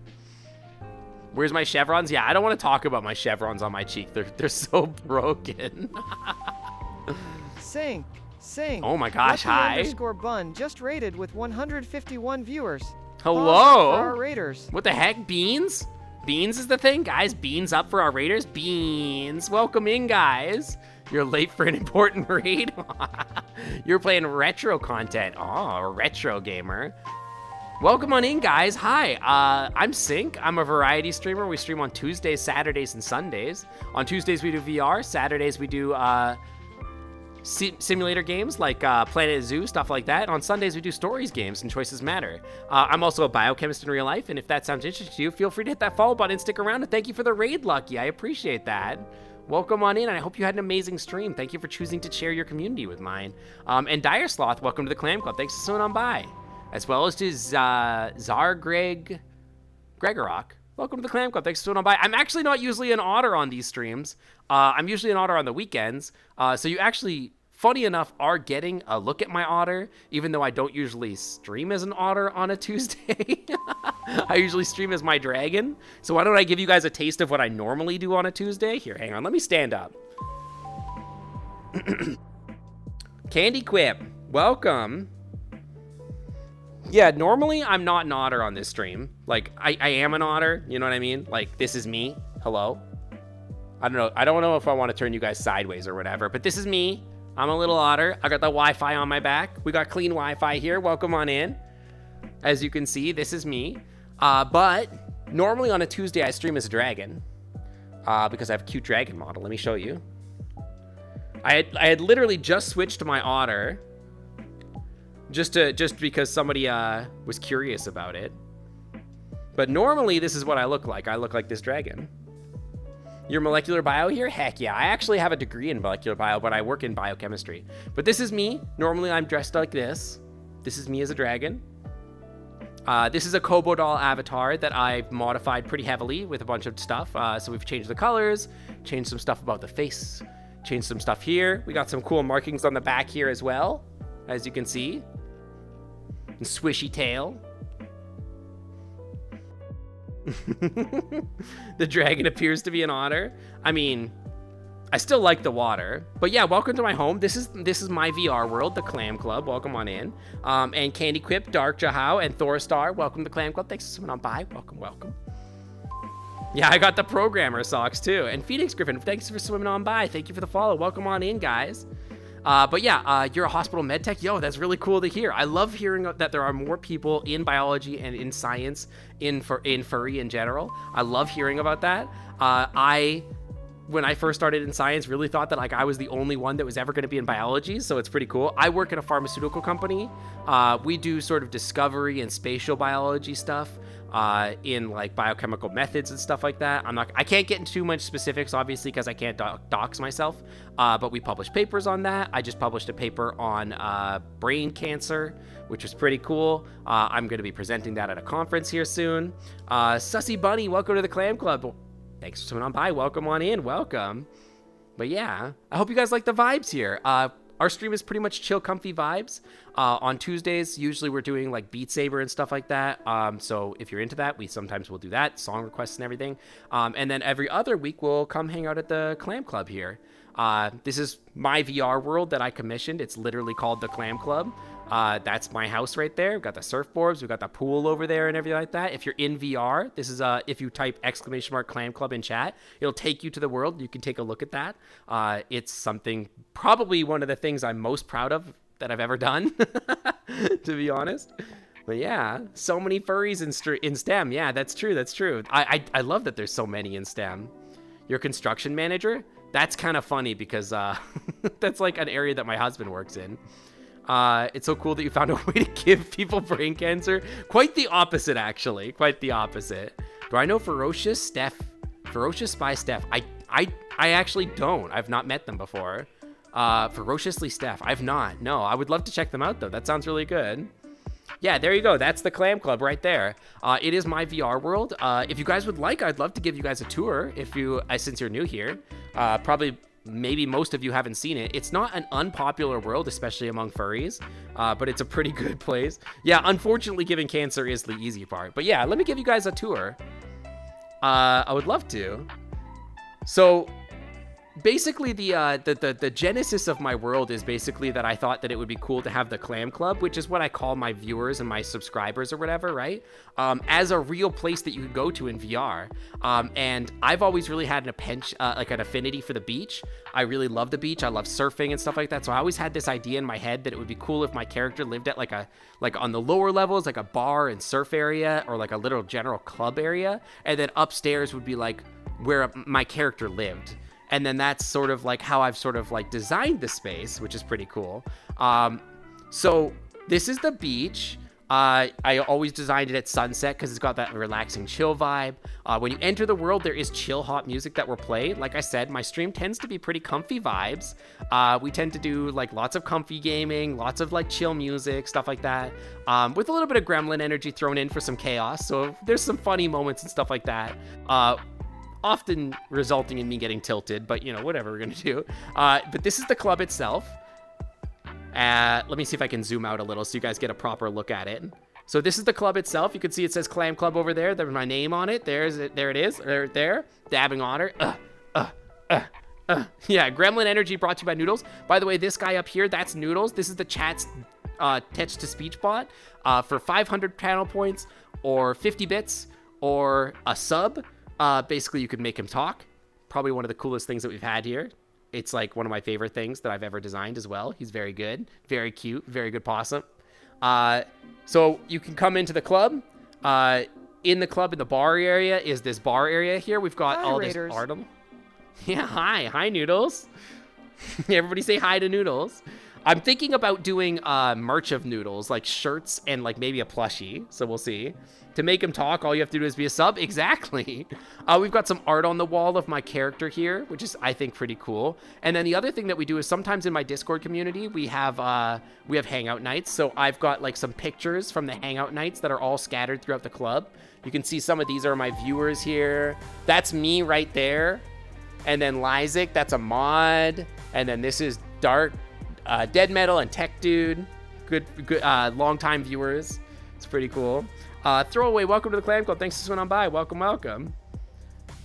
Where's my chevrons? Yeah, I don't want to talk about my chevrons on my cheek. They're so broken. Sink. Oh my gosh, hi. _bun just rated with 151 viewers. Hello. For our raiders. What the heck, Beans? Beans is the thing, guys. Beans up for our raiders. Beans, welcome in, guys. You're late for an important raid. You're playing retro content. Oh, a retro gamer. Welcome on in, guys. Hi, I'm Sync. I'm a variety streamer. We stream on Tuesdays, Saturdays, and Sundays. On Tuesdays, we do VR. Saturdays, we do simulator games like Planet Zoo, stuff like that. On Sundays, we do stories games and choices matter. I'm also a biochemist in real life, and if that sounds interesting to you, feel free to hit that follow button and stick around. And thank you for the raid, Lucky. I appreciate that. Welcome on in, and I hope you had an amazing stream. Thank you for choosing to share your community with mine. And Dire Sloth, welcome to the Clam Club. Thanks for swimming on by. As well as to Gregorok. Welcome to the Clam Club. Thanks for swimming on by. I'm actually not usually an otter on these streams. I'm usually an otter on the weekends. So you actually funny enough, are getting a look at my otter, even though I don't usually stream as an otter on a Tuesday. I usually stream as my dragon. So why don't I give you guys a taste of what I normally do on a Tuesday? Here, hang on, let me stand up. Candy Quip, welcome. Yeah, normally I'm not an otter on this stream. Like, I am an otter, you know what I mean? Like, this is me. Hello? I don't know if I want to turn you guys sideways or whatever, but this is me. I'm a little otter. I got the Wi-Fi on my back. We got clean Wi-Fi here. Welcome on in. As you can see, this is me. But normally on a Tuesday, I stream as a dragon because I have a cute dragon model. Let me show you. I had literally just switched to my otter just because somebody was curious about it. But normally, this is what I look like. I look like this dragon. Your molecular bio here? Heck yeah. I actually have a degree in molecular bio, but I work in biochemistry. But this is me. Normally, I'm dressed like this. This is me as a dragon. This is a Kobo doll avatar that I've modified pretty heavily with a bunch of stuff. So we've changed the colors, changed some stuff about the face, changed some stuff here. We got some cool markings on the back here as well, as you can see. And swishy tail. The dragon appears to be an otter. I mean, I still like the water, but yeah, welcome to my home. This is my VR world, the Clam Club. Welcome on in. And Candy Quip, Dark Jahao, and Thoristar, welcome to the Clam Club. Thanks for swimming on by. Welcome. Yeah, I got the programmer socks too. And Phoenix Griffin, thanks for swimming on by. Thank you for the follow. Welcome on in, guys. But yeah, you're a hospital med tech. Yo, that's really cool to hear. I love hearing that there are more people in biology and in science, in furry in general. I love hearing about that. When I first started in science, really thought that like I was the only one that was ever going to be in biology, so it's pretty cool. I work at a pharmaceutical company. We do sort of discovery and spatial biology stuff in like biochemical methods and stuff like that. I can't get into too much specifics, obviously, because I can't dox myself. But we publish papers on that. I just published a paper on brain cancer, which was pretty cool. I'm going to be presenting that at a conference here soon. Sussy Bunny, welcome to the Clam Club. Thanks for swimming on by. Welcome on in. Welcome. But yeah, I hope you guys like the vibes here. Our stream is pretty much chill, comfy vibes. On Tuesdays, usually we're doing like Beat Saber and stuff like that. So if you're into that, we sometimes will do that, song requests and everything. And then every other week, we'll come hang out at the Clam Club here. This is my VR world that I commissioned. It's literally called the Clam Club. That's my house right there. We've got the surfboards, we've got the pool over there and everything like that. If you're in VR, this is if you type ¡Clam Club in chat, it'll take you to the world. You can take a look at that. It's something, probably one of the things I'm most proud of that I've ever done, to be honest. But yeah, so many furries in STEM. Yeah, that's true. I love that there's so many in STEM. Your construction manager? That's kind of funny because that's like an area that my husband works in. It's so cool that you found a way to give people brain cancer. Quite the opposite, actually. Quite the opposite. Do I know Ferocious Spy Steph? I actually don't. I've not met them before. Ferociously Steph. I've not. No, I would love to check them out, though. That sounds really good. Yeah, there you go. That's the Clam Club right there. It is my VR world. If you guys would like, I'd love to give you guys a tour since you're new here. Maybe most of you haven't seen it. It's not an unpopular world, especially among furries, but it's a pretty good place. Yeah, unfortunately, giving cancer is the easy part. But yeah, let me give you guys a tour. I would love to. So basically, the genesis of my world is basically that I thought that it would be cool to have the Clam Club, which is what I call my viewers and my subscribers or whatever, right? As a real place that you could go to in VR. And I've always really had an affinity for the beach. I really love the beach. I love surfing and stuff like that. So I always had this idea in my head that it would be cool if my character lived at like on the lower levels, like a bar and surf area or like a little general club area. And then upstairs would be like where my character lived. And then that's sort of like how I've sort of like designed the space, which is pretty cool. So this is the beach. I always designed it at sunset because it's got that relaxing chill vibe. When you enter the world, there is chill hot music that will play. Like I said, my stream tends to be pretty comfy vibes. We tend to do like lots of comfy gaming, lots of like chill music, stuff like that, with a little bit of gremlin energy thrown in for some chaos. So there's some funny moments and stuff like that. Often resulting in me getting tilted, but you know, whatever we're gonna do. But this is the club itself. Let me see if I can zoom out a little so you guys get a proper look at it. So this is the club itself. You can see it says Clam Club over there. There's my name on it. There it is. Right there. Dabbing Otter. Yeah, Gremlin Energy brought to you by Noodles. By the way, this guy up here, that's Noodles. This is the chat's text-to-speech bot. For 500 channel points or 50 bits or a sub, basically you could make him talk. Probably one of the coolest things that we've had here. It's like one of my favorite things that I've ever designed as well. He's very good, very cute, very good possum. So you can come into the club. In the club, in the bar area, is this bar area here. We've got all Raiders. This art. Yeah, hi Noodles. Everybody say hi to Noodles. I'm thinking about doing merch of Noodles, like shirts and like maybe a plushie. So we'll see. To make him talk, all you have to do is be a sub. Exactly. We've got some art on the wall of my character here, which is, I think, pretty cool. And then the other thing that we do is sometimes in my Discord community, we have hangout nights. So I've got like some pictures from the hangout nights that are all scattered throughout the club. You can see some of these are my viewers here. That's me right there. And then Lysic, that's a mod. And then this is Dark, Dead Metal, and Tech Dude. Good, long-time viewers. It's pretty cool. Throwaway, welcome to the Clam Club. Thanks for swinging on by. Welcome.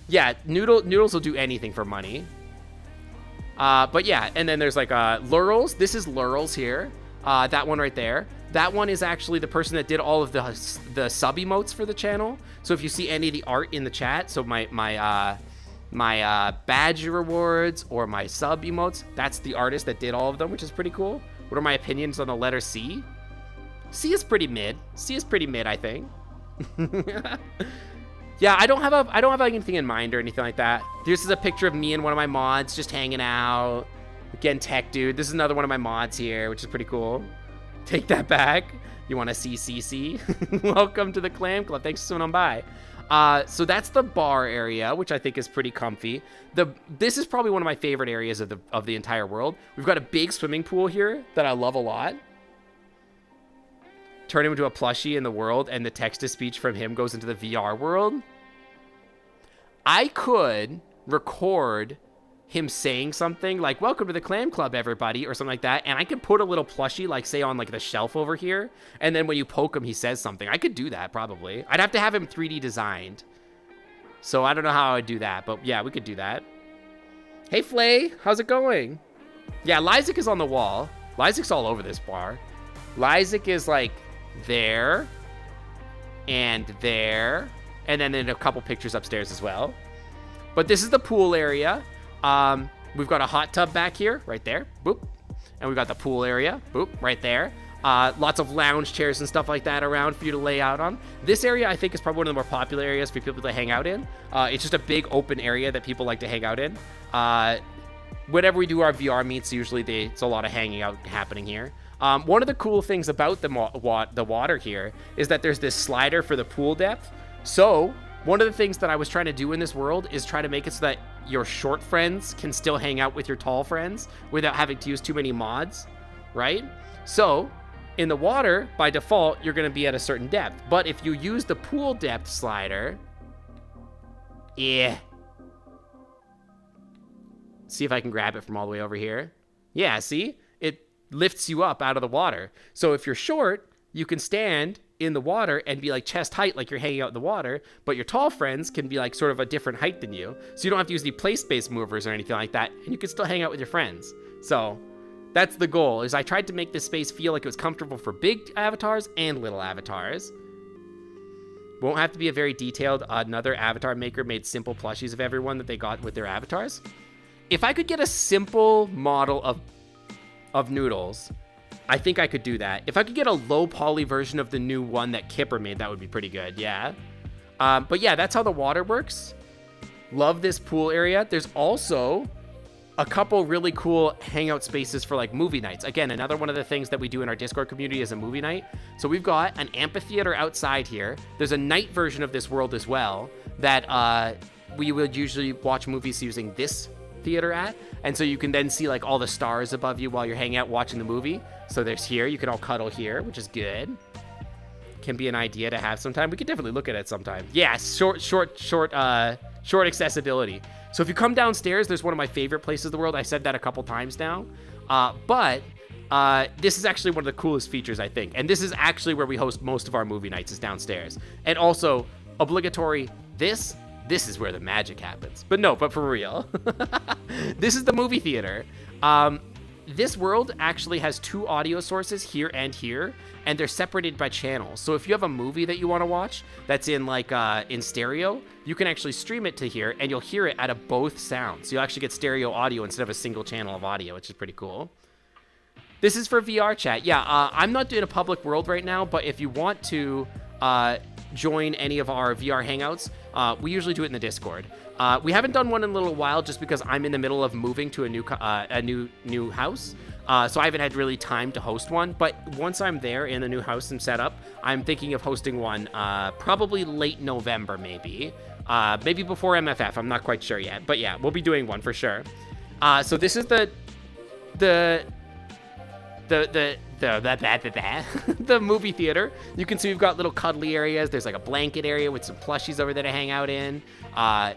Yeah, Noodles will do anything for money. But yeah, and then there's like Lurls. This is Lurls here. That one right there. That one is actually the person that did all of the sub emotes for the channel. So if you see any of the art in the chat, so my badge rewards or my sub emotes, that's the artist that did all of them, which is pretty cool. What are my opinions on the letter C? C is pretty mid. I think. Yeah, I don't have anything in mind or anything like that. This is a picture of me and one of my mods just hanging out. Again, Tech Dude. This is another one of my mods here, which is pretty cool. Take that back. You want to see CC? Welcome to the Clam Club. Thanks for swinging on by. So that's the bar area, which I think is pretty comfy. This is probably one of my favorite areas of the entire world. We've got a big swimming pool here that I love a lot. Turn him into a plushie in the world, and the text-to-speech from him goes into the VR world. I could record him saying something like, welcome to the Clam Club, everybody, or something like that, and I could put a little plushie, like, say, on, like, the shelf over here, and then when you poke him, he says something. I could do that, probably. I'd have to have him 3D designed. So I don't know how I would do that, but yeah, we could do that. Hey, Flay, how's it going? Yeah, Lysic is on the wall. Lysic's all over this bar. Lysic is, like, there, and then in a couple pictures upstairs as well. But this is the pool area. We've got a hot tub back here, right there, boop. And we've got the pool area, boop, right there. Lots of lounge chairs and stuff like that around for you to lay out on. This area, I think, is probably one of the more popular areas for people to hang out in. It's just a big open area that people like to hang out in. Whenever we do our VR meets, usually it's a lot of hanging out happening here. One of the cool things about the water here is that there's this slider for the pool depth. So one of the things that I was trying to do in this world is try to make it so that your short friends can still hang out with your tall friends without having to use too many mods, right? So in the water, by default, you're going to be at a certain depth. But if you use the pool depth slider, yeah. See if I can grab it from all the way over here. Yeah, see? It lifts you up out of the water. So if you're short, you can stand in the water and be like chest height, like you're hanging out in the water, but your tall friends can be like sort of a different height than you. So you don't have to use any place-based movers or anything like that, and you can still hang out with your friends. So that's the goal, is I tried to make this space feel like it was comfortable for big avatars and little avatars. Won't have to be a very detailed. Another avatar maker made simple plushies of everyone that they got with their avatars. If I could get a simple model of Noodles, I think I could do that. If I could get a low poly version of the new one that Kipper made, that would be pretty good, yeah. But yeah, that's how the water works. Love this pool area. There's also a couple really cool hangout spaces for like movie nights. Again, another one of the things that we do in our Discord community is a movie night. So we've got an amphitheater outside here. There's a night version of this world as well that we would usually watch movies using this theater at, and so you can then see like all the stars above you while you're hanging out watching the movie. So there's here, you can all cuddle here, which is good. Can be an idea to have sometime. We could definitely look at it sometime. Yeah, short accessibility. So if you come downstairs, there's one of my favorite places in the world. I said that a couple times now, but this is actually one of the coolest features, I think. And this is actually where we host most of our movie nights, is downstairs. And also, obligatory, this is where the magic happens. But for real. This is the movie theater. This world actually has 2 audio sources, here and here, and they're separated by channels. So if you have a movie that you want to watch that's in in stereo, you can actually stream it to here, and you'll hear it out of both sounds. So you'll actually get stereo audio instead of a single channel of audio, which is pretty cool. This is for VR chat. Yeah, I'm not doing a public world right now, but if you want to join any of our VR hangouts, we usually do it in the Discord. We haven't done one in a little while just because I'm in the middle of moving to a new house. So I haven't had really time to host one, but once I'm there in the new house and set up, I'm thinking of hosting one probably late November, maybe before MFF. I'm not quite sure yet, but yeah, we'll be doing one for sure. So this is the movie theater. You can see we've got little cuddly areas. There's like a blanket area with some plushies over there to hang out in.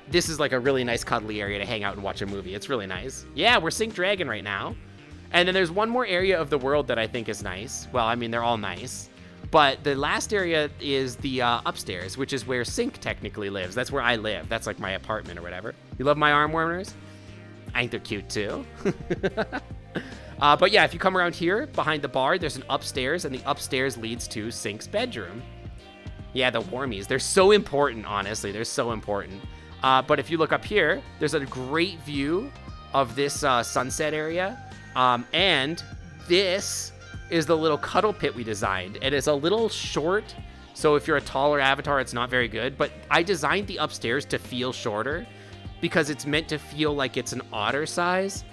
This is like a really nice cuddly area to hang out and watch a movie. It's really nice. Yeah, we're Sync Dragon right now. And then there's one more area of the world that I think is nice. Well, I mean, they're all nice. But the last area is the upstairs, which is where Sync technically lives. That's where I live. That's like my apartment or whatever. You love my arm warmers? I think they're cute too. But yeah, if you come around here behind the bar, there's an upstairs, and the upstairs leads to Sync's bedroom. Yeah, the warmies. They're so important, honestly. They're so important. But if you look up here, there's a great view of this sunset area. And this is the little cuddle pit we designed. It is a little short, so if you're a taller avatar, it's not very good. But I designed the upstairs to feel shorter because it's meant to feel like it's an otter size.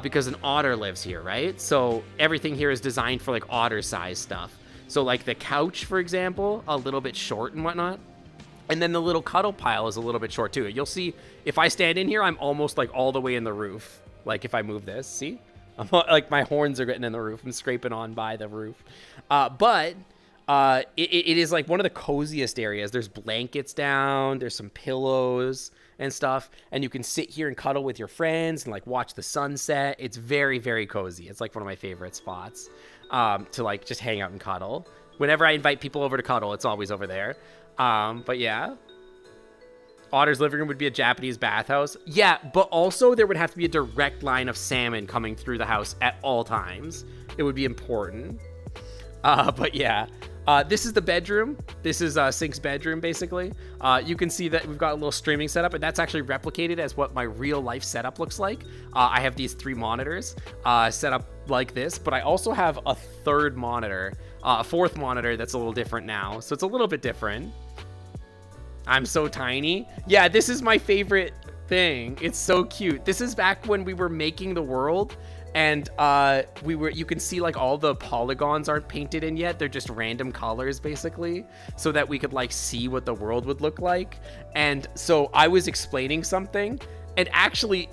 Because an otter lives here, right? So everything here is designed for like otter size stuff. So like the couch, for example, a little bit short and whatnot. And then the little cuddle pile is a little bit short too. You'll see if I stand in here, I'm almost like all the way in the roof. Like if I move this, see? I'm like my horns are getting in the roof. I'm scraping on by the roof. But it is like one of the coziest areas. There's blankets down. There's some pillows and stuff, and you can sit here and cuddle with your friends and like watch the sunset. It's very, very cozy. It's like one of my favorite spots to like just hang out and cuddle. Whenever I invite people over to cuddle, it's always over there. But yeah, Otter's living room would be a Japanese bathhouse. Yeah, but also there would have to be a direct line of salmon coming through the house at all times. It would be important. But yeah. This is the bedroom. This is Sync's bedroom, basically. You can see that we've got a little streaming setup, and that's actually replicated as what my real life setup looks like. I have these 3 monitors set up like this, but I also have a 3rd monitor, a 4th monitor that's a little different now. So it's a little bit different. I'm so tiny. Yeah, this is my favorite thing. It's so cute. This is back when we were making the world. And you can see like all the polygons aren't painted in yet. They're just random colors basically, so that we could like see what the world would look like. And so I was explaining something, and actually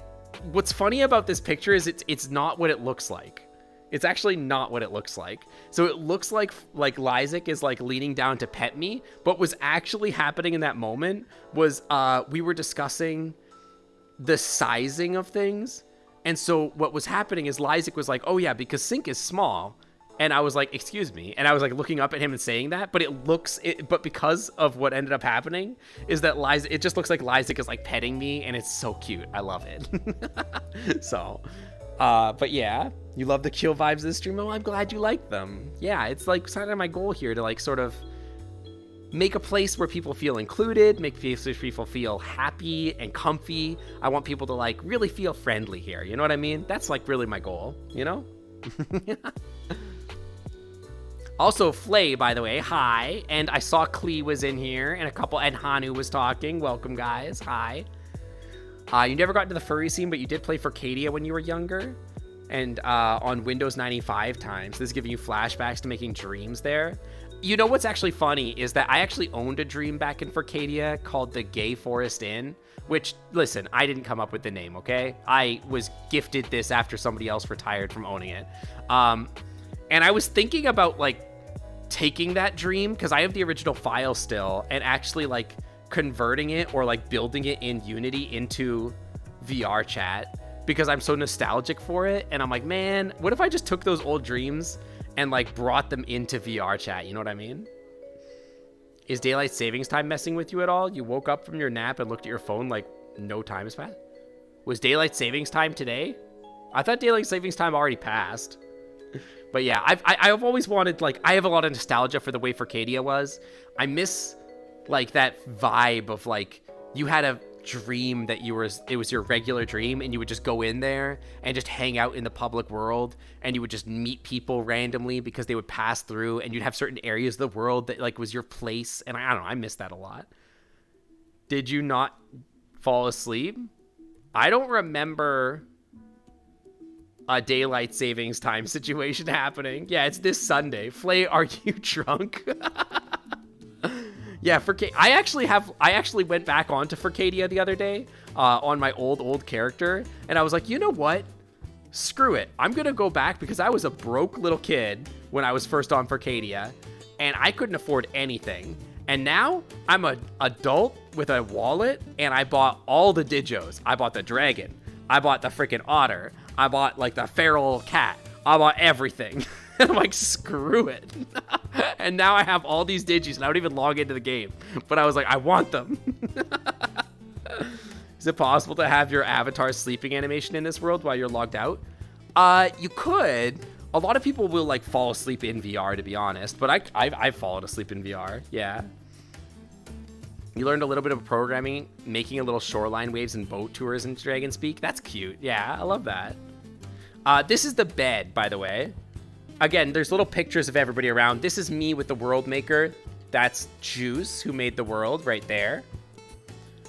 what's funny about this picture is it's not what it looks like. It's actually not what it looks like. So it looks like Lysick is like leaning down to pet me, but what's actually happening in that moment was we were discussing the sizing of things. And so what was happening is Lysick was like, oh yeah, because Sync is small. And I was like, excuse me. And I was like looking up at him and saying that, but but because of what ended up happening is that it just looks like Lysick is like petting me, and it's so cute. I love it. So, but yeah, you love the chill vibes of the stream. Oh, I'm glad you like them. Yeah, it's like kind of my goal here to like sort of make a place where people feel included, make people feel happy and comfy. I want people to like really feel friendly here. You know what I mean? That's like really my goal, you know? Also, Flay, by the way, hi. And I saw Klee was in here and and Hanu was talking. Welcome, guys. Hi. You never got into the furry scene, but you did play for Cadia when you were younger. And on Windows 95 times. This is giving you flashbacks to making dreams there. You know what's actually funny is that I actually owned a dream back in Forcadia called the Gay Forest Inn, which, listen, I didn't come up with the name, okay? I was gifted this after somebody else retired from owning it. And I was thinking about, like, taking that dream, because I have the original file still, and actually, like, converting it or, like, building it in Unity into VR chat because I'm so nostalgic for it. And I'm like, man, what if I just took those old dreams and like brought them into VR chat? You know what I mean? Is daylight savings time messing with you at all? You woke up from your nap and looked at your phone like no time has passed? Was daylight savings time today? I thought daylight savings time already passed. But yeah, I've always wanted, like, I have a lot of nostalgia for the way Furcadia was. I miss, like, that vibe of, like, you had a dream that it was your regular dream, and you would just go in there and just hang out in the public world, and you would just meet people randomly because they would pass through, and you'd have certain areas of the world that, like, was your place, and I don't know, I miss that a lot. Did you not fall asleep? I don't remember a daylight savings time situation happening. Yeah, it's this Sunday. Flay, are you drunk? Yeah, I actually went back onto Furcadia the other day on my old character, and I was like, you know what? Screw it. I'm gonna go back because I was a broke little kid when I was first on Furcadia, and I couldn't afford anything. And now I'm an adult with a wallet, and I bought all the digos. I bought the dragon. I bought the freaking otter. I bought, like, the feral cat. I bought everything. And I'm like, screw it. And now I have all these digis, and I don't even log into the game. But I was like, I want them. Is it possible to have your avatar sleeping animation in this world while you're logged out? You could. A lot of people will, like, fall asleep in VR, to be honest. But I've fallen asleep in VR, yeah. You learned a little bit of programming, making a little shoreline waves and boat tours in Dragon Speak. That's cute. Yeah, I love that. This is the bed, by the way. Again, there's little pictures of everybody around. This is me with the world maker. That's Juice, who made the world right there.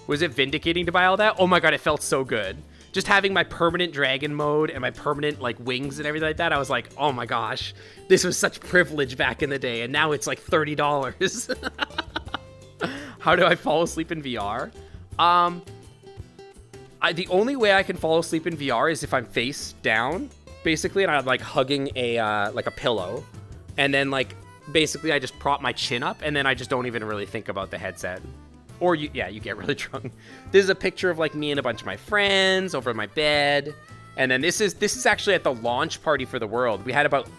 Was it vindicating to buy all that? Oh my god, it felt so good. Just having my permanent dragon mode and my permanent, like, wings and everything like that, I was like, oh my gosh, this was such privilege back in the day, and now it's like $30. How do I fall asleep in VR? The only way I can fall asleep in VR is if I'm face down, basically, and I'm, like, hugging like a pillow, and then, like, basically I just prop my chin up, and then I just don't even really think about the headset. Or you get really drunk. This is a picture of, like, me and a bunch of my friends over my bed, and then this is actually at the launch party for the world. We had about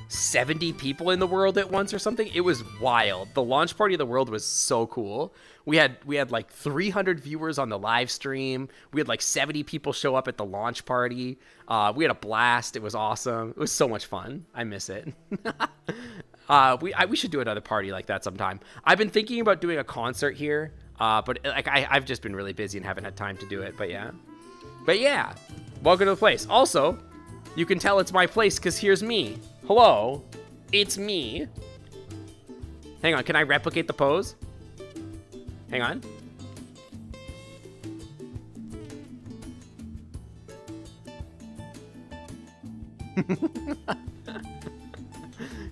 70 people in the world at once or something. It was wild. The launch party of the world was so cool. We had like 300 viewers on the live stream. We had like 70 people show up at the launch party. We had a blast. It was awesome. It was so much fun. I miss it. We should do another party like that sometime. I've been thinking about doing a concert here, but like I've just been really busy and haven't had time to do it. But yeah, welcome to the place. Also, you can tell it's my place because here's me. Hello, it's me. Hang on, can I replicate the pose? Hang on.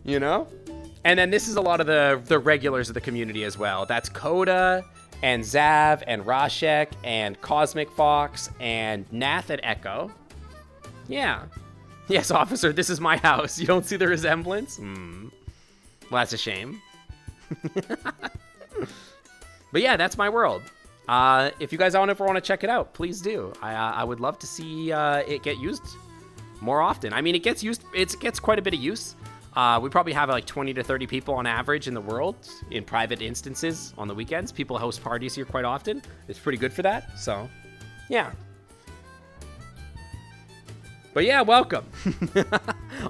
You know? And then this is a lot of the regulars of the community as well. That's Coda and Zav and Rashek and Cosmic Fox and Nath and Echo. Yeah. Yes, officer, this is my house. You don't see the resemblance? Well, that's a shame. But yeah, that's my world. If you guys ever want to check it out, please do. I would love to see it get used more often. I mean, it gets quite a bit of use. We probably have like 20 to 30 people on average in the world in private instances on the weekends. People host parties here quite often. It's pretty good for that. So, yeah. But yeah, welcome.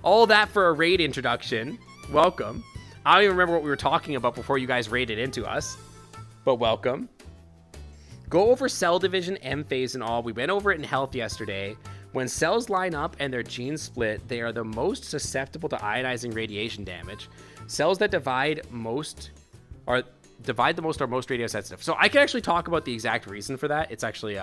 All that for a raid introduction. Welcome. I don't even remember what we were talking about before you guys raided into us. But welcome. Go over cell division, M phase, and all. We went over it in health yesterday. When cells line up and their genes split, they are the most susceptible to ionizing radiation damage. Cells that divide the most are most radiosensitive. So I can actually talk about the exact reason for that. It's actually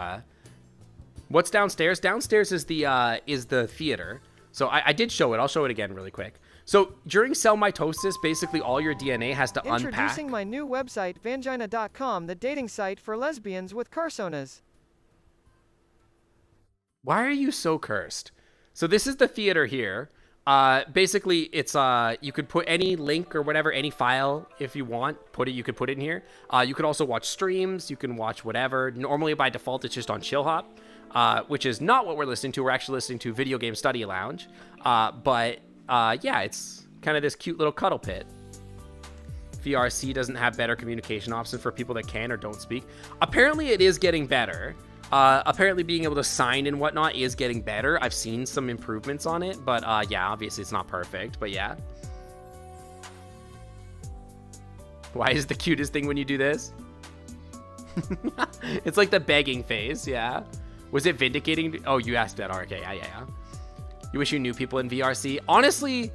what's downstairs? Downstairs is the theater. So I did show it. I'll show it again really quick. So during cell mitosis, basically all your DNA has to unpack. Introducing my new website, Vangina.com, the dating site for lesbians with carsonas. Why are you so cursed? So this is the theater here. Basically, it's you could put any link or whatever, any file if you want. You could put it in here. You could also watch streams. You can watch whatever. Normally by default, it's just on Chillhop. which is not what we're listening to. We're actually listening to Video Game Study Lounge. But yeah, it's kind of this cute little cuddle pit. VRC doesn't have better communication options for people that can or don't speak. Apparently it is getting better. Apparently being able to sign and whatnot is getting better. I've seen some improvements on it, but yeah, obviously it's not perfect, but yeah. Why is it the cutest thing when you do this? It's like the begging face, yeah. Was it vindicating? Oh, you asked that. Okay, yeah. You wish you knew people in VRC? Honestly,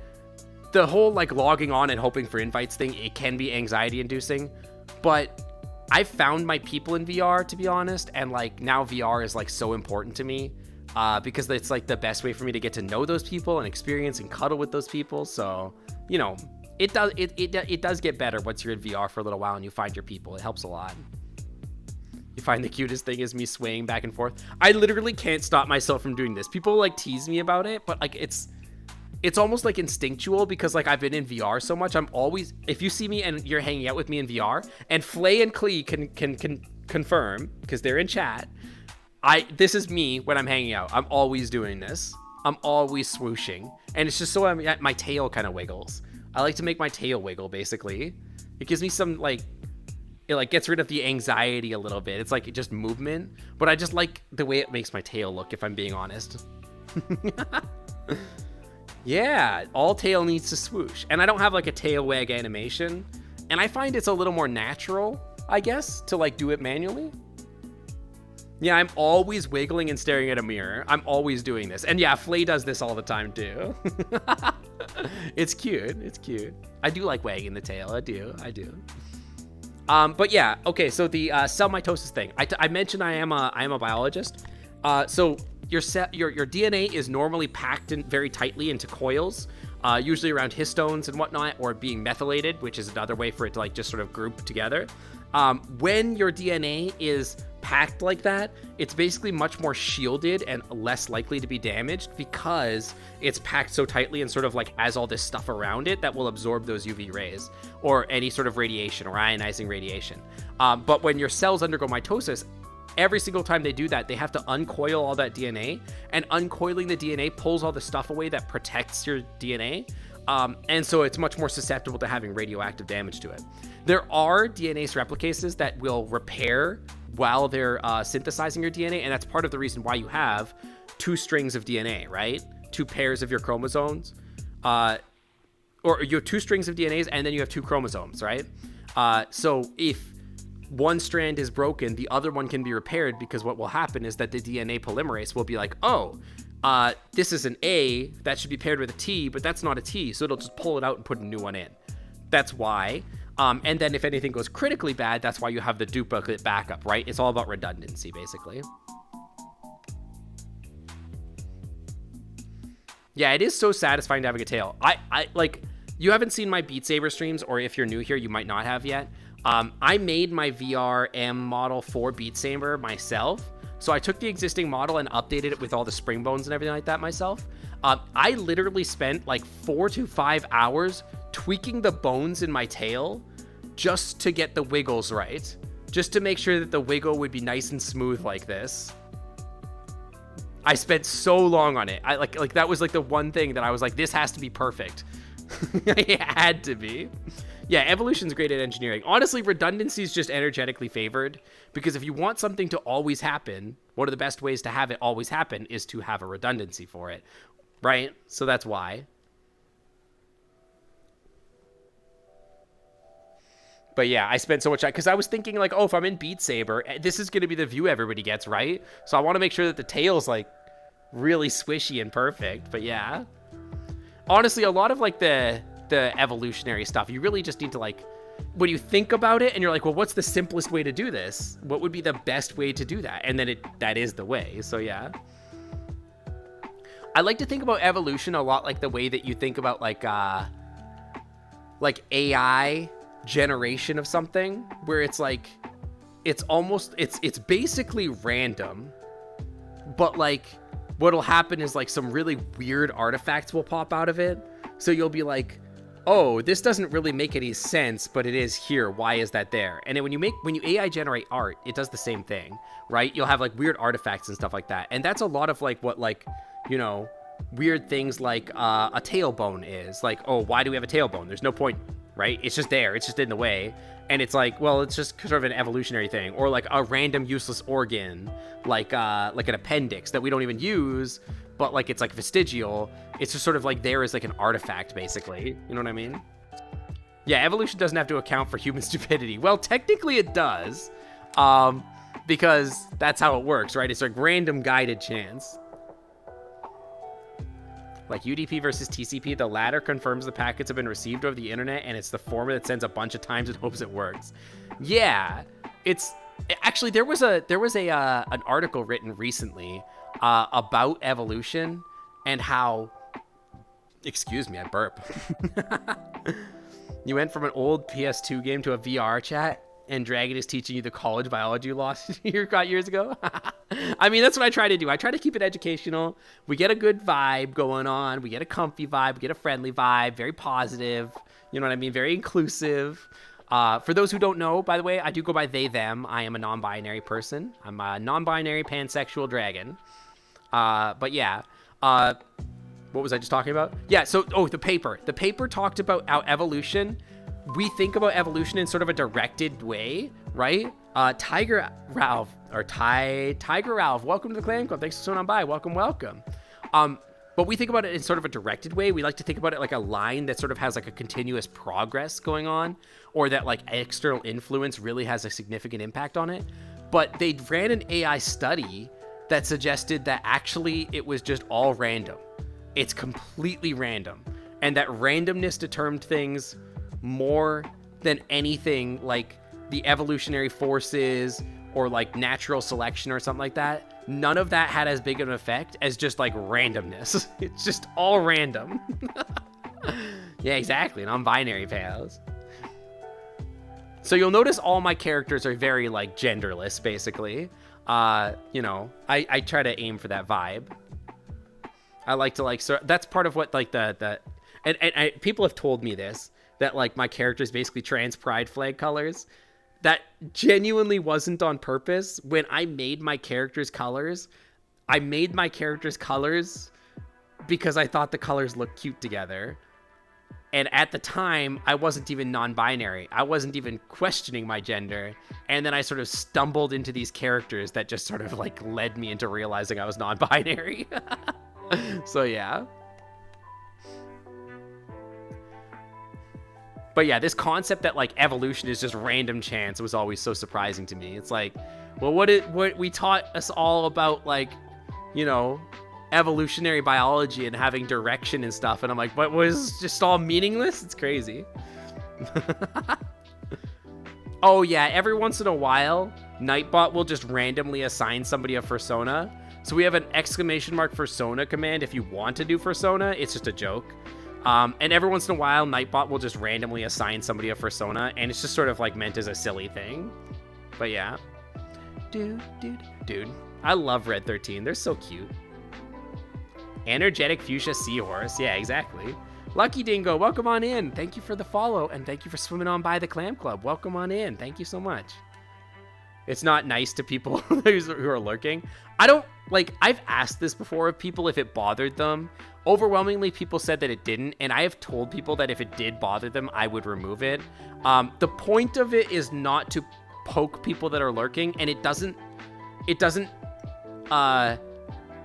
the whole like logging on and hoping for invites thing, it can be anxiety inducing, but I've found my people in VR, to be honest, and like now VR is like so important to me because it's like the best way for me to get to know those people and experience and cuddle with those people. So, you know, it does get better once you're in VR for a little while and you find your people. It helps a lot. You find the cutest thing is me swaying back and forth. I literally can't stop myself from doing this. People like tease me about it, but like it's almost like instinctual because like I've been in VR so much. I'm always, if you see me and you're hanging out with me in VR, and Flay and Klee can confirm because they're in chat. This is me when I'm hanging out. I'm always doing this. I'm always swooshing, and it's just so my tail kind of wiggles. I like to make my tail wiggle basically. It gives me some like, it like gets rid of the anxiety a little bit. It's like just movement, but I just like the way it makes my tail look, if I'm being honest. Yeah, all tail needs to swoosh. And I don't have like a tail wag animation. And I find it's a little more natural, I guess, to like do it manually. Yeah, I'm always wiggling and staring at a mirror. I'm always doing this. And yeah, Flay does this all the time too. It's cute. It's cute. I do like wagging the tail. I do. But yeah, okay, so the cell mitosis thing. I mentioned I am a biologist. So your DNA is normally packed in very tightly into coils, usually around histones and whatnot, or being methylated, which is another way for it to like just sort of group together. When your DNA is packed like that, it's basically much more shielded and less likely to be damaged because it's packed so tightly and sort of like has all this stuff around it that will absorb those UV rays or any sort of radiation or ionizing radiation. But when your cells undergo mitosis, every single time they do that, they have to uncoil all that DNA, and uncoiling the DNA pulls all the stuff away that protects your DNA. And so it's much more susceptible to having radioactive damage to it. There are DNase replicases that will repair while they're synthesizing your DNA, and that's part of the reason why you have 2 strings of DNA, right? 2 pairs of your chromosomes, or you have 2 strings of DNAs, and then you have 2 chromosomes, right? So if one strand is broken, the other one can be repaired, because what will happen is that the DNA polymerase will be like, oh, this is an A that should be paired with a T, but that's not a T, so it'll just pull it out and put a new one in. That's why. And then if anything goes critically bad, that's why you have the duplicate backup, right? It's all about redundancy, basically. Yeah, it is so satisfying to having a tail. I like, you haven't seen my Beat Saber streams, or if you're new here, you might not have yet. I made my VRM model for Beat Saber myself. So I took the existing model and updated it with all the spring bones and everything like that myself. I literally spent like 4 to 5 hours tweaking the bones in my tail just to get the wiggles right. Just to make sure that the wiggle would be nice and smooth like this. I spent so long on it. I like that was like the one thing that I was like, this has to be perfect. It had to be. Yeah, evolution's great at engineering. Honestly, redundancy is just energetically favored, because if you want something to always happen, one of the best ways to have it always happen is to have a redundancy for it, right? So that's why. But yeah, I spent so much time, because I was thinking like, oh, if I'm in Beat Saber, this is going to be the view everybody gets, right? So I want to make sure that the tail's like really swishy and perfect. But yeah, honestly, a lot of like the evolutionary stuff, you really just need to like, when you think about it and you're like, well, what's the simplest way to do this? What would be the best way to do that? And then that is the way. So yeah, I like to think about evolution a lot like the way that you think about like AI generation of something, where it's like, it's almost, it's basically random, but like what'll happen is like some really weird artifacts will pop out of it. So you'll be like, oh, this doesn't really make any sense, but it is here. Why is that there? And then when you AI generate art, it does the same thing, right? You'll have like weird artifacts and stuff like that. And that's a lot of like what like, you know, weird things like a tailbone is. Like, oh, why do we have a tailbone? There's no point, right? It's just there. It's just in the way. And it's like, well, it's just sort of an evolutionary thing. Or like a random useless organ, like an appendix that we don't even use, but like it's like vestigial. It's just sort of like there is like an artifact, basically. You know what I mean? Yeah, evolution doesn't have to account for human stupidity. Well, technically it does, because that's how it works, right? It's like random guided chance. Like UDP versus TCP, the latter confirms the packets have been received over the internet, and it's the former that sends a bunch of times and hopes it works. Yeah, it's actually there was an article written recently about evolution and how. Excuse me, I burp. You went from an old PS2 game to a VR chat, and Dragon is teaching you the college biology you lost years ago. I mean, that's what I try to do. I try to keep it educational. We get a good vibe going on. We get a comfy vibe. We get a friendly vibe. Very positive. You know what I mean? Very inclusive. For those who don't know, by the way, I do go by they, them. I am a non-binary person. I'm a non-binary pansexual dragon. But yeah. What was I just talking about? Yeah, so, the paper. The paper talked about how evolution, we think about evolution in sort of a directed way, right? Tiger Ralph, welcome to the Clan Club. Thanks for swinging on by. Welcome. But we think about it in sort of a directed way. We like to think about it like a line that sort of has like a continuous progress going on, or that like external influence really has a significant impact on it. But they ran an AI study that suggested that actually it was just all random. It's completely random. And that randomness determined things more than anything like the evolutionary forces or like natural selection or something like that. None of that had as big of an effect as just like randomness. It's just all random. Yeah, exactly. Non-binary pals. So you'll notice all my characters are very like genderless, basically. You know, I try to aim for that vibe. I like to like, so that's part of what like and people have told me this, that like my character is basically trans pride flag colors. That genuinely wasn't on purpose. When I made my character's colors, I made my character's colors because I thought the colors looked cute together. And at the time, I wasn't even non-binary. I wasn't even questioning my gender. And then I sort of stumbled into these characters that just sort of like led me into realizing I was non-binary. So yeah. But yeah, this concept that like evolution is just random chance was always so surprising to me. It's like, well, what we taught us all about, like, you know, evolutionary biology and having direction and stuff, and I'm like, what, was just all meaningless? It's crazy. Oh yeah, every once in a while, Nightbot will just randomly assign somebody a persona. So we have an !persona command if you want to do persona. It's just a joke. And every once in a while, Nightbot will just randomly assign somebody a persona, and it's just sort of like meant as a silly thing. But yeah. Dude. I love Red 13. They're so cute. Energetic Fuchsia Seahorse. Yeah, exactly. Lucky Dingo, welcome on in. Thank you for the follow, and thank you for swimming on by the Clam Club. Welcome on in. Thank you so much. It's not nice to people who are lurking. I don't, like, I've asked this before of people if it bothered them. Overwhelmingly, people said that it didn't, and I have told people that if it did bother them, I would remove it. The point of it is not to poke people that are lurking, and it doesn't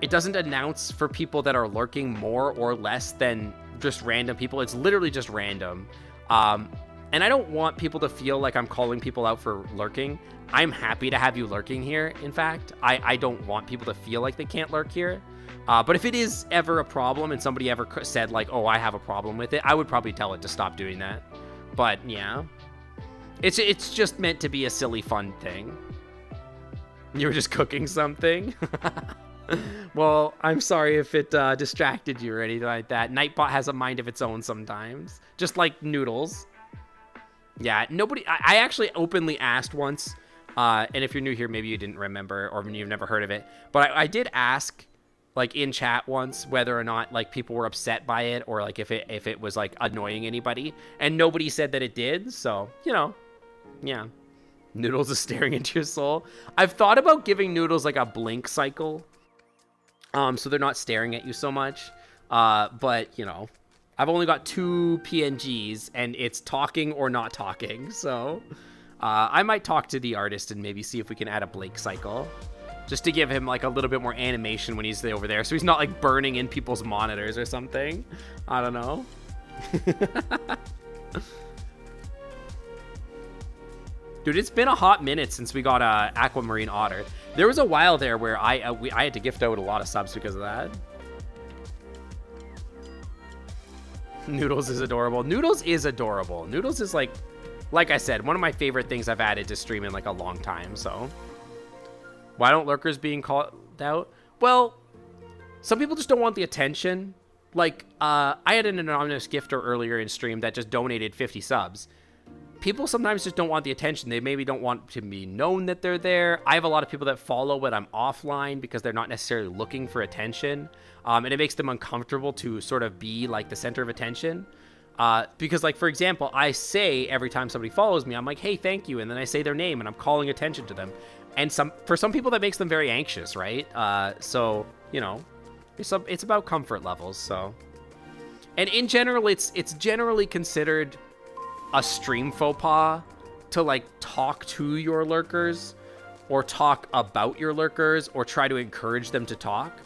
announce for people that are lurking more or less than just random people. It's literally just random. And I don't want people to feel like I'm calling people out for lurking. I'm happy to have you lurking here, in fact. I don't want people to feel like they can't lurk here. But if it is ever a problem and somebody ever said, like, oh, I have a problem with it, I would probably tell it to stop doing that. But, yeah. It's just meant to be a silly, fun thing. You were just cooking something? Well, I'm sorry if it distracted you or anything like that. Nightbot has a mind of its own sometimes. Just like Noodles. Yeah, nobody... I actually openly asked once, and if you're new here, maybe you didn't remember, or you've never heard of it, but I did ask like in chat once, whether or not like people were upset by it, or like if it was like annoying anybody, and nobody said that it did. So, you know, yeah. Noodles is staring into your soul. I've thought about giving Noodles like a blink cycle, so they're not staring at you so much. But you know, I've only got 2 PNGs, and it's talking or not talking. So I might talk to the artist and maybe see if we can add a blink cycle, just to give him like a little bit more animation when he's over there, so he's not like burning in people's monitors or something. I don't know. Dude, it's been a hot minute since we got Aquamarine Otter. There was a while there where I had to gift out a lot of subs because of that. Noodles is adorable. Noodles is adorable. Noodles is like I said, one of my favorite things I've added to stream in like a long time. So why don't lurkers being called out? Well, some people just don't want the attention. Like I had an anonymous gifter earlier in stream that just donated 50 subs. People sometimes just don't want the attention. They maybe don't want to be known that they're there. I have a lot of people that follow when I'm offline because they're not necessarily looking for attention. And it makes them uncomfortable to sort of be like the center of attention. Because like, for example, I say every time somebody follows me, I'm like, hey, thank you. And then I say their name and I'm calling attention to them. And for some people that makes them very anxious, right? So, you know, it's about comfort levels. So, and in general, it's generally considered a stream faux pas to like talk to your lurkers or talk about your lurkers or try to encourage them to talk,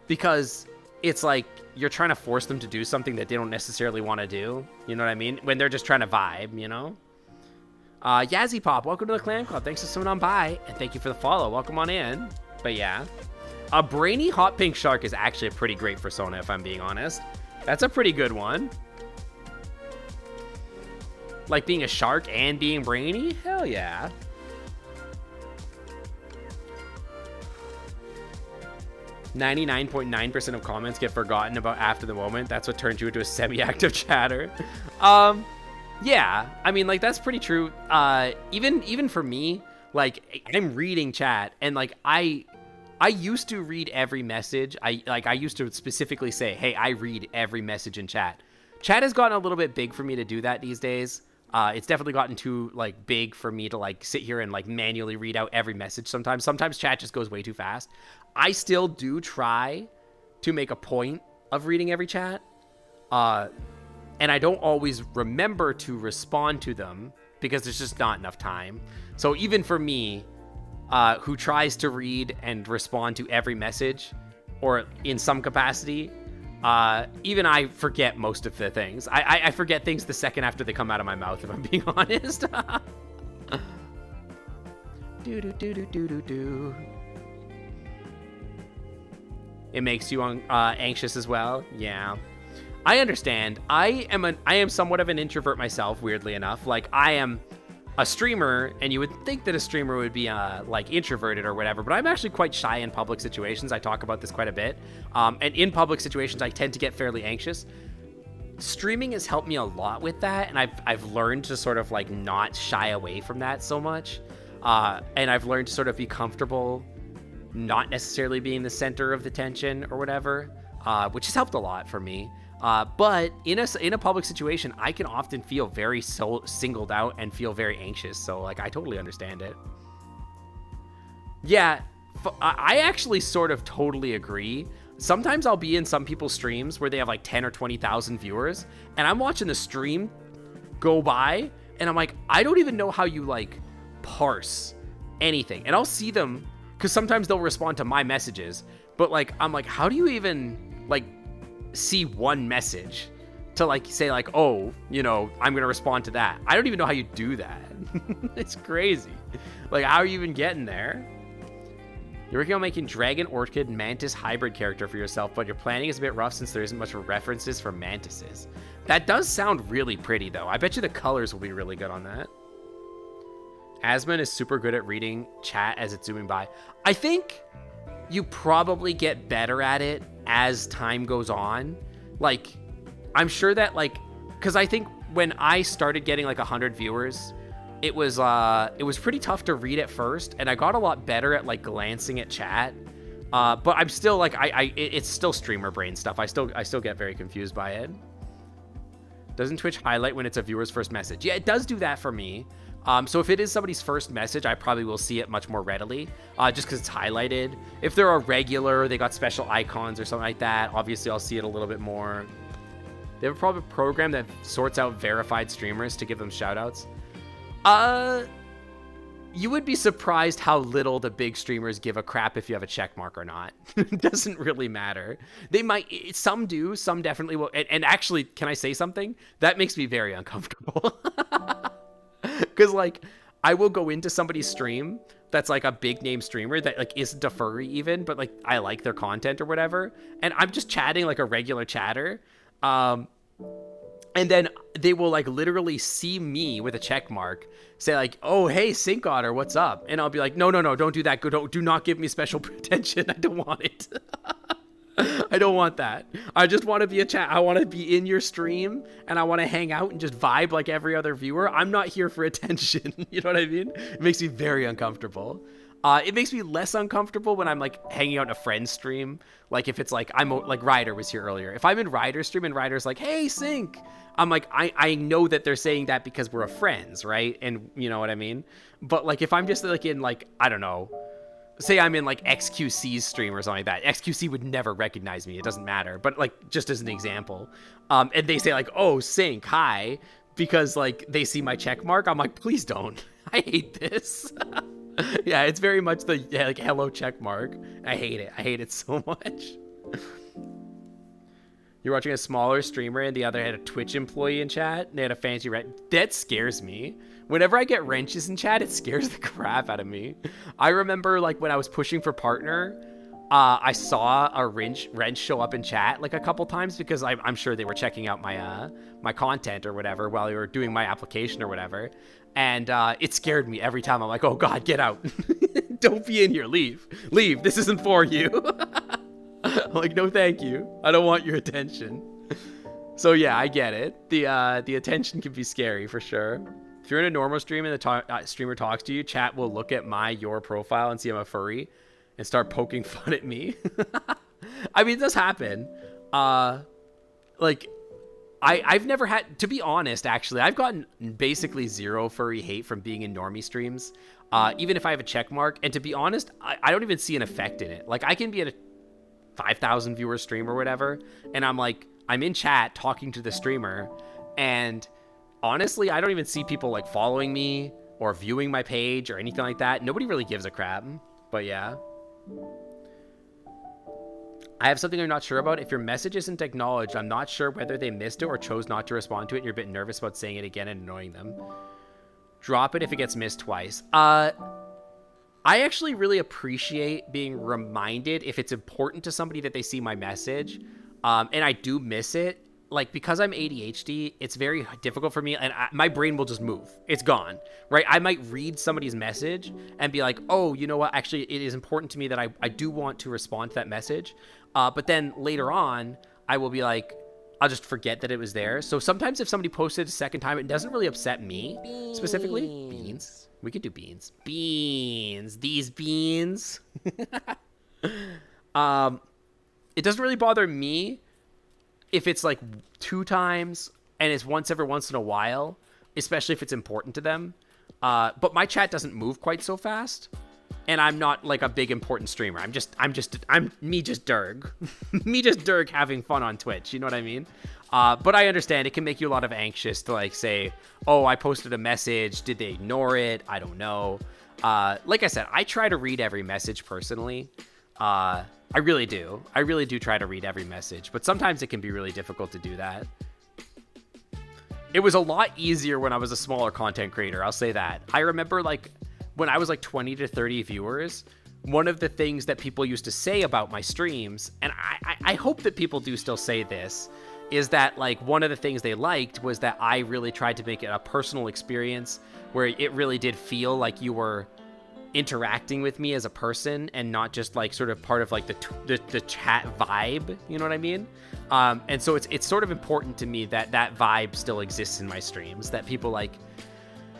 because it's like you're trying to force them to do something that they don't necessarily want to do. You know what I mean? When they're just trying to vibe, you know? Yazzie Pop, welcome to the Clan Club. Thanks for swimming on by, and thank you for the follow. Welcome on in. But yeah, a brainy hot pink shark is actually a pretty great persona, if I'm being honest. That's a pretty good one. Like being a shark and being brainy? Hell yeah. .9% of comments get forgotten about after the moment. That's what turns you into a semi-active chatter. Yeah, I mean, like, that's pretty true. Even for me, like, I'm reading chat, and like I used to read every message. I used to specifically say, hey, I read every message in chat. Chat has gotten a little bit big for me to do that these days. It's definitely gotten too like big for me to like sit here and like manually read out every message sometimes. Sometimes chat just goes way too fast. I still do try to make a point of reading every chat. And I don't always remember to respond to them because there's just not enough time. So even for me, who tries to read and respond to every message, or in some capacity, even I forget most of the things. I forget things the second after they come out of my mouth, if I'm being honest. Do. It makes you anxious as well. Yeah, I understand. I am somewhat of an introvert myself, weirdly enough. Like, I am a streamer, and you would think that a streamer would be like introverted or whatever, but I'm actually quite shy in public situations. I talk about this quite a bit. And in public situations, I tend to get fairly anxious. Streaming has helped me a lot with that, and I've learned to sort of like not shy away from that so much. And I've learned to sort of be comfortable not necessarily being the center of the tension or whatever, which has helped a lot for me. But in a public situation, I can often feel very singled out and feel very anxious. So like, I totally understand it. Yeah, I actually sort of totally agree. Sometimes I'll be in some people's streams where they have like 10 or 20,000 viewers, and I'm watching the stream go by, and I'm like, I don't even know how you like parse anything. And I'll see them, because sometimes they'll respond to my messages, but like, I'm like, how do you even like see one message to like say like, oh, you know, I'm gonna respond to that? I don't even know how you do that. It's crazy. Like, how are you even getting there? You're working on making dragon, orchid, mantis hybrid character for yourself, but your planning is a bit rough since there isn't much references for mantises. That does sound really pretty though. I bet you the colors will be really good on that. Asmon is super good at reading chat as it's zooming by. I think you probably get better at it as time goes on. Like, I'm sure that like, because I think when I started getting like 100 viewers, it was pretty tough to read at first, and I got a lot better at like glancing at chat. But I'm still like, it's still streamer brain stuff. I still get very confused by it. Doesn't Twitch highlight when it's a viewer's first message? Yeah, it does do that for me. So if it is somebody's first message, I probably will see it much more readily, just because it's highlighted. If they're a regular, they got special icons or something like that, obviously I'll see it a little bit more. They have a program that sorts out verified streamers to give them shoutouts. You would be surprised how little the big streamers give a crap if you have a check mark or not. It doesn't really matter. They might, some do, some definitely will. And actually, can I say something? That makes me very uncomfortable. Because, like, I will go into somebody's stream that's, like, a big name streamer that, like, isn't a furry even, but, like, I like their content or whatever. And I'm just chatting like a regular chatter. And then they will, like, literally see me with a check mark, say, like, oh, hey, Sync Otter, what's up? And I'll be like, no, don't do that. Do not give me special attention. I don't want it. I don't want that. I just want to be a chat. I want to be in your stream, and I want to hang out and just vibe like every other viewer. I'm not here for attention. You know what I mean? It makes me very uncomfortable. It makes me less uncomfortable when I'm, like, hanging out in a friend's stream. Like, if it's, like, like, Ryder was here earlier. If I'm in Ryder's stream and Ryder's like, hey, Sync, I'm like, I know that they're saying that because we're friends, right? And you know what I mean? But, like, if I'm just, like, in, like, I don't know, say I'm in, like, XQC's stream or something like that. XQC would never recognize me. It doesn't matter. But, like, just as an example. And they say, like, oh, Sync, hi. Because, like, they see my check mark. I'm like, please don't. I hate this. Yeah, it's very much the like hello check mark. I hate it. I hate it so much. You're watching a smaller streamer and the other had a Twitch employee in chat. They had a fancy wrench. That scares me. Whenever I get wrenches in chat, it scares the crap out of me. I remember, like, when I was pushing for partner, I saw a wrench show up in chat like a couple times because I'm sure they were checking out my my content or whatever while they were doing my application or whatever. And it scared me every time. I'm like, oh God, get out. Don't be in here. Leave. This isn't for you. I'm like, no, thank you. I don't want your attention. So yeah, I get it. The attention can be scary for sure. If you're in a normal stream and the streamer talks to you, chat will look at your profile and see I'm a furry and start poking fun at me. I mean, it does happen. Like, I've never had, to be honest, actually, I've gotten basically zero furry hate from being in normie streams, even if I have a check mark. And to be honest, I don't even see an effect in it. Like, I can be at a 5,000 viewer stream or whatever, and I'm like, I'm in chat talking to the streamer, and honestly, I don't even see people, like, following me or viewing my page or anything like that. Nobody really gives a crap, but yeah. I have something I'm not sure about. If your message isn't acknowledged, I'm not sure whether they missed it or chose not to respond to it, and you're a bit nervous about saying it again and annoying them. Drop it if it gets missed twice. I actually really appreciate being reminded if it's important to somebody that they see my message, and I do miss it. Like, because I'm ADHD, it's very difficult for me, and my brain will just move. It's gone, right? I might read somebody's message and be like, oh, you know what? Actually, it is important to me that I do want to respond to that message. But then later on, I will be like, I'll just forget that it was there. So sometimes if somebody posted a second time, it doesn't really upset me specifically. Beans. We could do beans. Beans. These beans. It doesn't really bother me if it's like 2 times and it's once in a while, especially if it's important to them. But my chat doesn't move quite so fast, and I'm not like a big important streamer. I'm just me just Derg. Me just Derg having fun on Twitch, you know what I mean? But I understand it can make you a lot of anxious to, like, say, oh, I posted a message, did they ignore it? I don't know. Like I said, I try to read every message personally. I really do. I really do try to read every message, but sometimes it can be really difficult to do that. It was a lot easier when I was a smaller content creator, I'll say that. I remember, like, when I was like 20 to 30 viewers, one of the things that people used to say about my streams, and I hope that people do still say this, is that, like, one of the things they liked was that I really tried to make it a personal experience where it really did feel like you were interacting with me as a person and not just, like, sort of part of, like, the chat vibe, you know what I mean? And so it's sort of important to me that that vibe still exists in my streams, that people, like,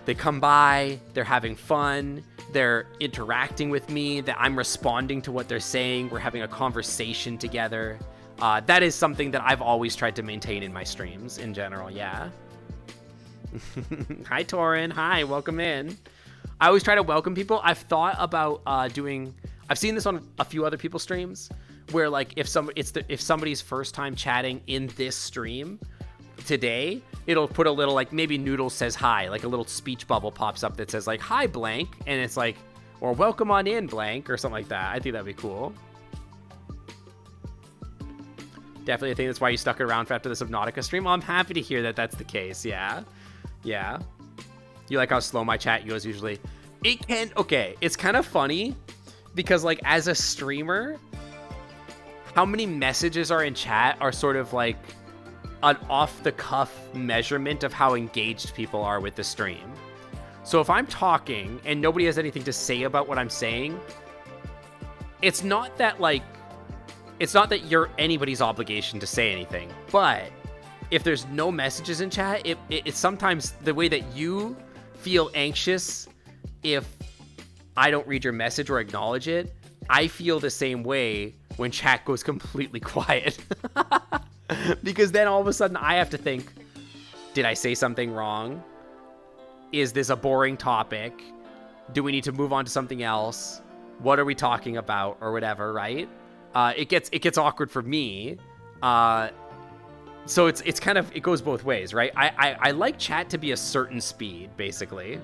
They come by, they're having fun, they're interacting with me, that I'm responding to what they're saying, we're having a conversation together. That is something that I've always tried to maintain in my streams in general, yeah. Hi, Torin. Hi, welcome in. I always try to welcome people. I've thought about I've seen this on a few other people's streams, where like if somebody's first time chatting in this stream today, it'll put a little like maybe Noodles says hi, like a little speech bubble pops up that says like hi blank, and it's like, or welcome on in blank or something like that. I think that'd be cool. Definitely, I think that's why you stuck around for after the Subnautica stream. Well, I'm happy to hear that that's the case. Yeah. You like how slow my chat goes usually? It can. Okay, it's kind of funny because like as a streamer, how many messages are in chat are sort of like an off-the-cuff measurement of how engaged people are with the stream. So if I'm talking and nobody has anything to say about what I'm saying, it's not that you're anybody's obligation to say anything. But if there's no messages in chat, it's sometimes the way that you feel anxious if I don't read your message or acknowledge it, I feel the same way when chat goes completely quiet. Because then all of a sudden I have to think, did I say something wrong? Is this a boring topic? Do we need to move on to something else? What are we talking about or whatever, right? It gets awkward for me. So it's kind of, it goes both ways, right? I like chat to be a certain speed, basically.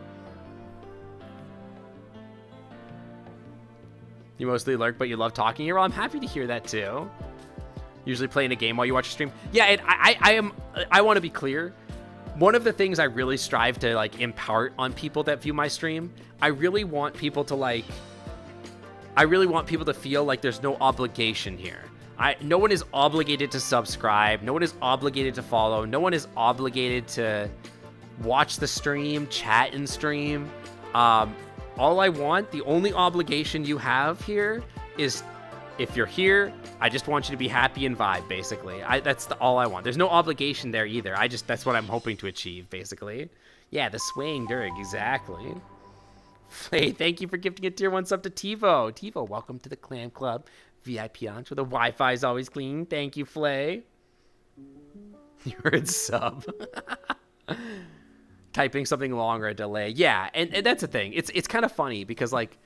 You mostly lurk, but you love talking here. Well, I'm happy to hear that too. Usually playing a game while you watch a stream. Yeah, and I want to be clear. One of the things I really strive to like impart on people that view my stream, I really want people to feel like there's no obligation here. No one is obligated to subscribe. No one is obligated to follow. No one is obligated to watch the stream, chat in stream. All I want, the only obligation you have here is, if you're here, I just want you to be happy and vibe, basically. That's all I want. There's no obligation there either. That's what I'm hoping to achieve, basically. Yeah, the swaying Durg, exactly. Flay, thank you for gifting a tier 1 sub to TiVo. TiVo, welcome to the Clam Club. VIP on, so the Wi-Fi is always clean. Thank you, Flay. You heard sub. Typing something long or a delay. Yeah, and that's the thing. It's kind of funny because like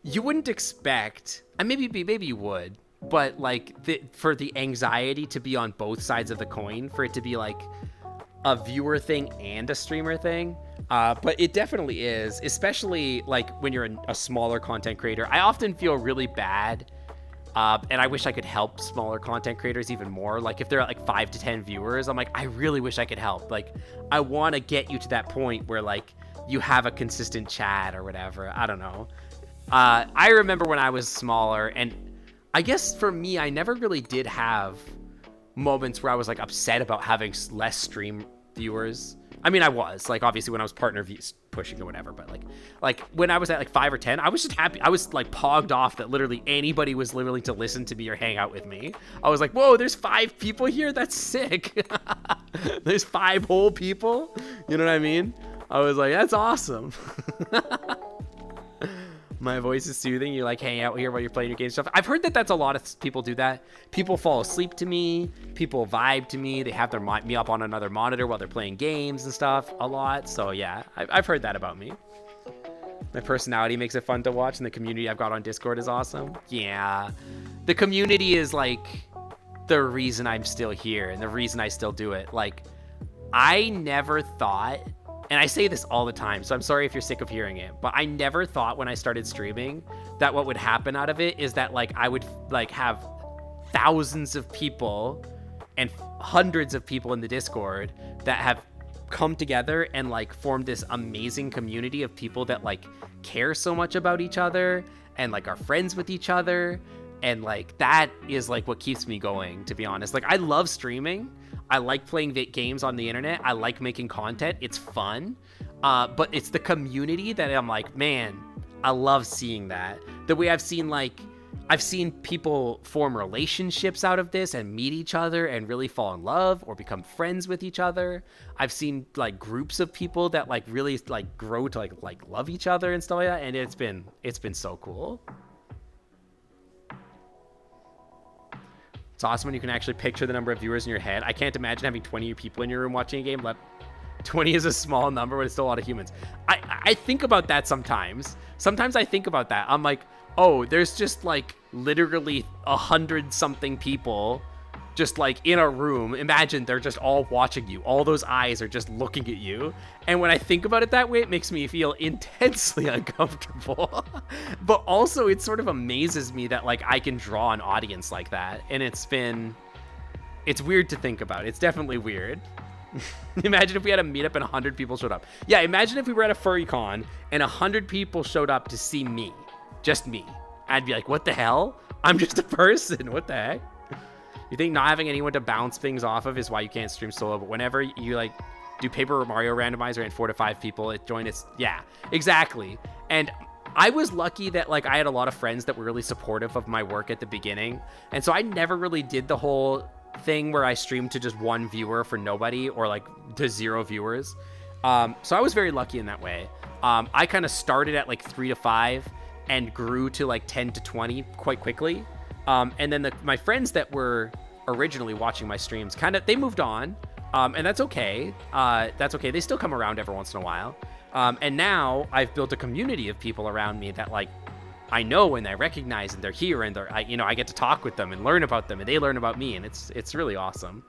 you wouldn't expect, and maybe you would, but like for the anxiety to be on both sides of the coin, for it to be like a viewer thing and a streamer thing. But it definitely is, especially like when you're a smaller content creator. I often feel really bad. And I wish I could help smaller content creators even more. Like if they're at like 5 to 10 viewers, I'm like, I really wish I could help. Like I want to get you to that point where like you have a consistent chat or whatever. I don't know. I remember when I was smaller, and I guess for me, I never really did have moments where I was like upset about having less stream viewers. I mean, I was like, obviously when I was partner views pushing or whatever, but like when I was at like 5 or 10, I was just happy. I was like pogged off that literally anybody was willing to listen to me or hang out with me. I was like, whoa, there's 5 people here. That's sick. There's 5 whole people. You know what I mean? I was like, that's awesome. My voice is soothing. You like hang out here while you're playing your game stuff. I've heard that that's a lot of people do that. People fall asleep to me. People vibe to me. They have me up on another monitor while they're playing games and stuff a lot. So yeah, I've heard that about me. My personality makes it fun to watch, and the community I've got on Discord is awesome. Yeah, the community is like the reason I'm still here and the reason I still do it. Like I never thought, and I say this all the time, so I'm sorry if you're sick of hearing it, but I never thought when I started streaming that what would happen out of it is that like I would like have thousands of people and hundreds of people in the Discord that have come together and like formed this amazing community of people that like care so much about each other and like are friends with each other. And like that is like what keeps me going, to be honest. Like I love streaming. I like playing games on the internet. I like making content. It's fun. But it's the community that I'm like, man, I love seeing that. The way I've seen like I've seen people form relationships out of this and meet each other and really fall in love or become friends with each other. I've seen like groups of people that like really like grow to like love each other and stuff like that, and it's been so cool. It's awesome when you can actually picture the number of viewers in your head. I can't imagine having 20 people in your room watching a game. 20 is a small number, but it's still a lot of humans. I think about that sometimes. Sometimes I think about that. I'm like, oh, there's just like literally 100-something people just like in a room. Imagine they're just all watching you. All those eyes are just looking at you. And when I think about it that way, it makes me feel intensely uncomfortable. But also it sort of amazes me that like I can draw an audience like that. And it's weird to think about. It's definitely weird. Imagine if we had a meetup and 100 people showed up. Yeah, imagine if we were at a furry con and 100 people showed up to see me. Just me. I'd be like, what the hell? I'm just a person. What the heck? You think not having anyone to bounce things off of is why you can't stream solo, but whenever you like do Paper Mario Randomizer and 4 to 5 people join, it's yeah, exactly. And I was lucky that like I had a lot of friends that were really supportive of my work at the beginning. And so I never really did the whole thing where I streamed to just 1 viewer for nobody or like to 0 viewers. So I was very lucky in that way. I kind of started at like 3 to 5 and grew to like 10 to 20 quite quickly. And then my friends that were originally watching my streams they moved on. And that's okay. They still come around every once in a while. And now I've built a community of people around me that like I know and I recognize, and they're here, and I get to talk with them and learn about them, and they learn about me, and it's really awesome.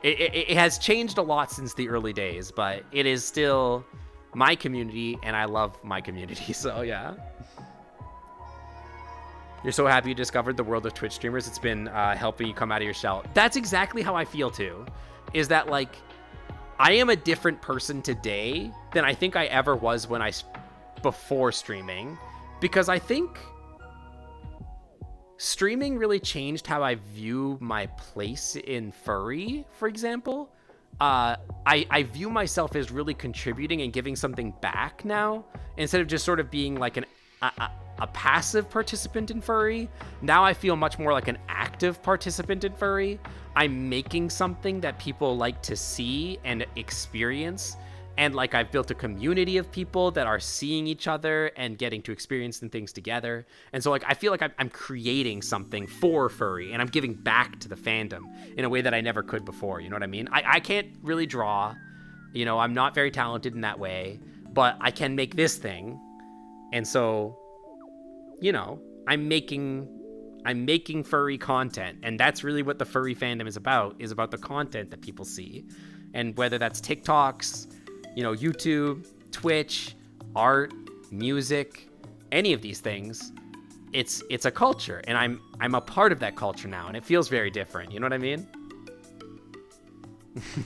It has changed a lot since the early days, but it is still my community, and I love my community. So yeah. You're so happy you discovered the world of Twitch streamers. It's been helping you come out of your shell. That's exactly how I feel too. Is that like I am a different person today than I think I ever was before streaming, because I think streaming really changed how I view my place in furry, for example. I view myself as really contributing and giving something back now, instead of just sort of being like a passive participant in furry. Now I feel much more like an active participant in furry. I'm making something that people like to see and experience. And like I've built a community of people that are seeing each other and getting to experience things together. And so like I feel like I'm creating something for furry, and I'm giving back to the fandom in a way that I never could before. You know what I mean? I can't really draw, I'm not very talented in that way, but I can make this thing. And so, I'm making furry content, and that's really what the furry fandom is about the content that people see. And whether that's TikToks, YouTube, Twitch, art, music, any of these things, it's a culture, and I'm a part of that culture now, and it feels very different. You know what I mean?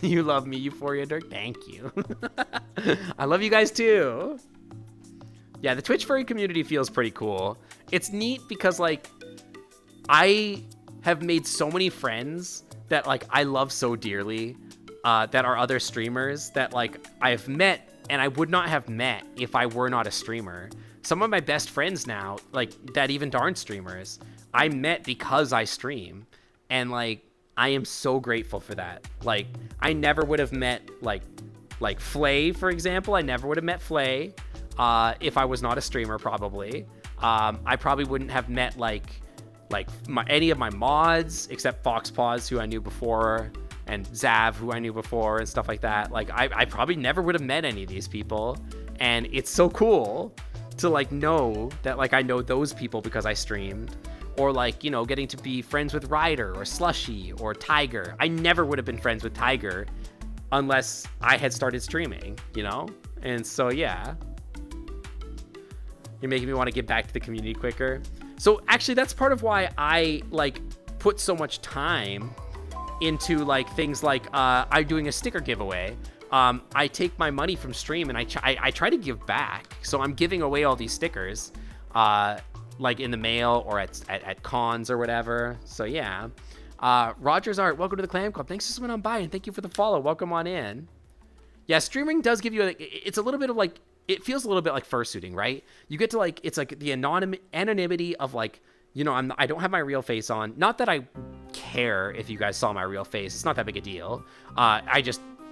You love me, Euphoria Dirk. Thank you. I love you guys too. Yeah, the Twitch furry community feels pretty cool. It's neat because like I have made so many friends that like I love so dearly, that are other streamers that like I've met and I would not have met if I were not a streamer. Some of my best friends now, like that even aren't streamers, I met because I stream, and like I am so grateful for that. Like I never would have met like Flay, for example. I never would have met Flay if I was not a streamer, probably. I probably wouldn't have met any of my mods except Foxpaws, who I knew before, and Zav, who I knew before, and stuff like that. Like I probably never would have met any of these people, and it's so cool to like know that like I know those people because I streamed, or like getting to be friends with Ryder or Slushy or Tiger. I never would have been friends with Tiger unless I had started streaming, and so yeah. You're making me want to get back to the community quicker. So actually that's part of why I like put so much time into like things like I'm doing a sticker giveaway. I take my money from stream and I try to give back. So I'm giving away all these stickers like in the mail or at cons or whatever. So yeah. Rogers Art, welcome to the Clam Club. Thanks for coming on by, and thank you for the follow. Welcome on in. Yeah, streaming does give you it's a little bit of like, it feels a little bit like fursuiting, right? You get to like, it's like the anonymity of like you know, I don't have my real face on. Not that I care if you guys saw my real face. It's not that big a deal.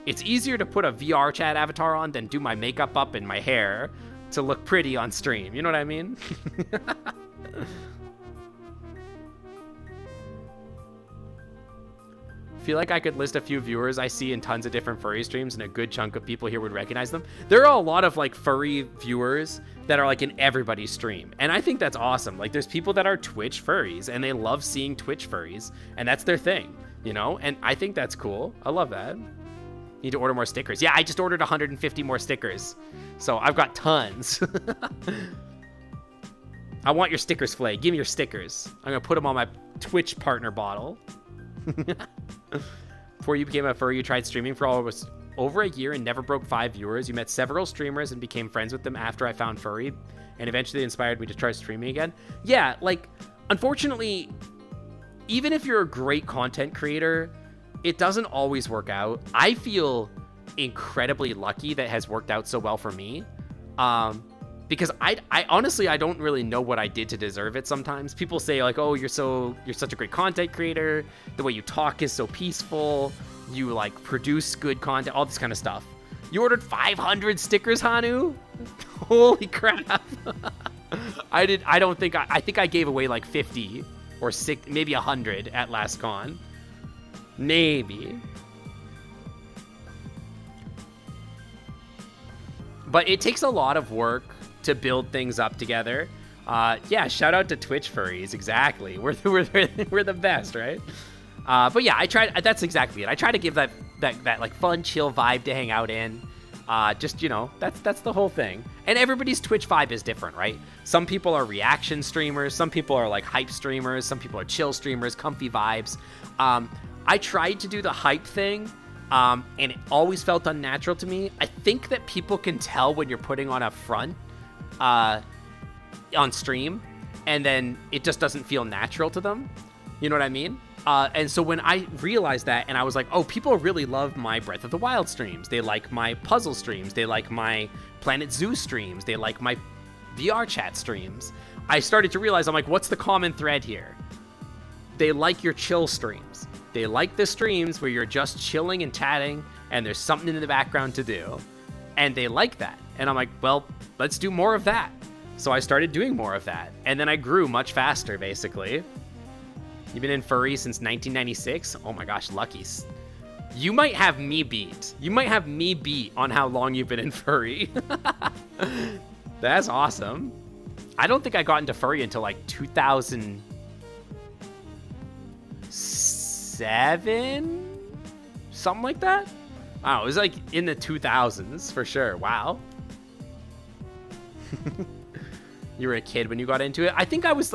It's easier to put a VR chat avatar on than do my makeup up and my hair to look pretty on stream. You know what I mean? Feel like I could list a few viewers I see in tons of different furry streams, and a good chunk of people here would recognize them. There are a lot of like furry viewers that are like in everybody's stream, and I think that's awesome. Like there's people that are Twitch furries and they love seeing Twitch furries, and that's their thing, you know? And I think that's cool. I love that. Need to order more stickers. Yeah, I just ordered 150 more stickers, so I've got tons. I want your stickers, Flay. Give me your stickers. I'm gonna put them on my Twitch partner bottle. Before you became a furry, you tried streaming for almost over a year and never broke 5 viewers. You met several streamers and became friends with them after I found furry, and eventually inspired me to try streaming again. Yeah, like, unfortunately, even if you're a great content creator, it doesn't always work out. I feel incredibly lucky that it has worked out so well for me. Because I honestly, I don't really know what I did to deserve it sometimes. People say like, oh, you're such a great content creator. The way you talk is so peaceful. You like produce good content, all this kind of stuff. You ordered 500 stickers, Hanu? Holy crap. I think I gave away like 50 or 6, maybe 100 at last con. Maybe. But it takes a lot of work to build things up together. Yeah, shout out to Twitch furries. Exactly. We're the best, right? But yeah, I tried. That's exactly it. I try to give that like fun, chill vibe to hang out in. Just, you know, that's the whole thing. And everybody's Twitch vibe is different, right? Some people are reaction streamers. Some people are like hype streamers. Some people are chill streamers, comfy vibes. I tried to do the hype thing. And it always felt unnatural to me. I think that people can tell when you're putting on a front on stream, and then it just doesn't feel natural to them. You know what I mean? And so when I realized that, and I was like, oh, people really love my Breath of the Wild streams. They like my puzzle streams. They like my Planet Zoo streams. They like my VR chat streams. I started to realize, I'm like, what's the common thread here? They like your chill streams. They like the streams where you're just chilling and chatting and there's something in the background to do. And they like that. And I'm like, well, let's do more of that. So I started doing more of that. And then I grew much faster, basically. You've been in furry since 1996? Oh my gosh, lucky. You might have me beat. You might have me beat on how long you've been in furry. That's awesome. I don't think I got into furry until like 2007? Something like that? I don't know, it was like in the 2000s for sure. Wow. You were a kid when you got into it? I think I was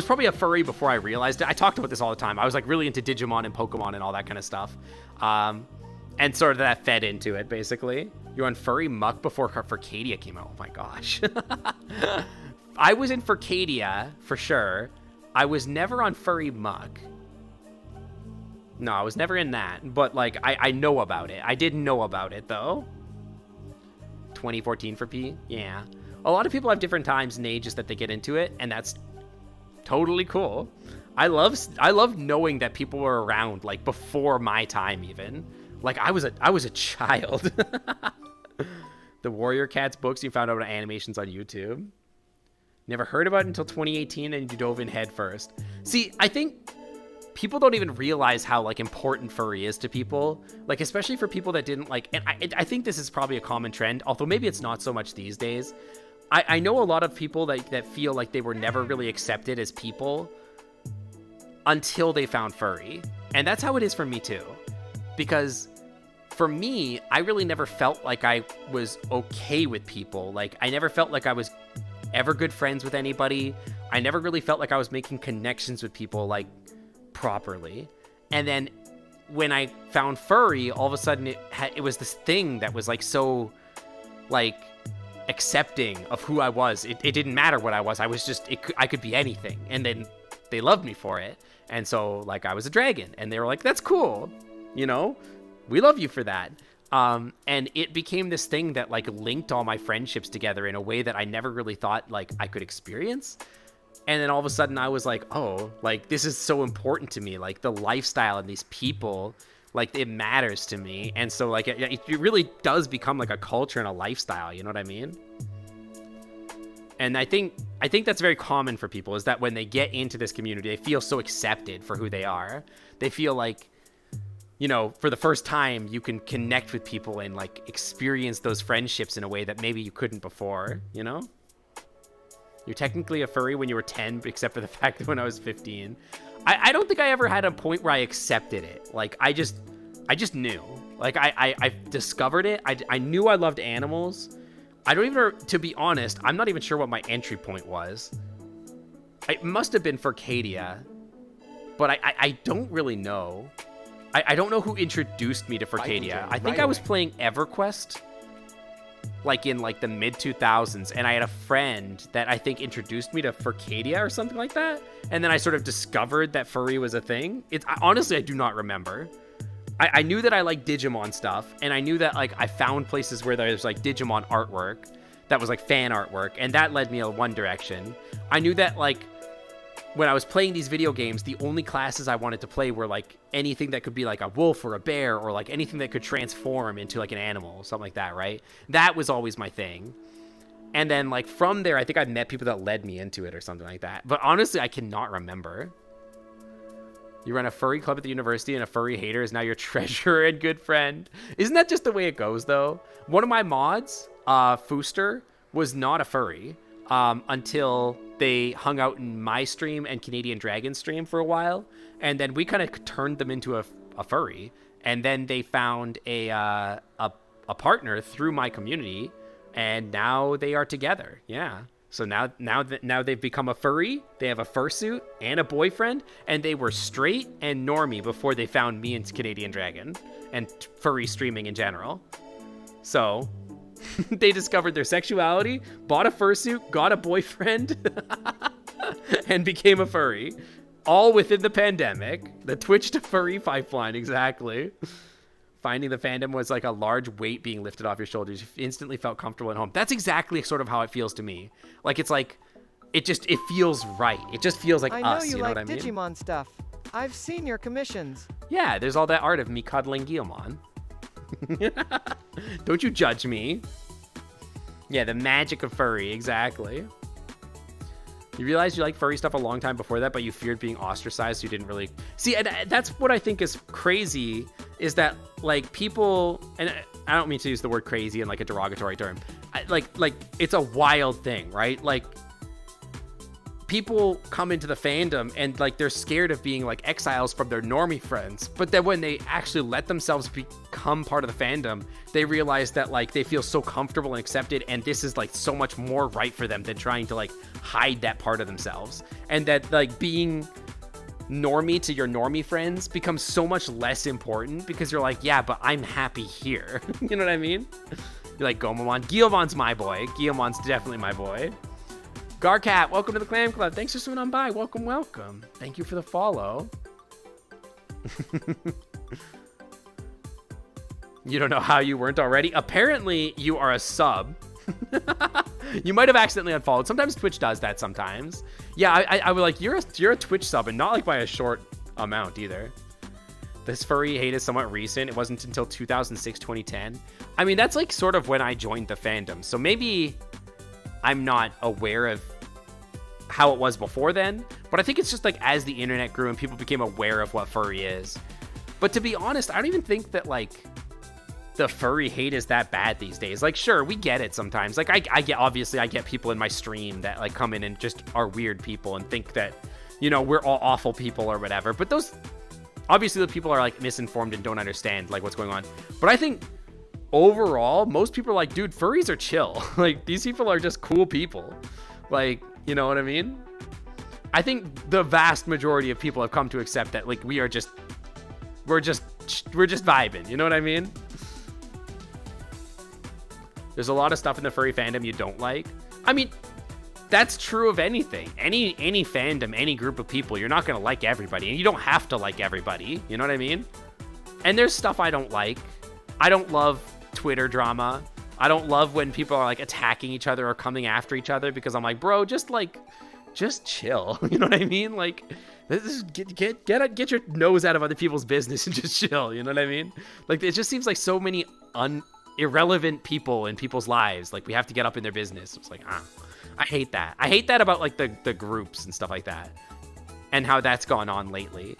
probably a furry before I realized it. I talked about this all the time. I was like really into Digimon and Pokemon and all that kind of stuff. And sort of that fed into it, basically. You were on furry muck before Furcadia came out. Oh my gosh. I was in Furcadia for sure. I was never on furry muck. No, I was never in that, but like I know about it. I didn't know about it though. 2014 for P? Yeah. A lot of people have different times and ages that they get into it, and that's totally cool. I love knowing that people were around like before my time even. Like I was a child. The Warrior Cats books you found out about animations on YouTube. Never heard about it until 2018 and you dove in head first. See, I think people don't even realize how like important furry is to people, like especially for people that didn't like, and I think this is probably a common trend, although maybe it's not so much these days. I know a lot of people that feel like they were never really accepted as people until they found furry, and that's how it is for me too. Because for me, I really never felt like I was okay with people. Like I never felt like I was ever good friends with anybody. I never really felt like I was making connections with people like properly. And then when I found furry, all of a sudden it was this thing that was like so like accepting of who I was. It didn't matter what I was. I was just I could be anything, and then they loved me for it. And so like I was a dragon, and they were like, that's cool, you know, we love you for that. And it became this thing that like linked all my friendships together in a way that I never really thought like I could experience. And then all of a sudden I was like, oh, like, this is so important to me. Like, the lifestyle and these people, like, it matters to me. And so, like, it really does become, like, a culture and a lifestyle. You know what I mean? And I think that's very common for people, is that when they get into this community, they feel so accepted for who they are. They feel like, you know, for the first time, you can connect with people and, like, experience those friendships in a way that maybe you couldn't before, you know? You're technically a furry when you were 10, except for the fact that when I was 15. I don't think I ever had a point where I accepted it. Like, I just knew. Like, I discovered it. I knew I loved animals. I don't even, to be honest, I'm not even sure what my entry point was. It must have been Furcadia, but I don't really know. I don't know who introduced me to Furcadia. I think I was playing EverQuest, like in like the mid 2000s, and I had a friend that I think introduced me to Furcadia or something like that, and then I sort of discovered that furry was a thing. Honestly, I do not remember. I knew that I liked Digimon stuff, and I knew that, like, I found places where there's like Digimon artwork that was like fan artwork, and that led me in one direction. I knew that, like, when I was playing these video games, the only classes I wanted to play were like anything that could be like a wolf or a bear, or like anything that could transform into like an animal, something like that, right? That was always my thing. And then, like, from there, I think I met people that led me into it or something like that. But honestly, I cannot remember. You run a furry club at the university, and a furry hater is now your treasurer and good friend. Isn't that just the way it goes, though? One of my mods, Fooster, was not a furry until they hung out in my stream and Canadian Dragon's stream for a while, and then we kind of turned them into a furry, and then they found a partner through my community, and now they are together. Yeah. So now they've become a furry. They have a fursuit and a boyfriend, and they were straight and normie before they found me and Canadian Dragon and furry streaming in general. So they discovered their sexuality, bought a fursuit, got a boyfriend, and became a furry. All within the pandemic. The Twitch to furry pipeline, exactly. Finding the fandom was like a large weight being lifted off your shoulders. You instantly felt comfortable at home. That's exactly sort of how it feels to me. Like, it's like, it feels right. It just feels like us, I know you know like what I mean? Digimon stuff. I've seen your commissions. Yeah, there's all that art of me cuddling Guilmon. Don't you judge me. Yeah, the magic of furry, exactly. You realized you liked furry stuff a long time before that, but you feared being ostracized, so you didn't really... See, and that's what I think is crazy, is that, like, people... And I don't mean to use the word crazy in, like, a derogatory term. Like, it's a wild thing, right? Like, people come into the fandom and, like, they're scared of being, like, exiles from their normie friends. But then when they actually let themselves become part of the fandom, they realize that, like, they feel so comfortable and accepted, and this is, like, so much more right for them than trying to, like, hide that part of themselves. And that, like, being normie to your normie friends becomes so much less important because you're like, yeah, but I'm happy here. You know what I mean? You're like, Gomamon. Guilmon's my boy. Guilmon's definitely my boy. Garcat, welcome to the Clam Club. Thanks for swinging on by. Welcome, welcome. Thank you for the follow. You don't know how you weren't already? Apparently, you are a sub. You might have accidentally unfollowed. Sometimes Twitch does that sometimes. Yeah, I was like, you're a Twitch sub, and not like by a short amount either. This furry hate is somewhat recent. It wasn't until 2006, 2010. I mean, that's like sort of when I joined the fandom. So maybe I'm not aware of how it was before then, but I think it's just like as the internet grew and people became aware of what furry is. But to be honest, I don't even think that like the furry hate is that bad these days. Like, sure, we get it sometimes. Like, I get people in my stream that like come in and just are weird people and think that, you know, we're all awful people or whatever. But those, obviously the people are like misinformed and don't understand like what's going on. But I think overall, most people are like, dude, furries are chill. Like, these people are just cool people. Like, you know what I mean? I think the vast majority of people have come to accept that like we're just vibing. You know what I mean? There's a lot of stuff in the furry fandom you don't like. I mean, that's true of anything. Any fandom, any group of people, you're not going to like everybody. And you don't have to like everybody. You know what I mean? And there's stuff I don't like. I don't love Twitter drama. I don't love when people are like attacking each other or coming after each other because I'm like, bro, just just chill. You know what I mean? Like, this is get your nose out of other people's business and just chill. You know what I mean? Like, it just seems like so many irrelevant people in people's lives. Like, we have to get up in their business. It's like, I hate that. I hate that about like the groups and stuff like that, and how that's gone on lately.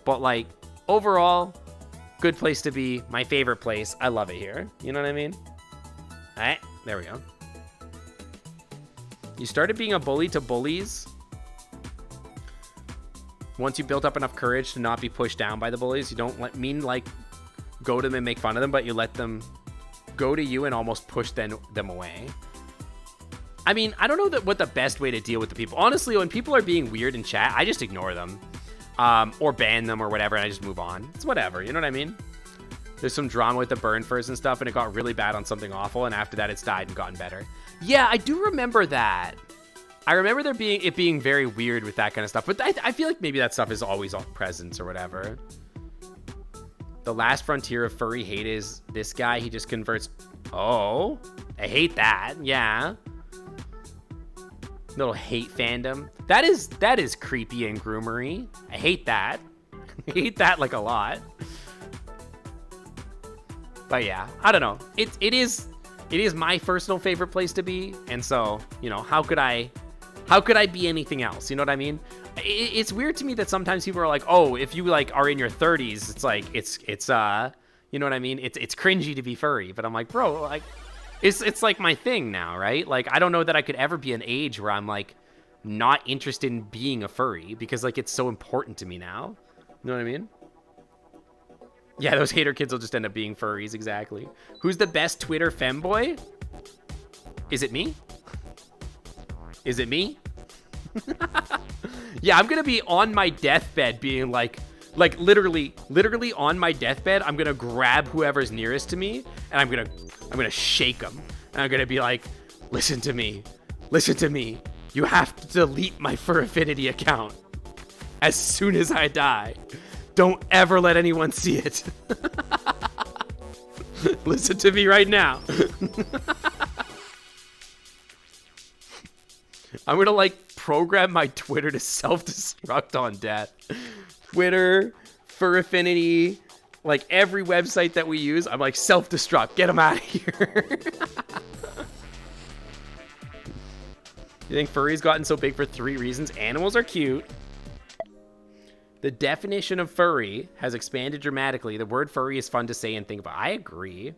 But like, overall, good place to be. My favorite place. I love it here. You know what I mean? All right, there we go. You started being a bully to bullies once you built up enough courage to not be pushed down by the bullies. You don't like go to them and make fun of them, but you let them go to you and almost push them away. I mean, I don't know what the best way to deal with the people. Honestly, when people are being weird in chat, I just ignore them, or ban them or whatever, and I just move on. It's whatever, you know what I mean? There's some drama with the burn furs and stuff, and it got really bad on something awful, and after that, it's died and gotten better. Yeah, I do remember that. I remember it being very weird with that kind of stuff, but I feel like maybe that stuff is always on presence or whatever. The last frontier of furry hate is this guy. He just converts. Oh, I hate that. Yeah. Little hate fandom. That is creepy and groomery. I hate that. I hate that like a lot. But yeah, I don't know. It is my personal favorite place to be, and so, you know, how could I be anything else? You know what I mean? It's weird to me that sometimes people are like, oh, if you like are in your 30s, it's like it's you know what I mean? It's cringy to be furry. But I'm like, bro, like it's like my thing now, right? Like, I don't know that I could ever be an age where I'm like not interested in being a furry, because like it's so important to me now. You know what I mean? Yeah, those hater kids will just end up being furries, exactly. Who's the best Twitter femboy? Is it me? Is it me? Yeah, I'm gonna be on my deathbed being like literally on my deathbed, I'm gonna grab whoever's nearest to me, and I'm gonna shake them. And I'm gonna be like, listen to me. You have to delete my Fur Affinity account as soon as I die. Don't ever let anyone see it. Listen to me right now. I'm gonna like program my Twitter to self-destruct on death. Twitter, Fur Affinity, like every website that we use, I'm like, self-destruct. Get them out of here. You think furry's gotten so big for 3 reasons? Animals are cute. The definition of furry has expanded dramatically. The word furry is fun to say and think about. I agree.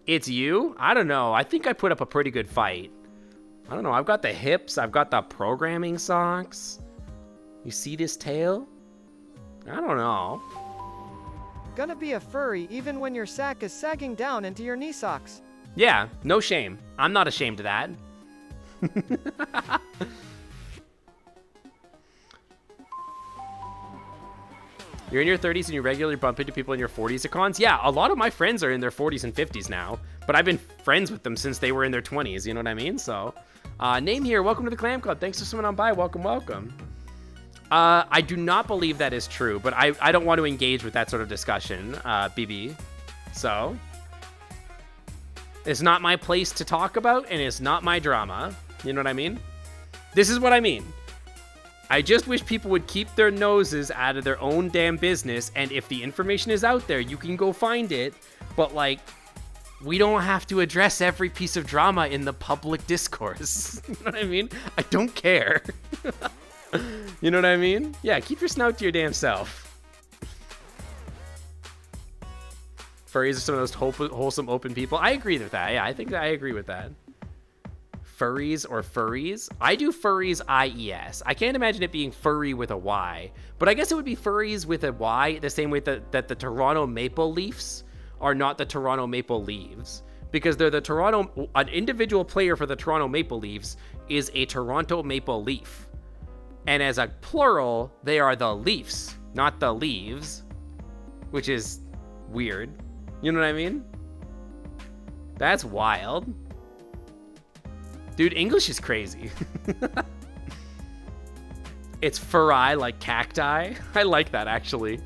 It's you? I don't know. I think I put up a pretty good fight. I don't know. I've got the hips. I've got the programming socks. You see this tail? I don't know. Gonna be a furry even when your sack is sagging down into your knee socks. Yeah, no shame. I'm not ashamed of that. You're in your 30s and you regularly bump into people in your 40s at cons? Yeah, a lot of my friends are in their 40s and 50s now, but I've been friends with them since they were in their 20s, you know what I mean? So, name here, welcome to the Clam Club. Thanks for swimming on by, welcome. I do not believe that is true, but I don't want to engage with that sort of discussion, BB. So, it's not my place to talk about, and it's not my drama. You know what I mean? This is what I mean. I just wish people would keep their noses out of their own damn business, and if the information is out there, you can go find it, but like, we don't have to address every piece of drama in the public discourse. You know what I mean? I don't care. You know what I mean? Yeah, keep your snout to your damn self. Furries are some of the most wholesome, open people. I agree with that. Yeah, I think I agree with that. Furries or furries? I do furries IES. I can't imagine it being furry with a Y, but I guess it would be furries with a Y the same way that the Toronto Maple Leafs are not the Toronto Maple Leaves, because they're an individual player for the Toronto Maple Leafs is a Toronto Maple Leaf. And as a plural, they are the Leafs, not the Leaves, which is weird. You know what I mean? That's wild. Dude, English is crazy. It's furry like cacti. I like that, actually.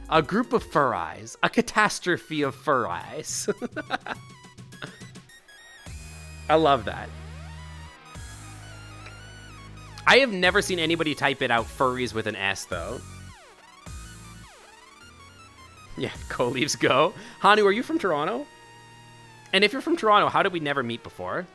A group of furries. A catastrophe of furries. I love that. I have never seen anybody type it out furries with an S, though. Yeah, go Leafs go. Hanu, are you from Toronto? And if you're from Toronto, how did we never meet before?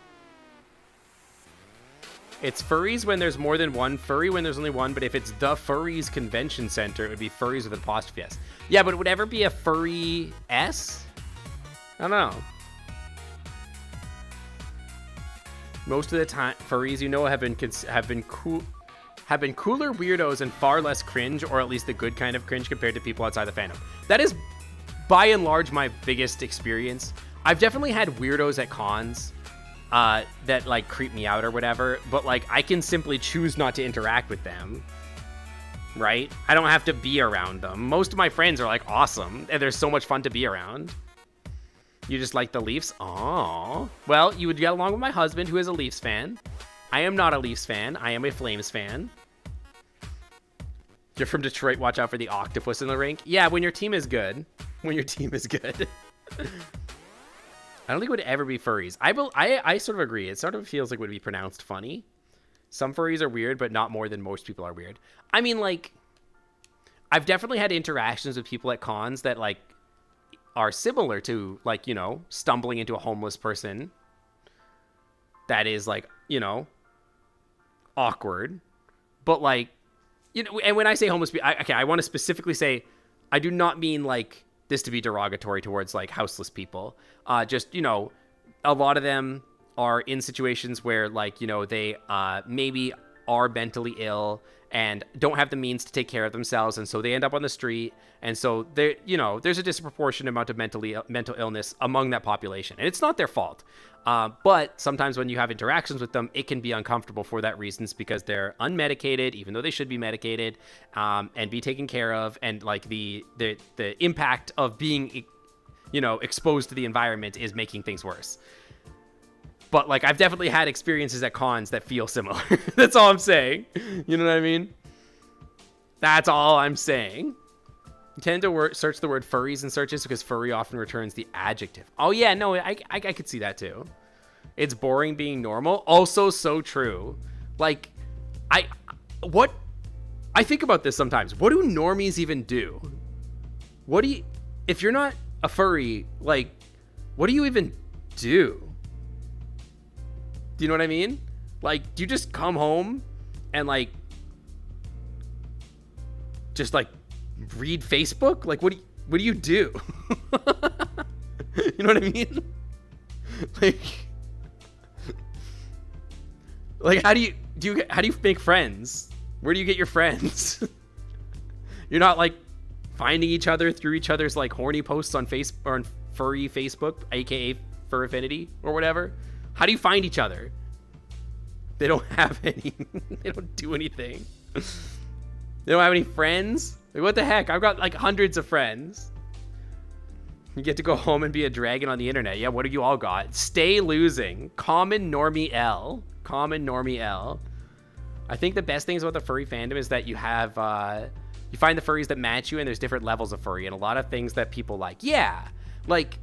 It's furries when there's more than one, furry when there's only one, but if it's the Furries Convention Center, it would be furries with an apostrophe S. Yeah, but would it ever be a furry S? I don't know. Most of the time, furries, you know, have been cooler weirdos and far less cringe, or at least the good kind of cringe compared to people outside the fandom. That is, by and large, my biggest experience. I've definitely had weirdos at cons that like creep me out or whatever, but like I can simply choose not to interact with them. Right? I don't have to be around them. Most of my friends are like awesome, and they're so much fun to be around. You just like the Leafs? Aww. Well, you would get along with my husband, who is a Leafs fan. I am not a Leafs fan. I am a Flames fan. You're from Detroit. Watch out for the octopus in the rink. Yeah, when your team is good. When your team is good. I don't think it would ever be furries. I sort of agree. It sort of feels like it would be pronounced funny. Some furries are weird, but not more than most people are weird. I mean, like, I've definitely had interactions with people at cons that, like, are similar to, like, you know, stumbling into a homeless person that is, like, you know, awkward. But, like, you know, and when I say homeless, I want to specifically say, I do not mean, like, this to be derogatory towards, like, houseless people. Just, you know, a lot of them are in situations where, like, you know, they maybe are mentally ill and don't have the means to take care of themselves, and so they end up on the street, and so they, you know, there's a disproportionate amount of mental illness among that population, and it's not their fault. But sometimes when you have interactions with them, it can be uncomfortable for that reasons, because they're unmedicated, even though they should be medicated, and be taken care of, and like the impact of being, you know, exposed to the environment is making things worse. But, like, I've definitely had experiences at cons that feel similar. That's all I'm saying. You know what I mean? That's all I'm saying. You tend to search the word furries in searches because furry often returns the adjective. Oh, yeah, no, I could see that, too. It's boring being normal. Also so true. Like, I think about this sometimes. What do normies even do? If you're not a furry, like, what do you even do? Do you know what I mean? Like, do you just come home and, like, just, like, read Facebook? Like, what do you do? You know what I mean? Like, how do you make friends? Where do you get your friends? You're not, like, finding each other through each other's, like, horny posts on Facebook or on furry Facebook, aka Fur Affinity or whatever. How do you find each other? They don't have any. They don't do anything. They don't have any friends. Like, what the heck? I've got, like, hundreds of friends. You get to go home and be a dragon on the internet. Yeah, what do you all got? Stay losing. Common normie L. Common normie L. I think the best things about the furry fandom is that you have, you find the furries that match you, and there's different levels of furry, and a lot of things that people like. Yeah, like,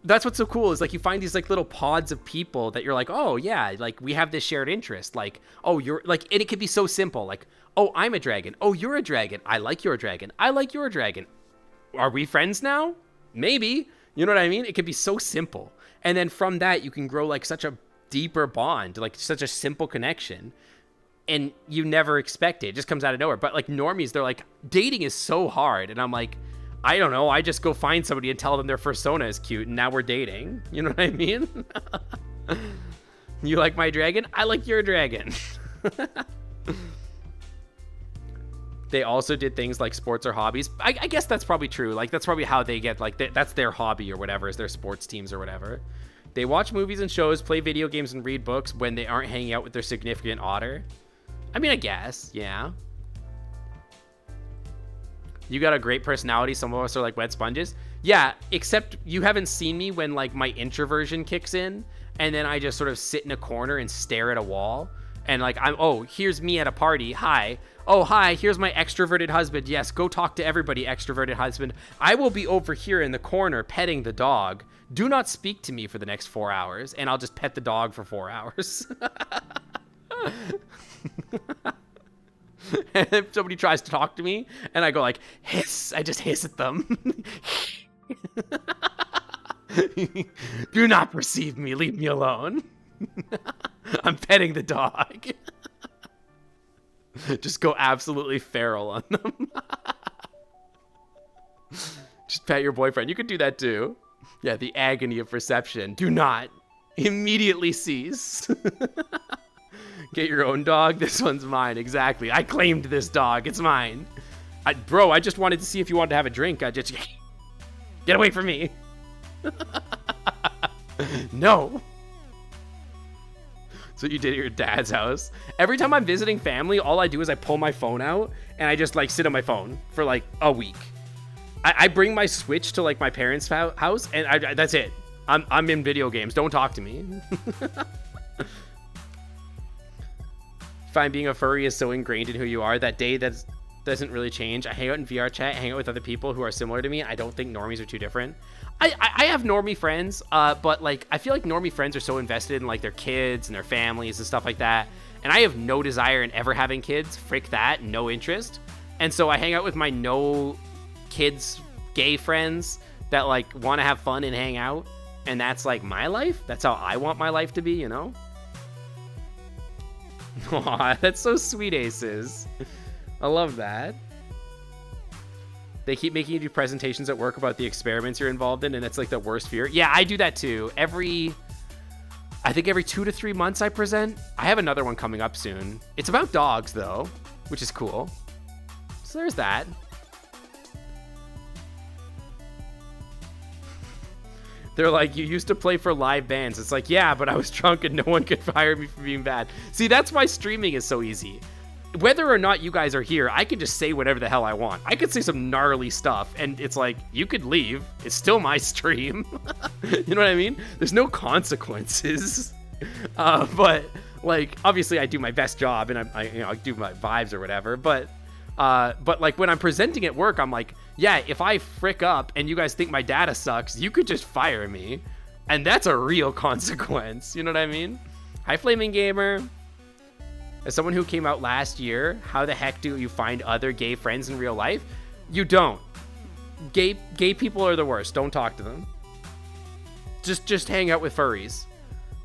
that's what's so cool is, like, you find these, like, little pods of people that you're like, oh yeah, like, we have this shared interest. Like, oh, you're like, and it could be so simple. Like, oh, I'm a dragon. Oh, you're a dragon. I like your dragon. I like your dragon. Are we friends now? Maybe. You know what I mean? It could be so simple. And then from that, you can grow, like, such a deeper bond, like, such a simple connection. And you never expect it. It just comes out of nowhere. But, like, normies, they're like, dating is so hard. And I'm like, I don't know. I just go find somebody and tell them their persona is cute, and now we're dating. You know what I mean? You like my dragon? I like your dragon. They also did things like sports or hobbies. I guess that's probably true. Like, that's probably how they get, like, that's their hobby or whatever, is their sports teams or whatever. They watch movies and shows, play video games, and read books when they aren't hanging out with their significant other. I mean, I guess, yeah. You got a great personality. Some of us are like wet sponges. Yeah, except you haven't seen me when, like, my introversion kicks in, and then I just sort of sit in a corner and stare at a wall. And, like, oh, here's me at a party. Hi. Oh, hi, here's my extroverted husband. Yes, go talk to everybody, extroverted husband. I will be over here in the corner petting the dog. Do not speak to me for the next 4 hours, and I'll just pet the dog for 4 hours. And if somebody tries to talk to me and I go like, hiss, I just hiss at them. Do not perceive me, leave me alone. I'm petting the dog. Just go absolutely feral on them. Just pet your boyfriend. You could do that too. Yeah, the agony of reception. Do not immediately cease. Get your own dog. This one's mine. Exactly. I claimed this dog. It's mine. Bro, I just wanted to see if you wanted to have a drink. I just... Get away from me. No. So you did at your dad's house. Every time I'm visiting family, all I do is I pull my phone out and I just like sit on my phone for like a week. I bring my Switch to like my parents' house and that's it. I'm in video games. Don't talk to me. Find being a furry is so ingrained in who you are. That day that doesn't really change. I hang out in VR chat, hang out with other people who are similar to me. I don't think normies are too different. I have normie friends, but like I feel like normie friends are so invested in like their kids and their families and stuff like that. And I have no desire in ever having kids. Frick that, no interest. And so I hang out with my no kids gay friends that like want to have fun and hang out. And that's like my life. That's how I want my life to be, you know? Aw, that's so sweet, Aces. I love that. They keep making you do presentations at work about the experiments you're involved in, and it's like the worst fear. Yeah, I do that too. I think every 2 to 3 months I present. I have another one coming up soon. It's about dogs, though, which is cool. So there's that. They're like, you used to play for live bands. It's like, yeah, but I was drunk and no one could fire me for being bad. See, that's why streaming is so easy. Whether or not you guys are here, I can just say whatever the hell I want. I could say some gnarly stuff, and it's like, you could leave. It's still my stream. You know what I mean? There's no consequences. But, like, obviously I do my best job, and I do my vibes or whatever. But like, when I'm presenting at work, I'm like, yeah, if I frick up and you guys think my data sucks, you could just fire me. And that's a real consequence. You know what I mean? Hi, Flaming Gamer. As someone who came out last year, how the heck do you find other gay friends in real life? You don't. Gay people are the worst. Don't talk to them. Just hang out with furries.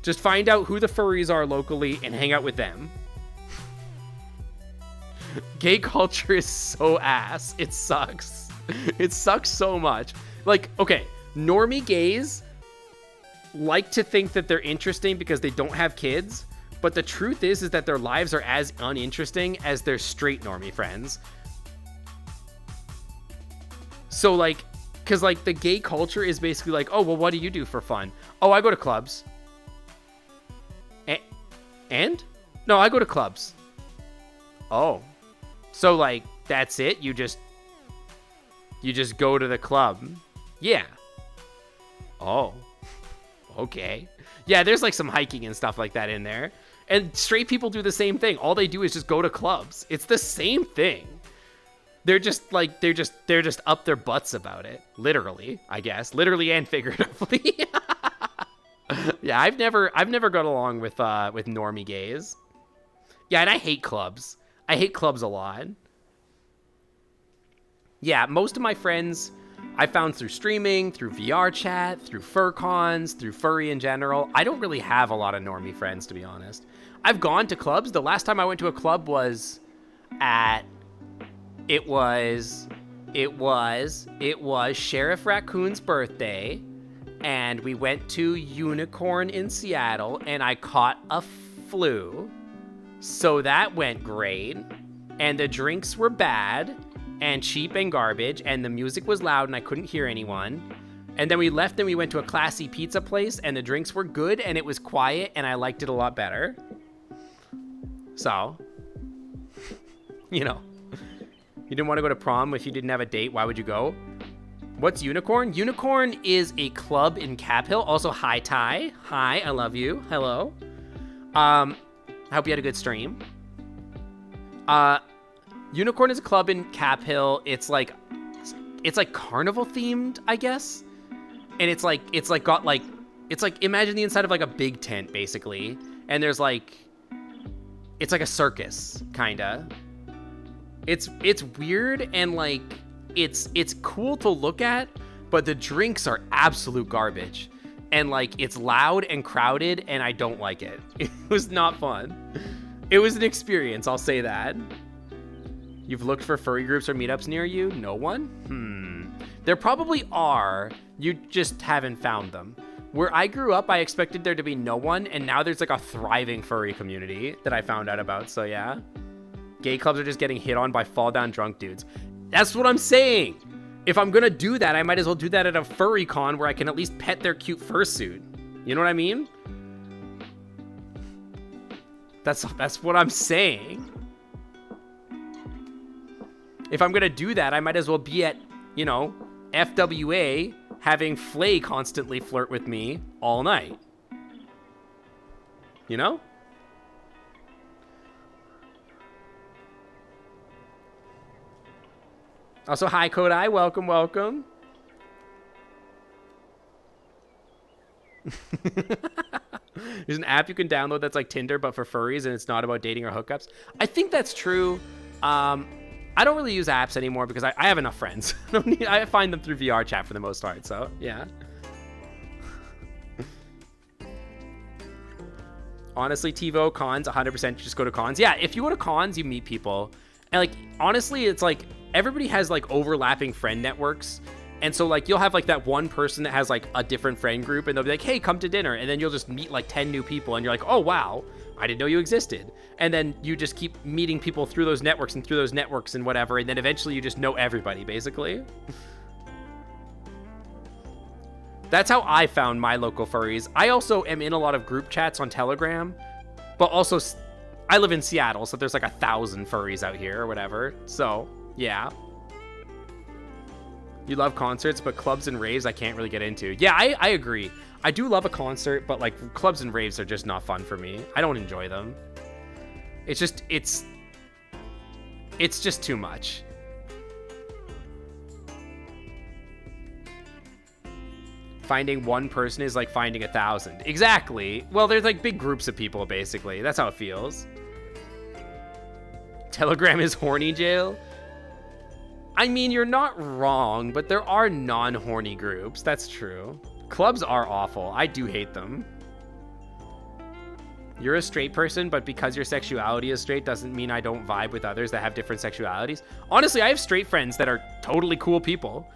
Just find out who the furries are locally and hang out with them. Gay culture is so ass. It sucks. It sucks so much. Like, okay, normie gays like to think that they're interesting because they don't have kids. But the truth is that their lives are as uninteresting as their straight normie friends. So, like, because, like, the gay culture is basically like, oh, well, what do you do for fun? Oh, I go to clubs. And? No, I go to clubs. Oh. So, like, that's it? You just go to the club? Yeah. Oh. Okay. Yeah, there's, like, some hiking and stuff like that in there. And straight people do the same thing. All they do is just go to clubs. It's the same thing. They're just like they're just up their butts about it. Literally, I guess. Literally and figuratively. Yeah, I've never got along with normie gays. Yeah, and I hate clubs. I hate clubs a lot. Yeah, most of my friends I found through streaming, through VR chat, through fur cons, through furry in general. I don't really have a lot of normie friends, to be honest. I've gone to clubs. The last time I went to a club was it was Sheriff Raccoon's birthday, and we went to Unicorn in Seattle, and I caught a flu. So that went great, and the drinks were bad and cheap and garbage, and the music was loud and I couldn't hear anyone. And then we left and we went to a classy pizza place, and the drinks were good and it was quiet and I liked it a lot better. So, you know, you didn't want to go to prom if you didn't have a date, why would you go? What's Unicorn? Unicorn is a club in Cap Hill. Also, hi Ty. Hi, I love you. Hello. I hope you had a good stream. Unicorn is a club in Cap Hill. It's like carnival themed, I guess. And it's like imagine the inside of like a big tent basically. And there's like it's like a circus, kinda. It's weird and like it's cool to look at, but the drinks are absolute garbage. And like it's loud and crowded and I don't like it. It was not fun. It was an experience, I'll say that. You've looked for furry groups or meetups near you? No one? There probably are. You just haven't found them. Where I grew up, I expected there to be no one, and now there's like a thriving furry community that I found out about, so yeah. Gay clubs are just getting hit on by fall down drunk dudes. That's what I'm saying. If I'm gonna do that, I might as well do that at a furry con where I can at least pet their cute fursuit. You know what I mean? That's what I'm saying. If I'm gonna do that, I might as well be at, you know, FWA having Flay constantly flirt with me all night. You know? Also, hi, Kodai. Welcome, welcome. There's an app you can download that's like Tinder, but for furries, and it's not about dating or hookups. I think that's true. I don't really use apps anymore because I have enough friends. I find them through VR chat for the most part, so yeah. Honestly, TiVo, cons, 100% just go to cons. Yeah, if you go to cons, you meet people. And like, honestly, it's like, everybody has like overlapping friend networks. And so like, you'll have like that one person that has like a different friend group and they'll be like, hey, come to dinner. And then you'll just meet like 10 new people and you're like, oh, wow, I didn't know you existed. And then you just keep meeting people through those networks and whatever. And then eventually you just know everybody, basically. That's how I found my local furries. I also am in a lot of group chats on Telegram, but also I live in Seattle, so there's like 1,000 furries out here or whatever. So, yeah. You love concerts, but clubs and raves I can't really get into. Yeah, I agree. I do love a concert, but like clubs and raves are just not fun for me. I don't enjoy them. It's just too much. Finding one person is like finding 1,000. Exactly. Well, there's like big groups of people, basically. That's how it feels. Telegram is horny jail. I mean, you're not wrong, but there are non-horny groups. That's true. Clubs are awful. I do hate them. You're a straight person, but because your sexuality is straight doesn't mean I don't vibe with others that have different sexualities. Honestly, I have straight friends that are totally cool people.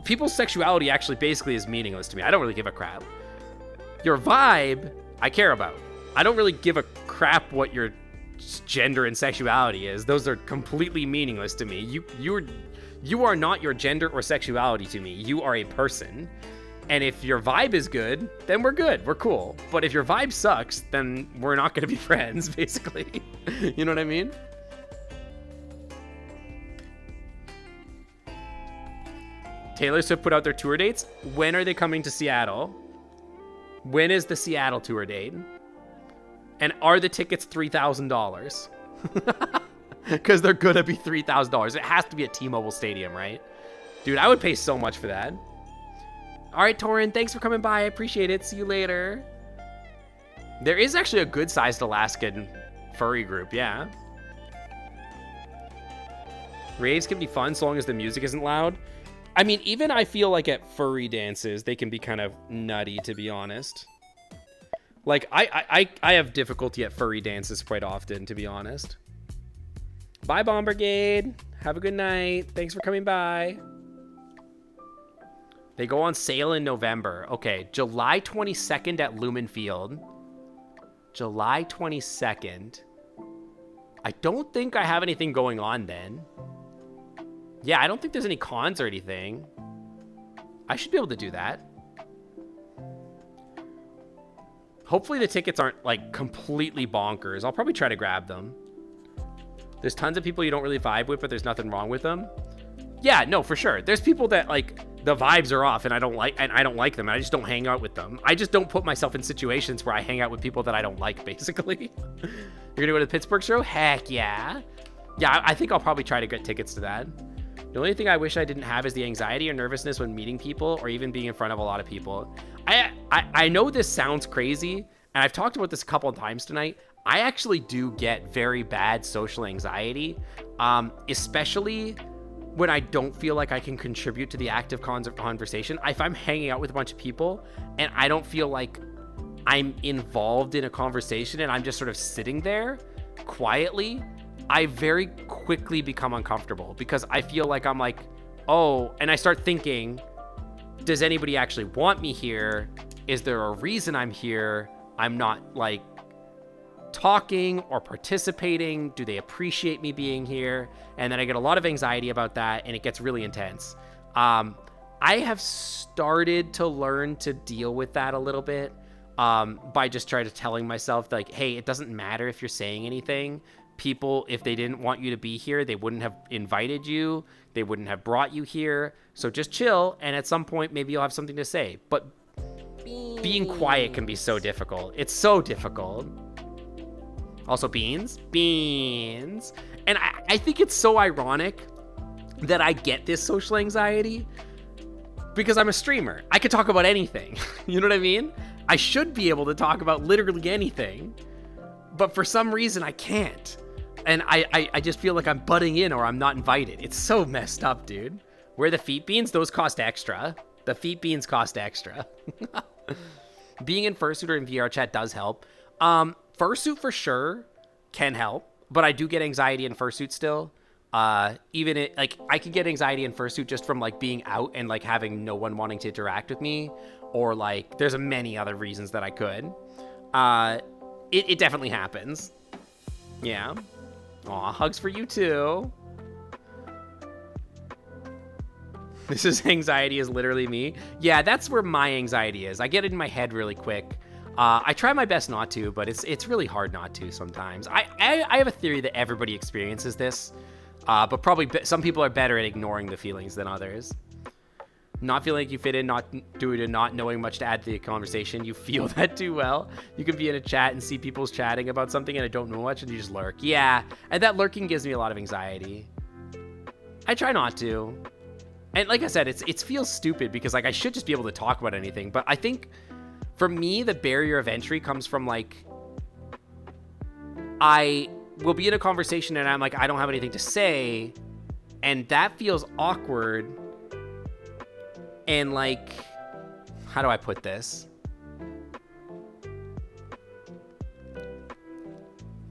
People's sexuality actually basically is meaningless to me. I don't really give a crap. Your vibe, I care about. I don't really give a crap what your gender and sexuality is. Those are completely meaningless to me. You are not your gender or sexuality to me. You are a person. And if your vibe is good, then we're good. We're cool. But if your vibe sucks, then we're not going to be friends, basically. You know what I mean? Taylor Swift put out their tour dates. When are they coming to Seattle? When is the Seattle tour date? And are the tickets $3,000? Because they're gonna be $3,000. It has to be at T-Mobile Stadium, right? Dude, I would pay so much for that. All right, Torin, thanks for coming by. I appreciate it. See you later. There is actually a good-sized Alaskan furry group, yeah. Raves can be fun so long as the music isn't loud. I mean, even I feel like at furry dances, they can be kind of nutty, to be honest. Like, I have difficulty at furry dances quite often, to be honest. Bye, Bomb Brigade. Have a good night. Thanks for coming by. They go on sale in November. Okay, July 22nd at Lumen Field. July 22nd. I don't think I have anything going on then. Yeah, I don't think there's any cons or anything. I should be able to do that. Hopefully the tickets aren't, like, completely bonkers. I'll probably try to grab them. There's tons of people you don't really vibe with, but there's nothing wrong with them. Yeah, no, for sure. There's people that, like, the vibes are off and I don't like them. And I just don't hang out with them. I just don't put myself in situations where I hang out with people that I don't like, basically. You're gonna go to the Pittsburgh show? Heck yeah. Yeah, I think I'll probably try to get tickets to that. The only thing I wish I didn't have is the anxiety or nervousness when meeting people or even being in front of a lot of people. I know this sounds crazy, and I've talked about this a couple of times tonight. I actually do get very bad social anxiety, especially when I don't feel like I can contribute to the active conversation. If I'm hanging out with a bunch of people and I don't feel like I'm involved in a conversation and I'm just sort of sitting there quietly, I very quickly become uncomfortable because I feel like I'm like, oh, and I start thinking, does anybody actually want me here? Is there a reason I'm here? I'm not like talking or participating. Do they appreciate me being here? And then I get a lot of anxiety about that, and it gets really intense. I have started to learn to deal with that a little bit by just trying to telling myself like, hey, it doesn't matter if you're saying anything. People, if they didn't want you to be here, they wouldn't have invited you. They wouldn't have brought you here. So just chill, and at some point, maybe you'll have something to say. But being quiet can be so difficult. It's so difficult. Also beans. And I think it's so ironic that I get this social anxiety because I'm a streamer. I could talk about anything. You know what I mean? I should be able to talk about literally anything, but for some reason I can't. And I just feel like I'm butting in or I'm not invited. It's so messed up, dude. Where the feet beans, those cost extra. The feet beans cost extra. Being in fursuit or in VR chat does help. Fursuit for sure can help, but I do get anxiety in fursuit still. Even it, like I could get anxiety in fursuit just from like being out and like having no one wanting to interact with me, or like there's many other reasons that I could. It definitely happens. Yeah. Aw, hugs for you too. This is anxiety is literally me. Yeah, that's where my anxiety is. I get it in my head really quick. I try my best not to, but it's really hard not to sometimes. I have a theory that everybody experiences this, but probably some people are better at ignoring the feelings than others. Not feeling like you fit in, not due to not knowing much to add to the conversation. You feel that too well. You can be in a chat and see people's chatting about something and I don't know much and you just lurk. Yeah, and that lurking gives me a lot of anxiety. I try not to. And like I said, it feels stupid because like I should just be able to talk about anything, but I think for me, the barrier of entry comes from like, I will be in a conversation and I'm like, I don't have anything to say. And that feels awkward. And like, how do I put this?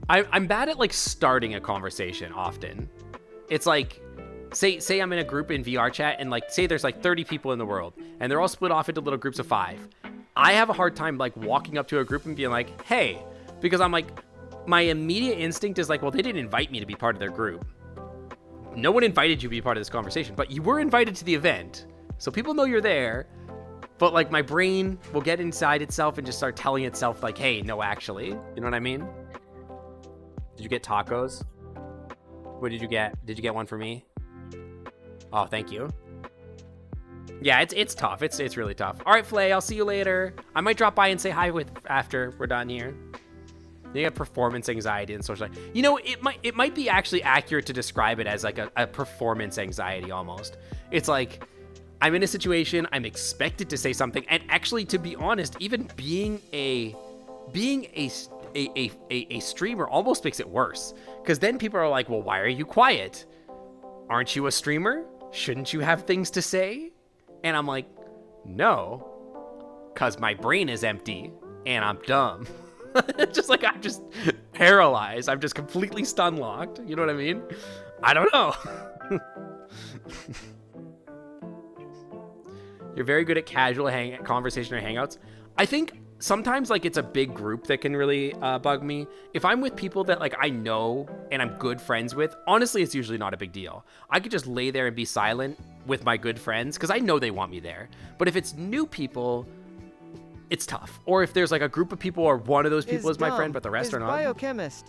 I'm bad at like starting a conversation often. It's like, say I'm in a group in VR chat and like, say there's like 30 people in the world and they're all split off into little groups of 5. I have a hard time like walking up to a group and being like, hey, because I'm like, my immediate instinct is like, well, they didn't invite me to be part of their group. No one invited you to be part of this conversation, but you were invited to the event. So people know you're there, but like my brain will get inside itself and just start telling itself like, hey, no, actually, you know what I mean? Did you get tacos? What did you get? Did you get one for me? Oh, thank you. Yeah, it's tough. It's really tough. All right, Flay, I'll see you later. I might drop by and say hi after we're done here. You get performance anxiety and social. You know, it might be actually accurate to describe it as like a performance anxiety almost. It's like I'm in a situation, I'm expected to say something, and actually, to be honest, even being a streamer almost makes it worse, because then people are like, well, why are you quiet? Aren't you a streamer? Shouldn't you have things to say? And I'm like, no, because my brain is empty and I'm dumb. Just like I'm just paralyzed. I'm just completely stun locked. You know what I mean? I don't know. You're very good at casual conversation or hangouts. I think sometimes like it's a big group that can really bug me. If I'm with people that like I know and I'm good friends with, honestly, it's usually not a big deal. I could just lay there and be silent with my good friends because I know they want me there. But if it's new people, it's tough. Or if there's like a group of people or one of those people is my friend, but the rest are not. Biochemist.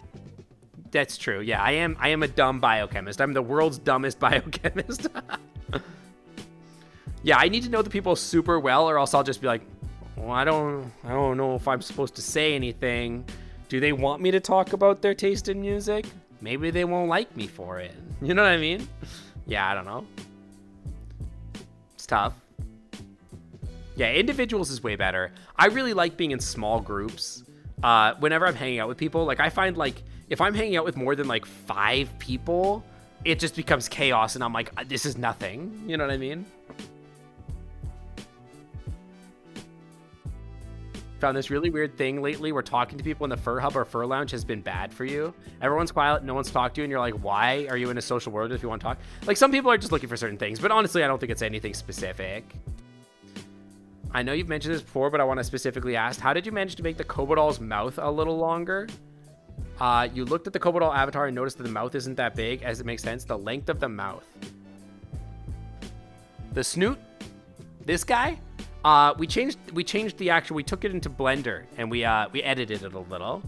That's true. Yeah, I am a dumb biochemist. I'm the world's dumbest biochemist. Yeah, I need to know the people super well, or else I'll just be like, well, I don't know if I'm supposed to say anything. Do they want me to talk about their taste in music? Maybe they won't like me for it. You know what I mean? Yeah, I don't know. It's tough. Yeah, individuals is way better. I really like being in small groups. whenever I'm hanging out with people, like I find like if I'm hanging out with more than like 5 people, it just becomes chaos and I'm like, this is nothing. You know what I mean? Found this really weird thing lately where talking to people in the fur hub or fur lounge has been bad for you. Everyone's quiet, no one's talked to you, and you're like, why are you in a social world if you want to talk? Like, some people are just looking for certain things, but honestly, I don't think it's anything specific. I know you've mentioned this before, but I want to specifically ask, how did you manage to make the Kobodoll's mouth a little longer? You looked at the Kobodoll avatar and noticed that the mouth isn't that big, as it makes sense. The length of the mouth. The snoot? This guy? We changed the actual, we took it into Blender and we edited it a little.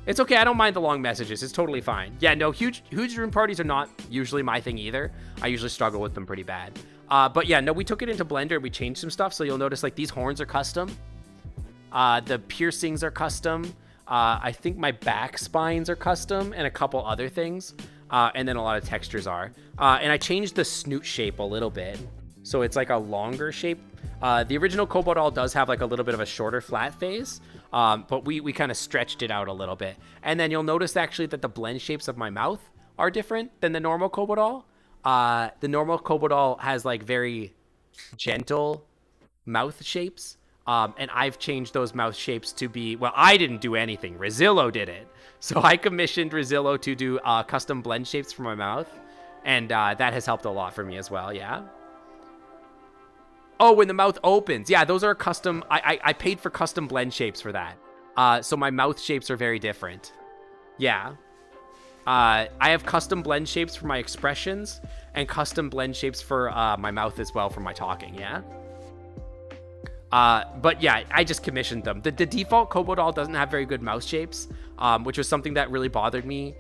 It's okay, I don't mind the long messages, it's totally fine. Yeah, no, huge room parties are not usually my thing either. I usually struggle with them pretty bad. But yeah, no, we took it into Blender and we changed some stuff, so you'll notice like these horns are custom. The piercings are custom. I think my back spines are custom and a couple other things. And then a lot of textures are. And I changed the snoot shape a little bit. So it's like a longer shape. The original Kobodoll does have like a little bit of a shorter flat face, but we kind of stretched it out a little bit. And then you'll notice actually that the blend shapes of my mouth are different than the normal Kobodoll. The normal Kobodoll has like very gentle mouth shapes, and I've changed those mouth shapes to be, well, I didn't do anything. Rezillo did it. So I commissioned Rezillo to do custom blend shapes for my mouth, and that has helped a lot for me as well, yeah. Oh, when the mouth opens. Yeah, those are custom. I paid for custom blend shapes for that. So my mouth shapes are very different. Yeah. I have custom blend shapes for my expressions and custom blend shapes for my mouth as well for my talking, yeah? But yeah, I just commissioned them. The default Kobodoll doesn't have very good mouth shapes, which was something that really bothered me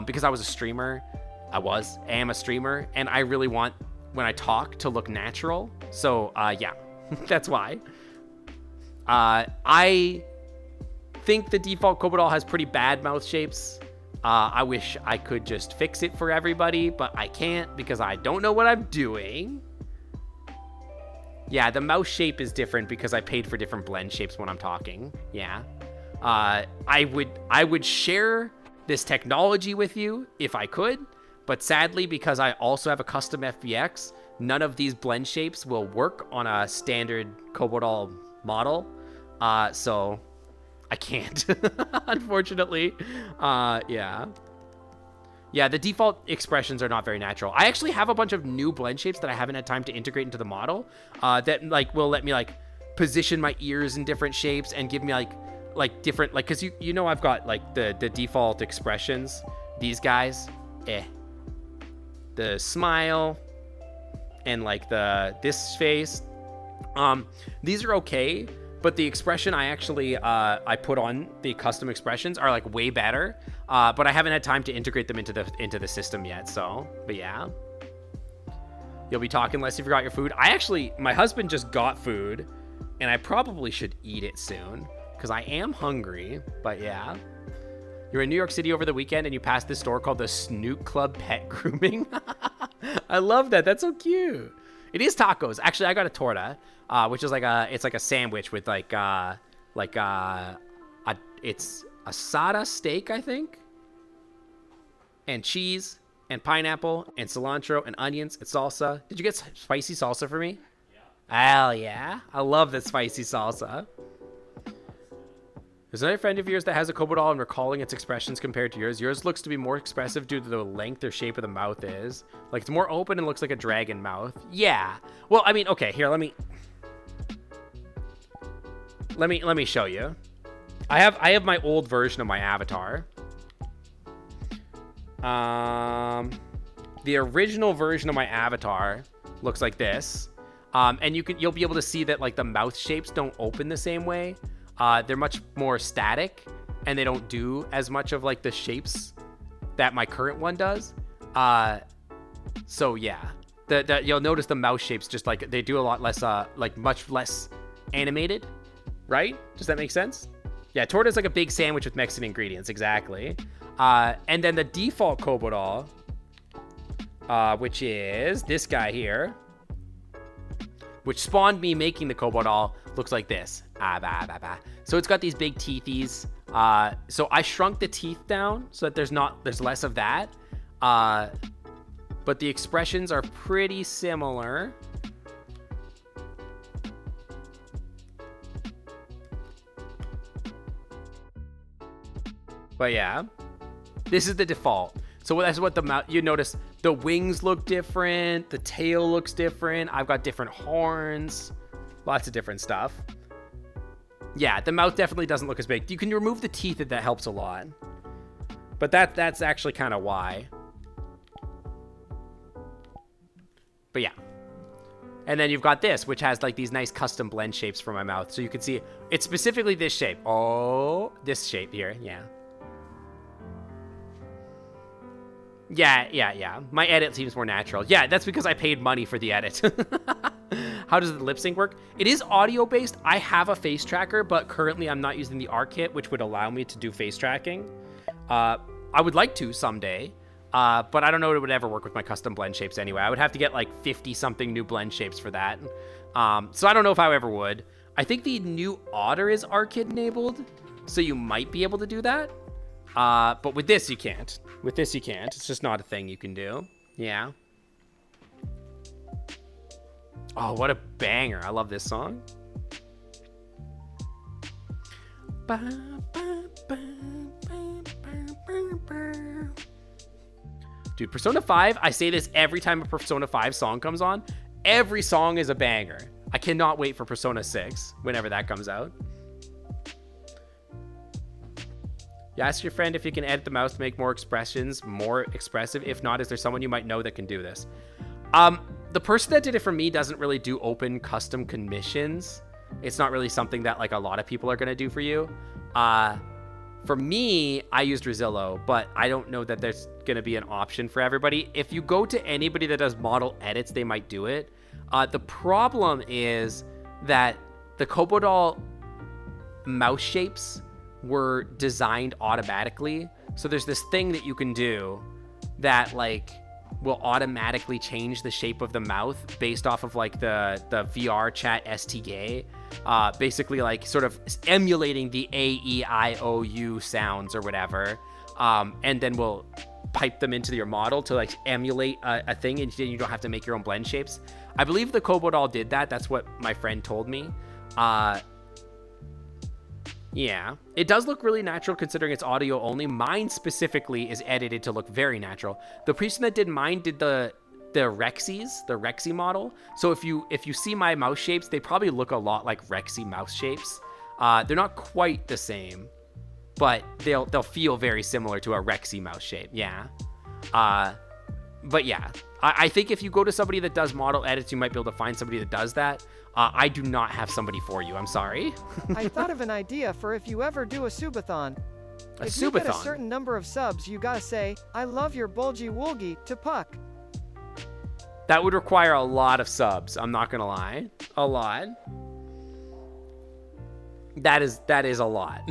because I was a streamer. I am a streamer, and I really want when I talk to look natural. So yeah, that's why. I think the default Kobodoll has pretty bad mouth shapes. I wish I could just fix it for everybody, but I can't because I don't know what I'm doing. Yeah, the mouth shape is different because I paid for different blend shapes when I'm talking. Yeah. I would share this technology with you if I could, but sadly, because I also have a custom FBX, none of these blend shapes will work on a standard Kobodoll model. So I can't, unfortunately. Yeah. Yeah, the default expressions are not very natural. I actually have a bunch of new blend shapes that I haven't had time to integrate into the model that like will let me like position my ears in different shapes and give me like different, like, cause you know, I've got like the default expressions, these guys, the smile and like this face. These are okay, but the expression I actually I put on the custom expressions are like way better, but I haven't had time to integrate them into the system yet. So, but yeah, you'll be talking less if you forgot your food. My husband just got food, and I probably should eat it soon because I am hungry. But yeah, you're in New York City over the weekend and you passed this store called the Snoot Club Pet Grooming. I love that. That's so cute. It is tacos. Actually, I got a torta, which is it's like a sandwich with it's asada steak, I think, and cheese and pineapple and cilantro and onions and salsa. Did you get spicy salsa for me? Yeah. Hell yeah. I love the spicy salsa. There's another friend of yours that has a Kobodoll and recalling its expressions compared to yours. Yours looks to be more expressive due to the length or shape of the mouth is. Like, it's more open and looks like a dragon mouth. Yeah. Well, I mean, okay, here, let me show you. I have my old version of my avatar. The original version of my avatar looks like this. And you'll be able to see that like the mouth shapes don't open the same way. They're much more static, and they don't do as much of like the shapes that my current one does. So yeah, you'll notice the mouth shapes just like they do a lot less, like much less animated, right? Does that make sense? Yeah, torta is like a big sandwich with Mexican ingredients, exactly. And then the default Kobodoll, which is this guy here. which spawned me making the Kobo doll, looks like this. So it's got these big teethies. So I shrunk the teeth down so that there's less of that. But the expressions are pretty similar. But yeah, this is the default. So that's what the mouth, you notice the wings look different. The tail looks different. I've got different horns, lots of different stuff. Yeah, the mouth definitely doesn't look as big. You can remove the teeth and that helps a lot. But that's actually kind of why. But yeah. And then you've got this, which has like these nice custom blend shapes for my mouth. So you can see it's specifically this shape. Oh, this shape here. Yeah. Yeah. My edit seems more natural. Yeah, that's because I paid money for the edit. How does the lip sync work? It is audio based. I have a face tracker, but currently I'm not using the art kit, which would allow me to do face tracking. I would like to someday, but I don't know if it would ever work with my custom blend shapes anyway. I would have to get like 50 something new blend shapes for that. So I don't know if I ever would. I think the new Otter is art kit enabled, so you might be able to do that. But with this, you can't. With this, you can't. It's just not a thing you can do. Yeah. Oh, what a banger. I love this song. Dude, Persona 5, I say this every time a Persona 5 song comes on. Every song is a banger. I cannot wait for Persona 6, whenever that comes out. You ask your friend if you can edit the mouse to make more expressions more expressive. If not, is there someone you might know that can do this? The person that did it for me doesn't really do open custom commissions. It's not really something that like a lot of people are going to do for you. For me, I used Rezillo, but I don't know that there's going to be an option for everybody. If you go to anybody that does model edits, they might do it. The problem is that the Kobo doll mouse shapes were designed automatically. So there's this thing that you can do that like will automatically change the shape of the mouth based off of like the VR chat STK. Basically like sort of emulating the A-E-I-O-U sounds or whatever. And then we'll pipe them into your model to like emulate a thing, and then you don't have to make your own blend shapes. I believe the Kobo doll did that. That's what my friend told me. Yeah, it does look really natural considering it's audio only. Mine specifically is edited to look very natural. The person that did mine did the Rexy model. So if you see my mouse shapes, they probably look a lot like Rexy mouse shapes. They're not quite the same, but they'll feel very similar to a Rexy mouse shape. Yeah. But yeah, I think if you go to somebody that does model edits, you might be able to find somebody that does that. I do not have somebody for you. I'm sorry. I thought of an idea for if you ever do a subathon. If you get a certain number of subs, you gotta say, "I love your bulgy woolgy" to Puck. That would require a lot of subs. I'm not gonna lie. A lot. That is a lot.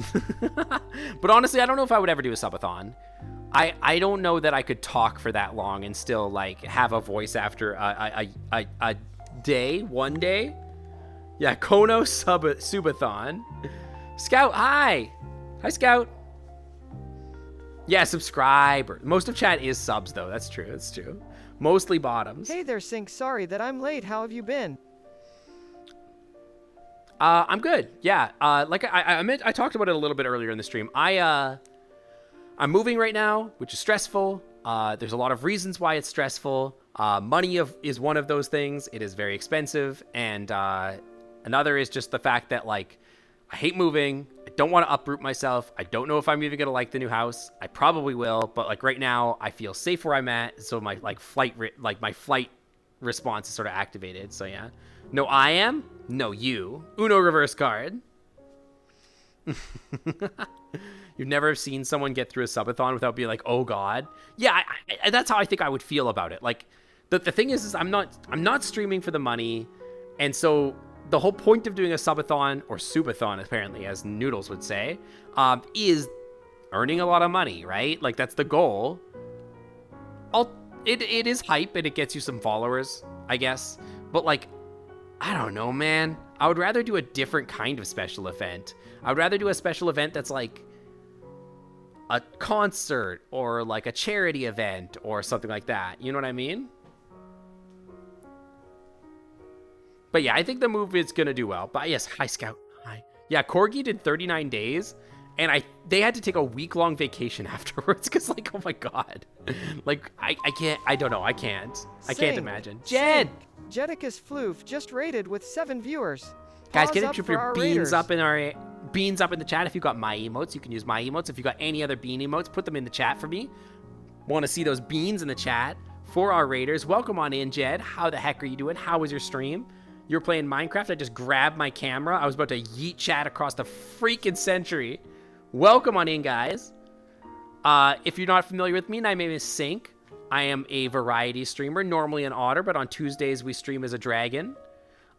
But honestly, I don't know if I would ever do a subathon. I don't know that I could talk for that long and still like have a voice after a day, one day. Yeah, Kono Subathon. Scout, hi. Hi, Scout. Yeah, subscribe. Most of chat is subs, though. That's true. That's true. Mostly bottoms. Hey there, Sync. Sorry that I'm late. How have you been? I'm good. Yeah. Like I talked about it a little bit earlier in the stream. I'm moving right now, which is stressful. There's a lot of reasons why it's stressful. Money is one of those things. It is very expensive. And another is just the fact that, like, I hate moving. I don't want to uproot myself. I don't know if I'm even going to like the new house. I probably will. But, like, right now, I feel safe where I'm at. So my, like, flight response is sort of activated. So, yeah. No, I am. No, you. Uno reverse card. You've never seen someone get through a subathon without being like, oh God. Yeah, that's how I think I would feel about it. Like, the thing is I'm not streaming for the money. And so the whole point of doing a subathon, or subathon apparently, as Noodles would say, is earning a lot of money, right? Like, that's the goal. It is hype and it gets you some followers, I guess. But, like, I don't know, man. I would rather do a different kind of special event. I would rather do a special event that's like a concert or like a charity event or something like that. You know what I mean? But yeah, I think the movie is going to do well. But yes, hi, Scout. Hi. Yeah, Corgi did 39 days, and they had to take a week-long vacation afterwards because, like, oh my god. Like, I can't, I don't know, I can't. I can't imagine. Jed! Jedicus Floof just rated with 7 viewers. Guys, Pause get up your for our beans raiders. up in our beans up in the chat. If you got my emotes, you can use my emotes. If you got any other bean emotes, put them in the chat for me. Want to see those beans in the chat for our raiders. Welcome on in, Jed. How the heck are you doing? How was your stream? You were playing Minecraft. I just grabbed my camera. I was about to yeet chat across the freaking century. Welcome on in, guys. If you're not familiar with me, my name is Sync. I am a variety streamer, normally an otter, but on Tuesdays we stream as a dragon.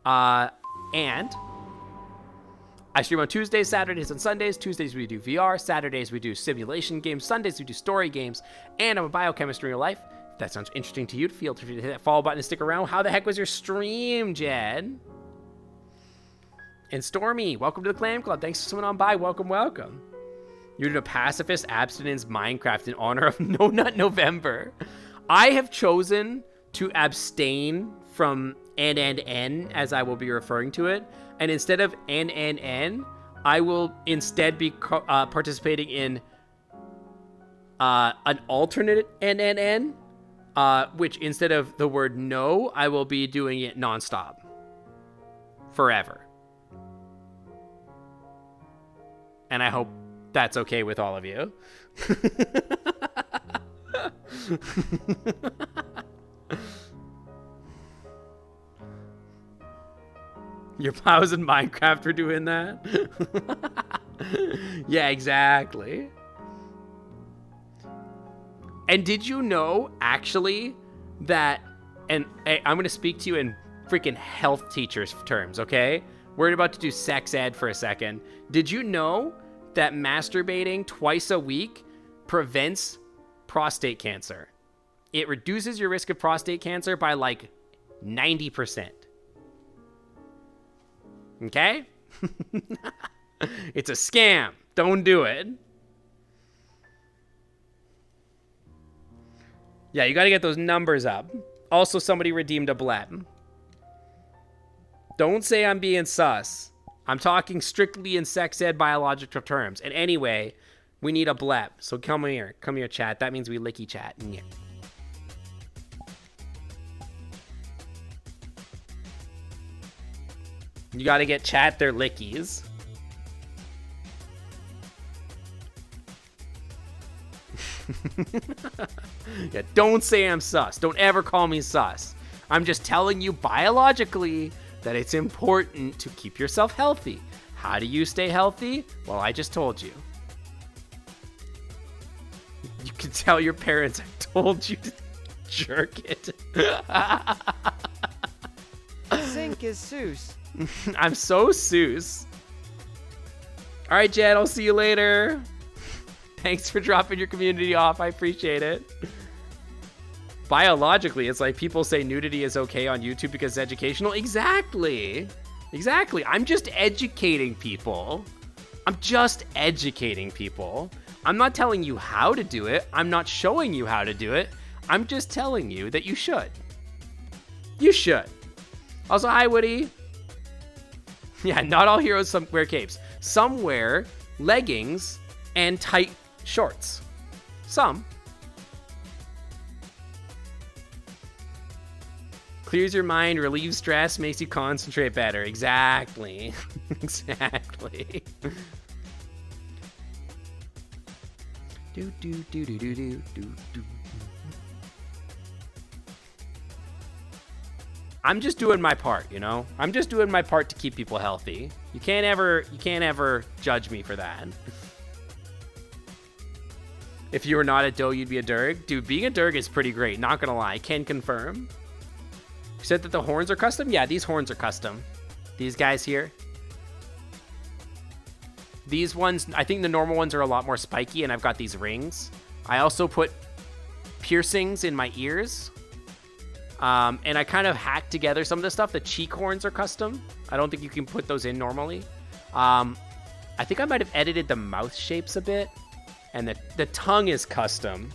And I stream on Tuesdays, Saturdays, and Sundays. Tuesdays we do VR. Saturdays we do simulation games. Sundays we do story games. And I'm a biochemist in real life. If that sounds interesting to you, feel free to hit that follow button and stick around. How the heck was your stream, Jed? And Stormy, welcome to the Clam Club. Thanks for coming on by. Welcome, welcome. You're doing a pacifist abstinence Minecraft in honor of No Nut November. I have chosen to abstain from NNN, as I will be referring to it. And instead of NNN, I will instead be participating in an alternate NNN, which instead of the word no, I will be doing it nonstop. Forever. And I hope that's okay with all of you. Your pals in Minecraft are doing that? Yeah, exactly. And did you know, actually, that... And hey, I'm going to speak to you in freaking health teachers terms, okay? We're about to do sex ed for a second. Did you know that masturbating twice a week prevents prostate cancer? It reduces your risk of prostate cancer by like 90%. Okay? It's a scam. Don't do it. Yeah, you got to get those numbers up. Also, somebody redeemed a bleb. Don't say I'm being sus. I'm talking strictly in sex ed biological terms. And anyway, we need a bleb. So come here. Come here, chat. That means we licky chat. Yeah. You got to get chat their lickies. Yeah, don't say I'm sus. Don't ever call me sus. I'm just telling you biologically that it's important to keep yourself healthy. How do you stay healthy? Well, I just told you. You can tell your parents I told you to jerk it. Sync is Seuss. I'm so Seuss. All right, Jed, I'll see you later. Thanks for dropping your community off. I appreciate it. Biologically, it's like people say nudity is okay on YouTube because it's educational. Exactly. Exactly. I'm just educating people. I'm just educating people. I'm not telling you how to do it. I'm not showing you how to do it. I'm just telling you that you should. You should. Also, hi, Woody. Yeah, not all heroes wear capes. Some wear leggings and tight shorts. Some. Clears your mind, relieves stress, makes you concentrate better. Exactly. Exactly. Do do do do do do do do. I'm just doing my part, you know? I'm just doing my part to keep people healthy. You can't ever judge me for that. If you were not a doe, you'd be a derg. Dude, being a derg is pretty great, not gonna lie. Can confirm. You said that the horns are custom? Yeah, these horns are custom. These guys here. These ones, I think the normal ones are a lot more spiky, and I've got these rings. I also put piercings in my ears. And I kind of hacked together some of the stuff. The cheek horns are custom. I don't think you can put those in normally. I think I might have edited the mouth shapes a bit. And the tongue is custom.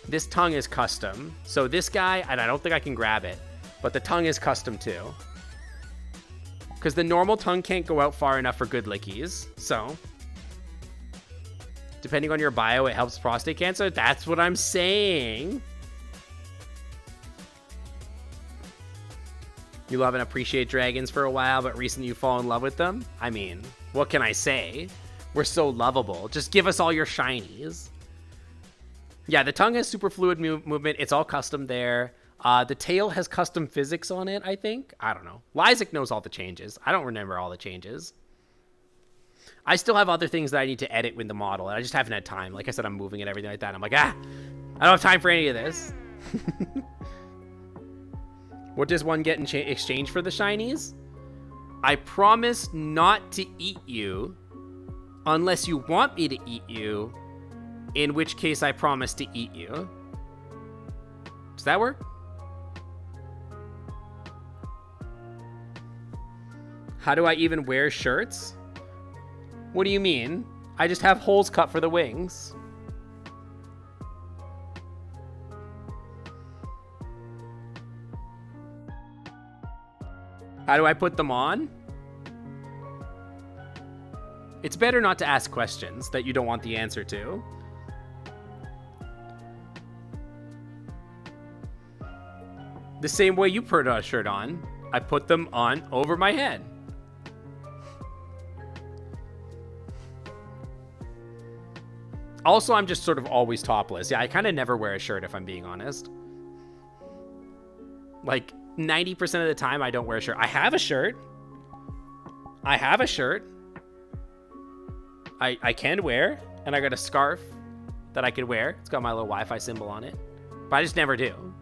This tongue is custom. So this guy, and I don't think I can grab it, but the tongue is custom too. Because the normal tongue can't go out far enough for good lickies. So, depending on your bio, it helps prostate cancer. That's what I'm saying. You love and appreciate dragons for a while, but recently you fall in love with them? I mean, what can I say? We're so lovable. Just give us all your shinies. Yeah, the tongue has super fluid movement. It's all custom there. The tail has custom physics on it, I think. I don't know. Lysic knows all the changes. I don't remember all the changes. I still have other things that I need to edit with the model, and I just haven't had time. Like I said, I'm moving and everything like that. I'm like, I don't have time for any of this. What does one get in exchange for the shinies? I promise not to eat you unless you want me to eat you, in which case I promise to eat you. Does that work? How do I even wear shirts? What do you mean? I just have holes cut for the wings. How do I put them on? It's better not to ask questions that you don't want the answer to. The same way you put a shirt on, I put them on over my head. Also, I'm just sort of always topless. Yeah, I kind of never wear a shirt if I'm being honest. Like 90% of the time I don't wear a shirt. I have a shirt. I can wear, and I got a scarf that I could wear. It's got my little Wi-Fi symbol on it, but I just never do.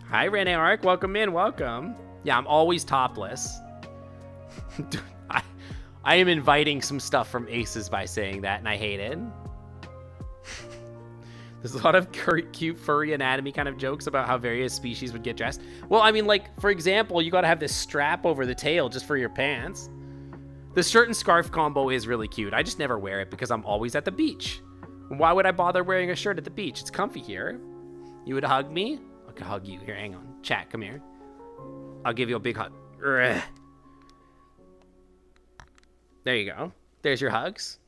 Hi, Rene Arc. Welcome in. Welcome. Yeah, I'm always topless. Dude, I am inviting some stuff from Aces by saying that, and I hate it. There's a lot of cute furry anatomy kind of jokes about how various species would get dressed. Well, I mean, like, for example, you got to have this strap over the tail just for your pants. The shirt and scarf combo is really cute. I just never wear it because I'm always at the beach. Why would I bother wearing a shirt at the beach? It's comfy here. You would hug me? I could hug you. Here, hang on. Chat, come here. I'll give you a big hug. Ugh. There you go. There's your hugs.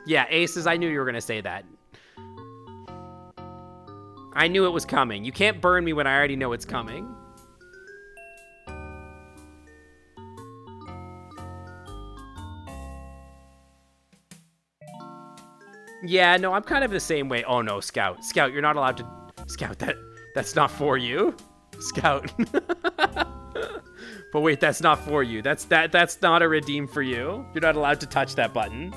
Yeah, Aces, I knew you were going to say that. I knew it was coming. You can't burn me when I already know it's coming. Yeah, no, I'm kind of the same way. Oh, no, Scout. Scout, you're not allowed to... Scout, that's not for you. Scout. But wait, that's not for you. That's not a redeem for you. You're not allowed to touch that button.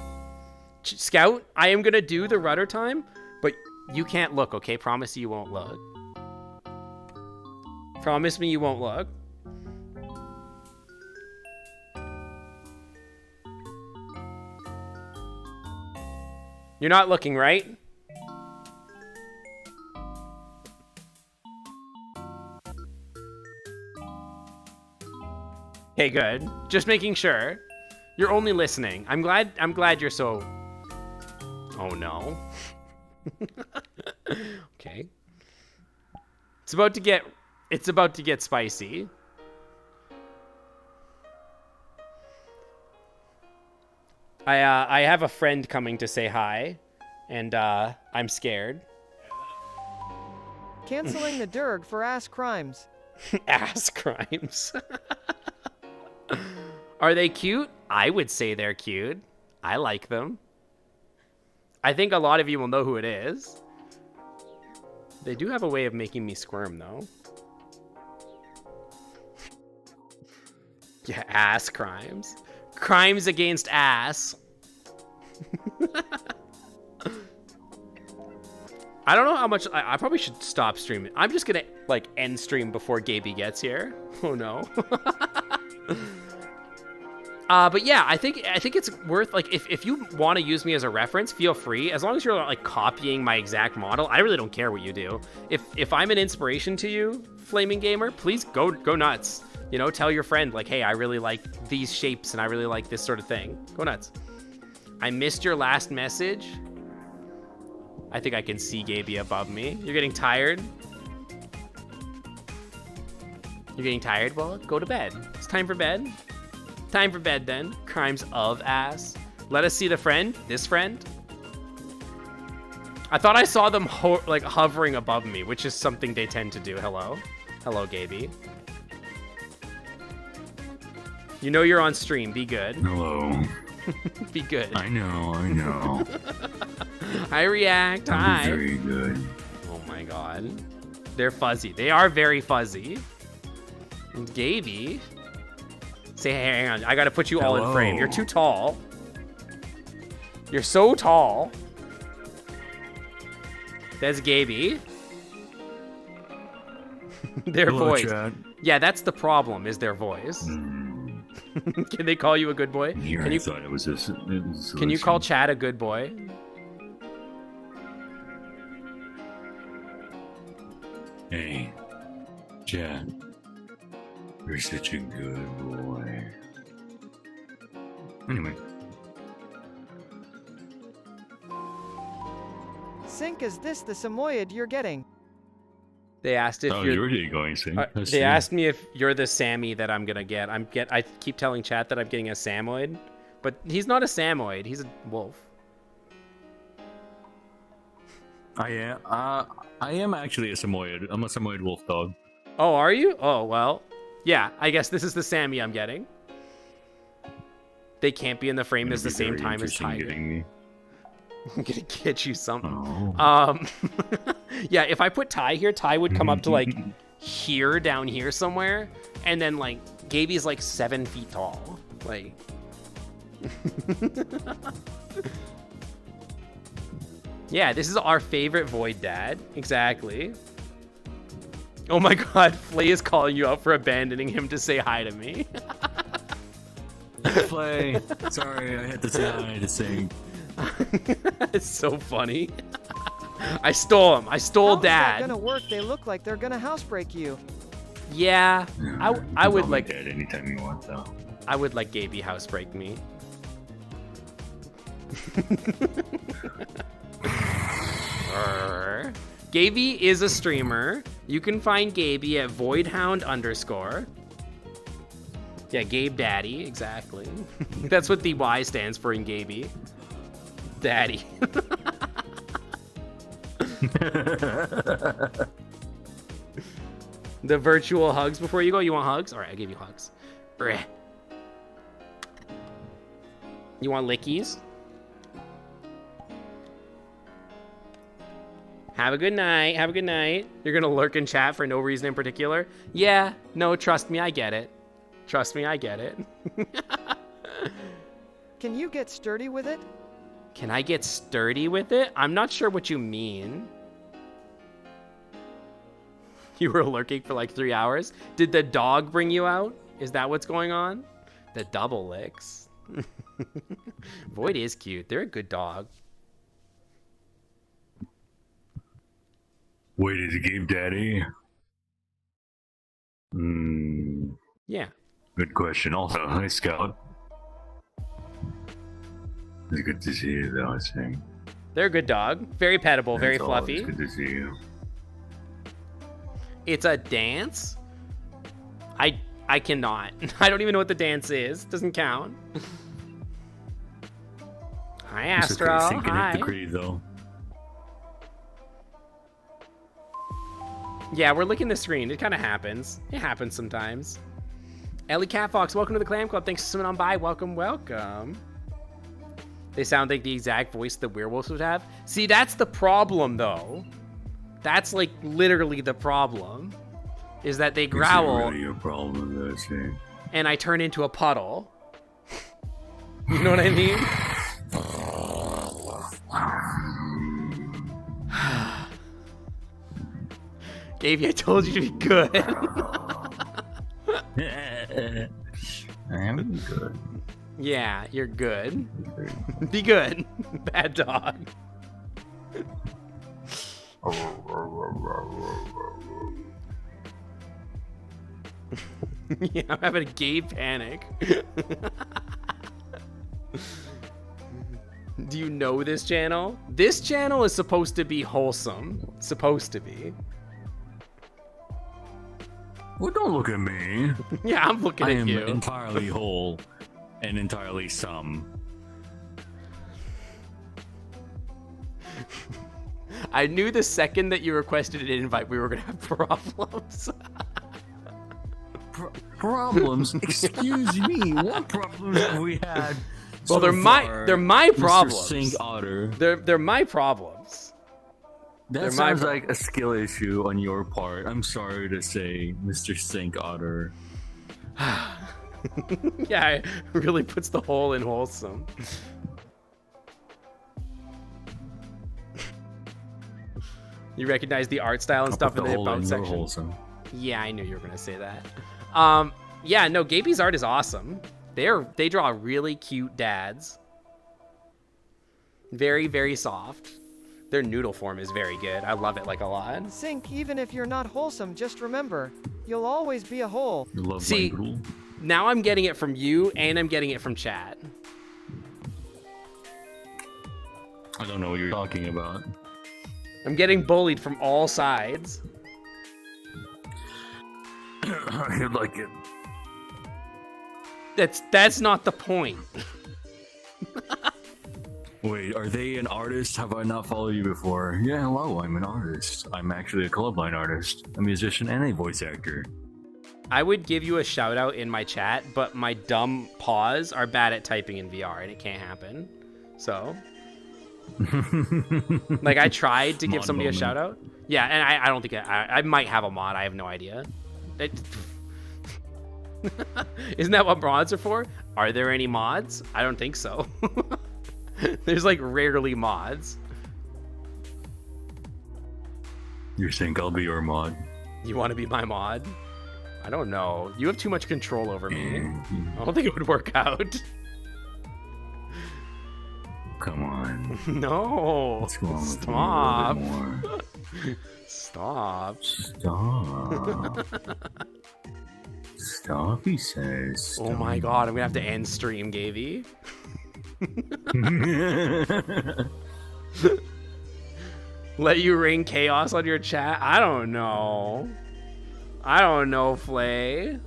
Scout, I am going to do the rudder time, but you can't look, okay? Promise you won't look. Promise me you won't look. You're not looking, right? Okay, good. Just making sure. You're only listening. I'm glad you're so... Oh no. Okay. It's about to get spicy. I have a friend coming to say hi, and I'm scared. Canceling the Durg for ass crimes. Ass crimes. Are they cute? I would say they're cute. I like them. I think a lot of you will know who it is. They do have a way of making me squirm, though. Yeah, ass crimes. Crimes against ass. I don't know how much... I probably should stop streaming. I'm just gonna, like, end stream before Gaby gets here. Oh, no. But yeah, I think it's worth, like, if you want to use me as a reference, feel free. As long as you're not like copying my exact model, I really don't care what you do. If I'm an inspiration to you, Flaming Gamer, please go nuts. You know, tell your friend like, hey, I really like these shapes and I really like this sort of thing. Go nuts. I missed your last message. I think I can see Gaby above me. You're getting tired? You're getting tired? Well, go to bed. It's time for bed. Time for bed then. Crimes of ass. Let us see the friend. This friend. I thought I saw them like hovering above me, which is something they tend to do. Hello. Hello, Gaby. You know you're on stream. Be good. Hello. Be good. I know. I react. Hi. Very good. Oh my god. They're fuzzy. They are very fuzzy. And Gaby. Say, hey, hang on. I gotta put you all in frame. You're too tall. You're so tall. That's Gaby. Their voice. Chat. Yeah, that's the problem, is their voice. Can they call you a good boy? Here, can you, I thought it was a can you call Chad a good boy? Hey, Chad. You're such a good boy. Anyway. Sync, is this the Samoyed you're getting? They asked if you're going Sync. They asked me if you're the Sammy that I'm gonna get. I keep telling chat that I'm getting a Samoyed, but he's not a Samoyed. He's a wolf. I am actually a Samoyed. I'm a Samoyed wolf dog. Oh, are you? Oh, well. Yeah, I guess this is the Sammy I'm getting. They can't be in the frame at the same time as Tiger. I'm gonna get you something. Oh. Yeah, if I put Ty here, Ty would come up to like here, down here somewhere, and then like Gaby's like 7 feet tall. Like yeah, this is our favorite Void dad. Exactly. Oh my god, Flay is calling you out for abandoning him to say hi to me. Flay, sorry, I had to say hi to sing. It's so funny. I stole him. I stole Dad. How's that gonna work? They look like they're gonna housebreak you. Yeah, I would like Dad anytime you want though. I would like Gaby housebreak me. Gaby is a streamer. You can find Gaby at voidhound_. Yeah, Gabe Daddy, exactly. That's what the Y stands for in Gaby. Daddy. The virtual hugs before you go. You want hugs? All right, I give you hugs. You want lickies? Have a good night. Have a good night. You're gonna lurk in chat for no reason in particular? Yeah. No, trust me, I get it. Trust me, I get it. Can you get sturdy with it? Can I get sturdy with it? I'm not sure what you mean. You were lurking for like 3 hours? Did the dog bring you out? Is that what's going on? The double licks. Void is cute. They're a good dog. Wait, is it Game Daddy? Yeah. Good question. Also, hi Scout. It's good to see you though, I think. They're a good dog. Very pettable, very fluffy. It's good to see you. It's a dance? I cannot. I don't even know what the dance is. Doesn't count. Hi, Astro. Hi. The creed, though. Yeah, we're licking the screen. It kind of happens. It happens sometimes. Ellie Catfox, welcome to the Clam Club. Thanks for swimming on by. Welcome, welcome. They sound like the exact voice the werewolves would have. See, that's the problem, though. That's, like, literally the problem. Is that they growl. It's really a problem, though, see. And I turn into a puddle. You know what I mean? Davey, I told you to be good. I am good. Yeah, you're good. Be good. Bad dog. Yeah, I'm having a gay panic. Do you know this channel? This channel is supposed to be wholesome. Supposed to be. Well, don't look at me. Yeah, I'm looking I at am you. entirely whole and entirely some. I knew the second that you requested an invite, we were gonna have problems. Problems? Excuse me. What problems have we had? Well, so they're far, my Mr. problems. Sink Otter. They're my problems. That sounds like a skill issue on your part. I'm sorry to say, Mr. Sink Otter. Yeah, it really puts the hole in wholesome. You recognize the art style and stuff in the about section. Wholesome. Yeah, I knew you were gonna say that. Yeah, no, Gaby's art is awesome. They draw really cute dads. Very, very soft. Their noodle form is very good. I love it like a lot. Sink, even if you're not wholesome, just remember, you'll always be a hole. You love See, my noodle? now I'm getting it from you and I'm getting it from chat. I don't know what you're talking about. I'm getting bullied from all sides. I like it. That's not the point. Wait, are they an artist? Have I not followed you before? Yeah, hello, I'm an artist. I'm actually a colorblind artist, a musician, and a voice actor. I would give you a shout out in my chat, but my dumb paws are bad at typing in VR and it can't happen. So, like, I tried to give Mod somebody moment. a shout out. Yeah, and I don't think I might have a mod. I have no idea. Isn't that what mods are for? Are there any mods? I don't think so. There's like rarely mods. You think I'll be your mod? You want to be my mod? I don't know. You have too much control over me. I don't think it would work out. Come on. No. What's going on? Stop. With you a little bit more? Stop. Stop. Stop, he says. Oh my god, I'm gonna have to end stream, Gaby. Let you ring chaos on your chat? I don't know. I don't know, Flay.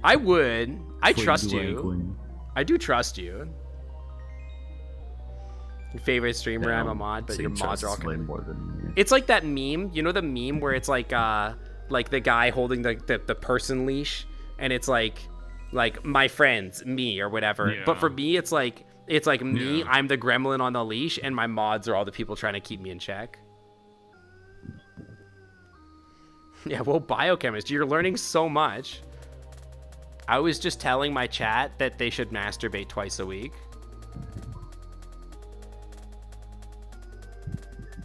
I would. I trust you. I do trust you. Your favorite streamer, I'm a mod, but your mods are all kind more than me. It's like that meme. You know the meme where it's like the guy holding the person leash, and it's like my friends, me or whatever. Yeah. But for me, it's like me. Yeah. I'm the gremlin on the leash, and my mods are all the people trying to keep me in check. Yeah, well, biochemistry. You're learning so much. I was just telling my chat that they should masturbate twice a week.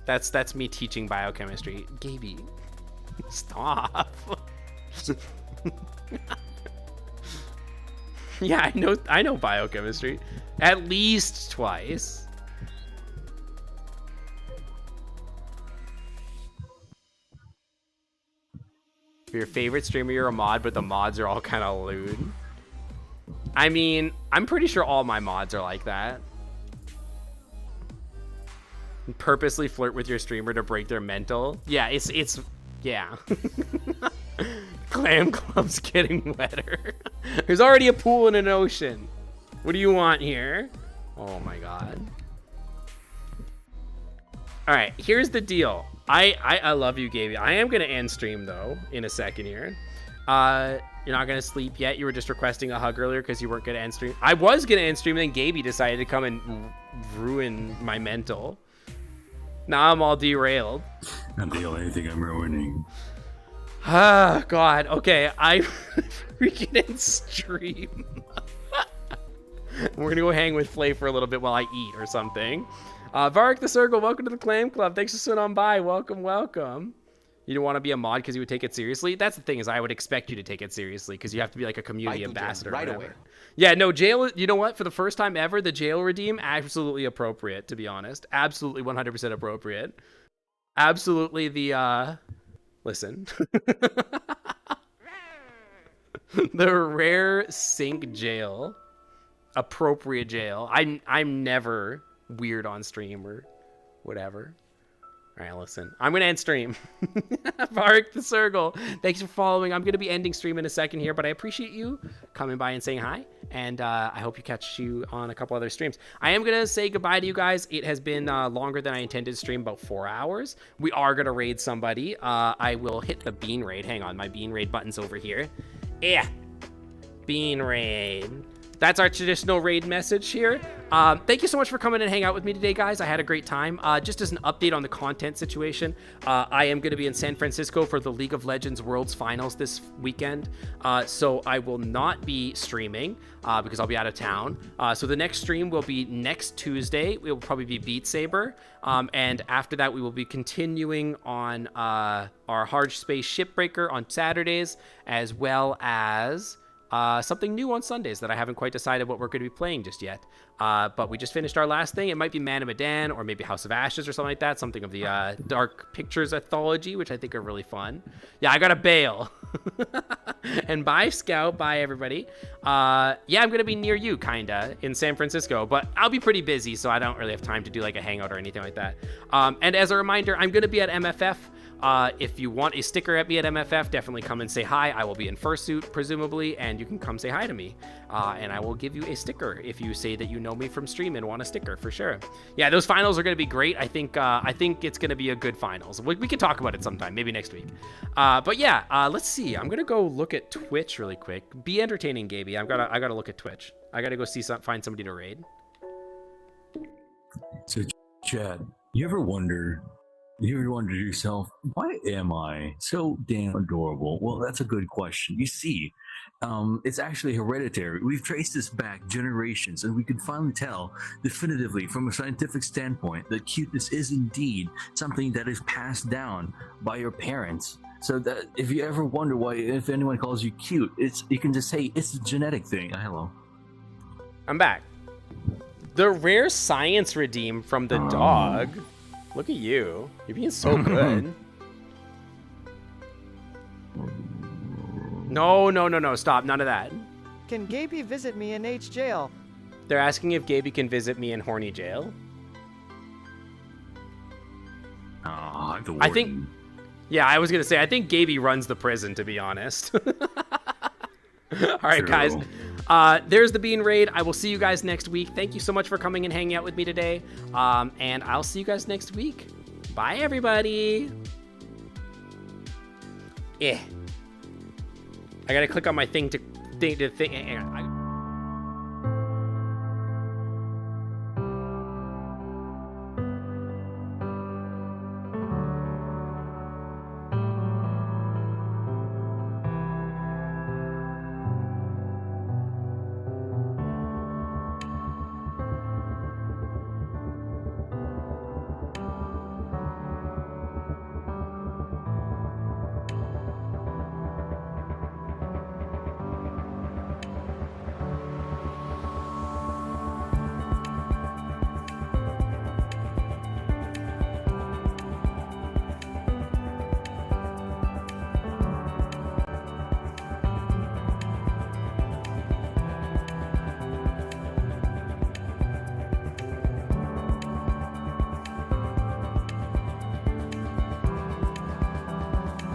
That's me teaching biochemistry. Gaby, stop. Yeah, I know biochemistry. At least twice. For your favorite streamer, you're a mod, but the mods are all kind of lewd. I mean, I'm pretty sure all my mods are like that. Purposely flirt with your streamer to break their mental. Yeah, it's yeah. Clam Club's getting wetter. There's already a pool and an ocean. What do you want here? Oh my god. All right, here's the deal. I love you, Gaby. I am gonna end stream though in a second here. You're not gonna sleep yet. You were just requesting a hug earlier because you weren't gonna end stream. I was gonna end stream, then Gaby decided to come and ruin my mental. Now I'm all derailed. Not the only thing I'm ruining. Ah, God. Okay, I freaking end stream. We're gonna go hang with Flay for a little bit while I eat or something. Varric the Circle, welcome to the Clam Club. Thanks for sitting on by. Welcome, welcome. You don't want to be a mod because you would take it seriously. That's the thing, is I would expect you to take it seriously because you have to be like a community ambassador. Right away. Yeah, no, jail. You know what? For the first time ever, the jail redeem, absolutely appropriate, to be honest. Absolutely 100% appropriate. Absolutely the, listen. The rare sync jail. Appropriate jail. I'm never weird on stream or whatever. All right, listen. I'm going to end stream. Varric the Circle. Thanks for following. I'm going to be ending stream in a second here, but I appreciate you coming by and saying hi. And I hope you catch you on a couple other streams. I am going to say goodbye to you guys. It has been longer than I intended to stream, about 4 hours. We are going to raid somebody. I will hit the bean raid. Hang on. My bean raid button's over here. Yeah. Bean raid. That's our traditional raid message here. Thank you so much for coming and hang out with me today, guys. I had a great time. Just as an update on the content situation, I am going to be in San Francisco for the League of Legends Worlds Finals this weekend. So I will not be streaming because I'll be out of town. So the next stream will be next Tuesday. It will probably be Beat Saber. And after that, we will be continuing on our Hard Space Shipbreaker on Saturdays, as well as something new on Sundays that I haven't quite decided what we're going to be playing just yet. But we just finished our last thing. It might be Man of Medan or maybe House of Ashes or something like that. Something of the Dark Pictures anthology, which I think are really fun. Yeah, I got to bail. And bye, Scout. Bye, everybody. Yeah, I'm going to be near you, kind of, in San Francisco. But I'll be pretty busy, so I don't really have time to do like a hangout or anything like that. And as a reminder, I'm going to be at MFF. If you want a sticker at me at MFF, definitely come and say hi. I will be in fursuit, presumably, and you can come say hi to me. And I will give you a sticker if you say that you know me from stream and want a sticker, for sure. Yeah, those finals are going to be great. I think it's going to be a good finals. We can talk about it sometime, maybe next week. But yeah, let's see. I'm going to go look at Twitch really quick. Be entertaining, Gaby. I gotta look at Twitch. I gotta go find somebody to raid. So, Chad, you ever wonder to yourself, why am I so damn adorable? Well, that's a good question. You see, it's actually hereditary. We've traced this back generations, and we can finally tell definitively from a scientific standpoint that cuteness is indeed something that is passed down by your parents. So that if you ever wonder why, if anyone calls you cute, you can just say it's a genetic thing. Hello. I'm back. The rare science redeem from the dog. Look at you. You're being so good. No. Stop. None of that. Can Gaby visit me in H jail? They're asking if Gaby can visit me in horny jail. I think... Yeah, I was going to say, I think Gaby runs the prison, to be honest. All right, guys. There's the Bean Raid. I will see you guys next week. Thank you so much for coming and hanging out with me today. And I'll see you guys next week. Bye, everybody. I gotta click on my thing to...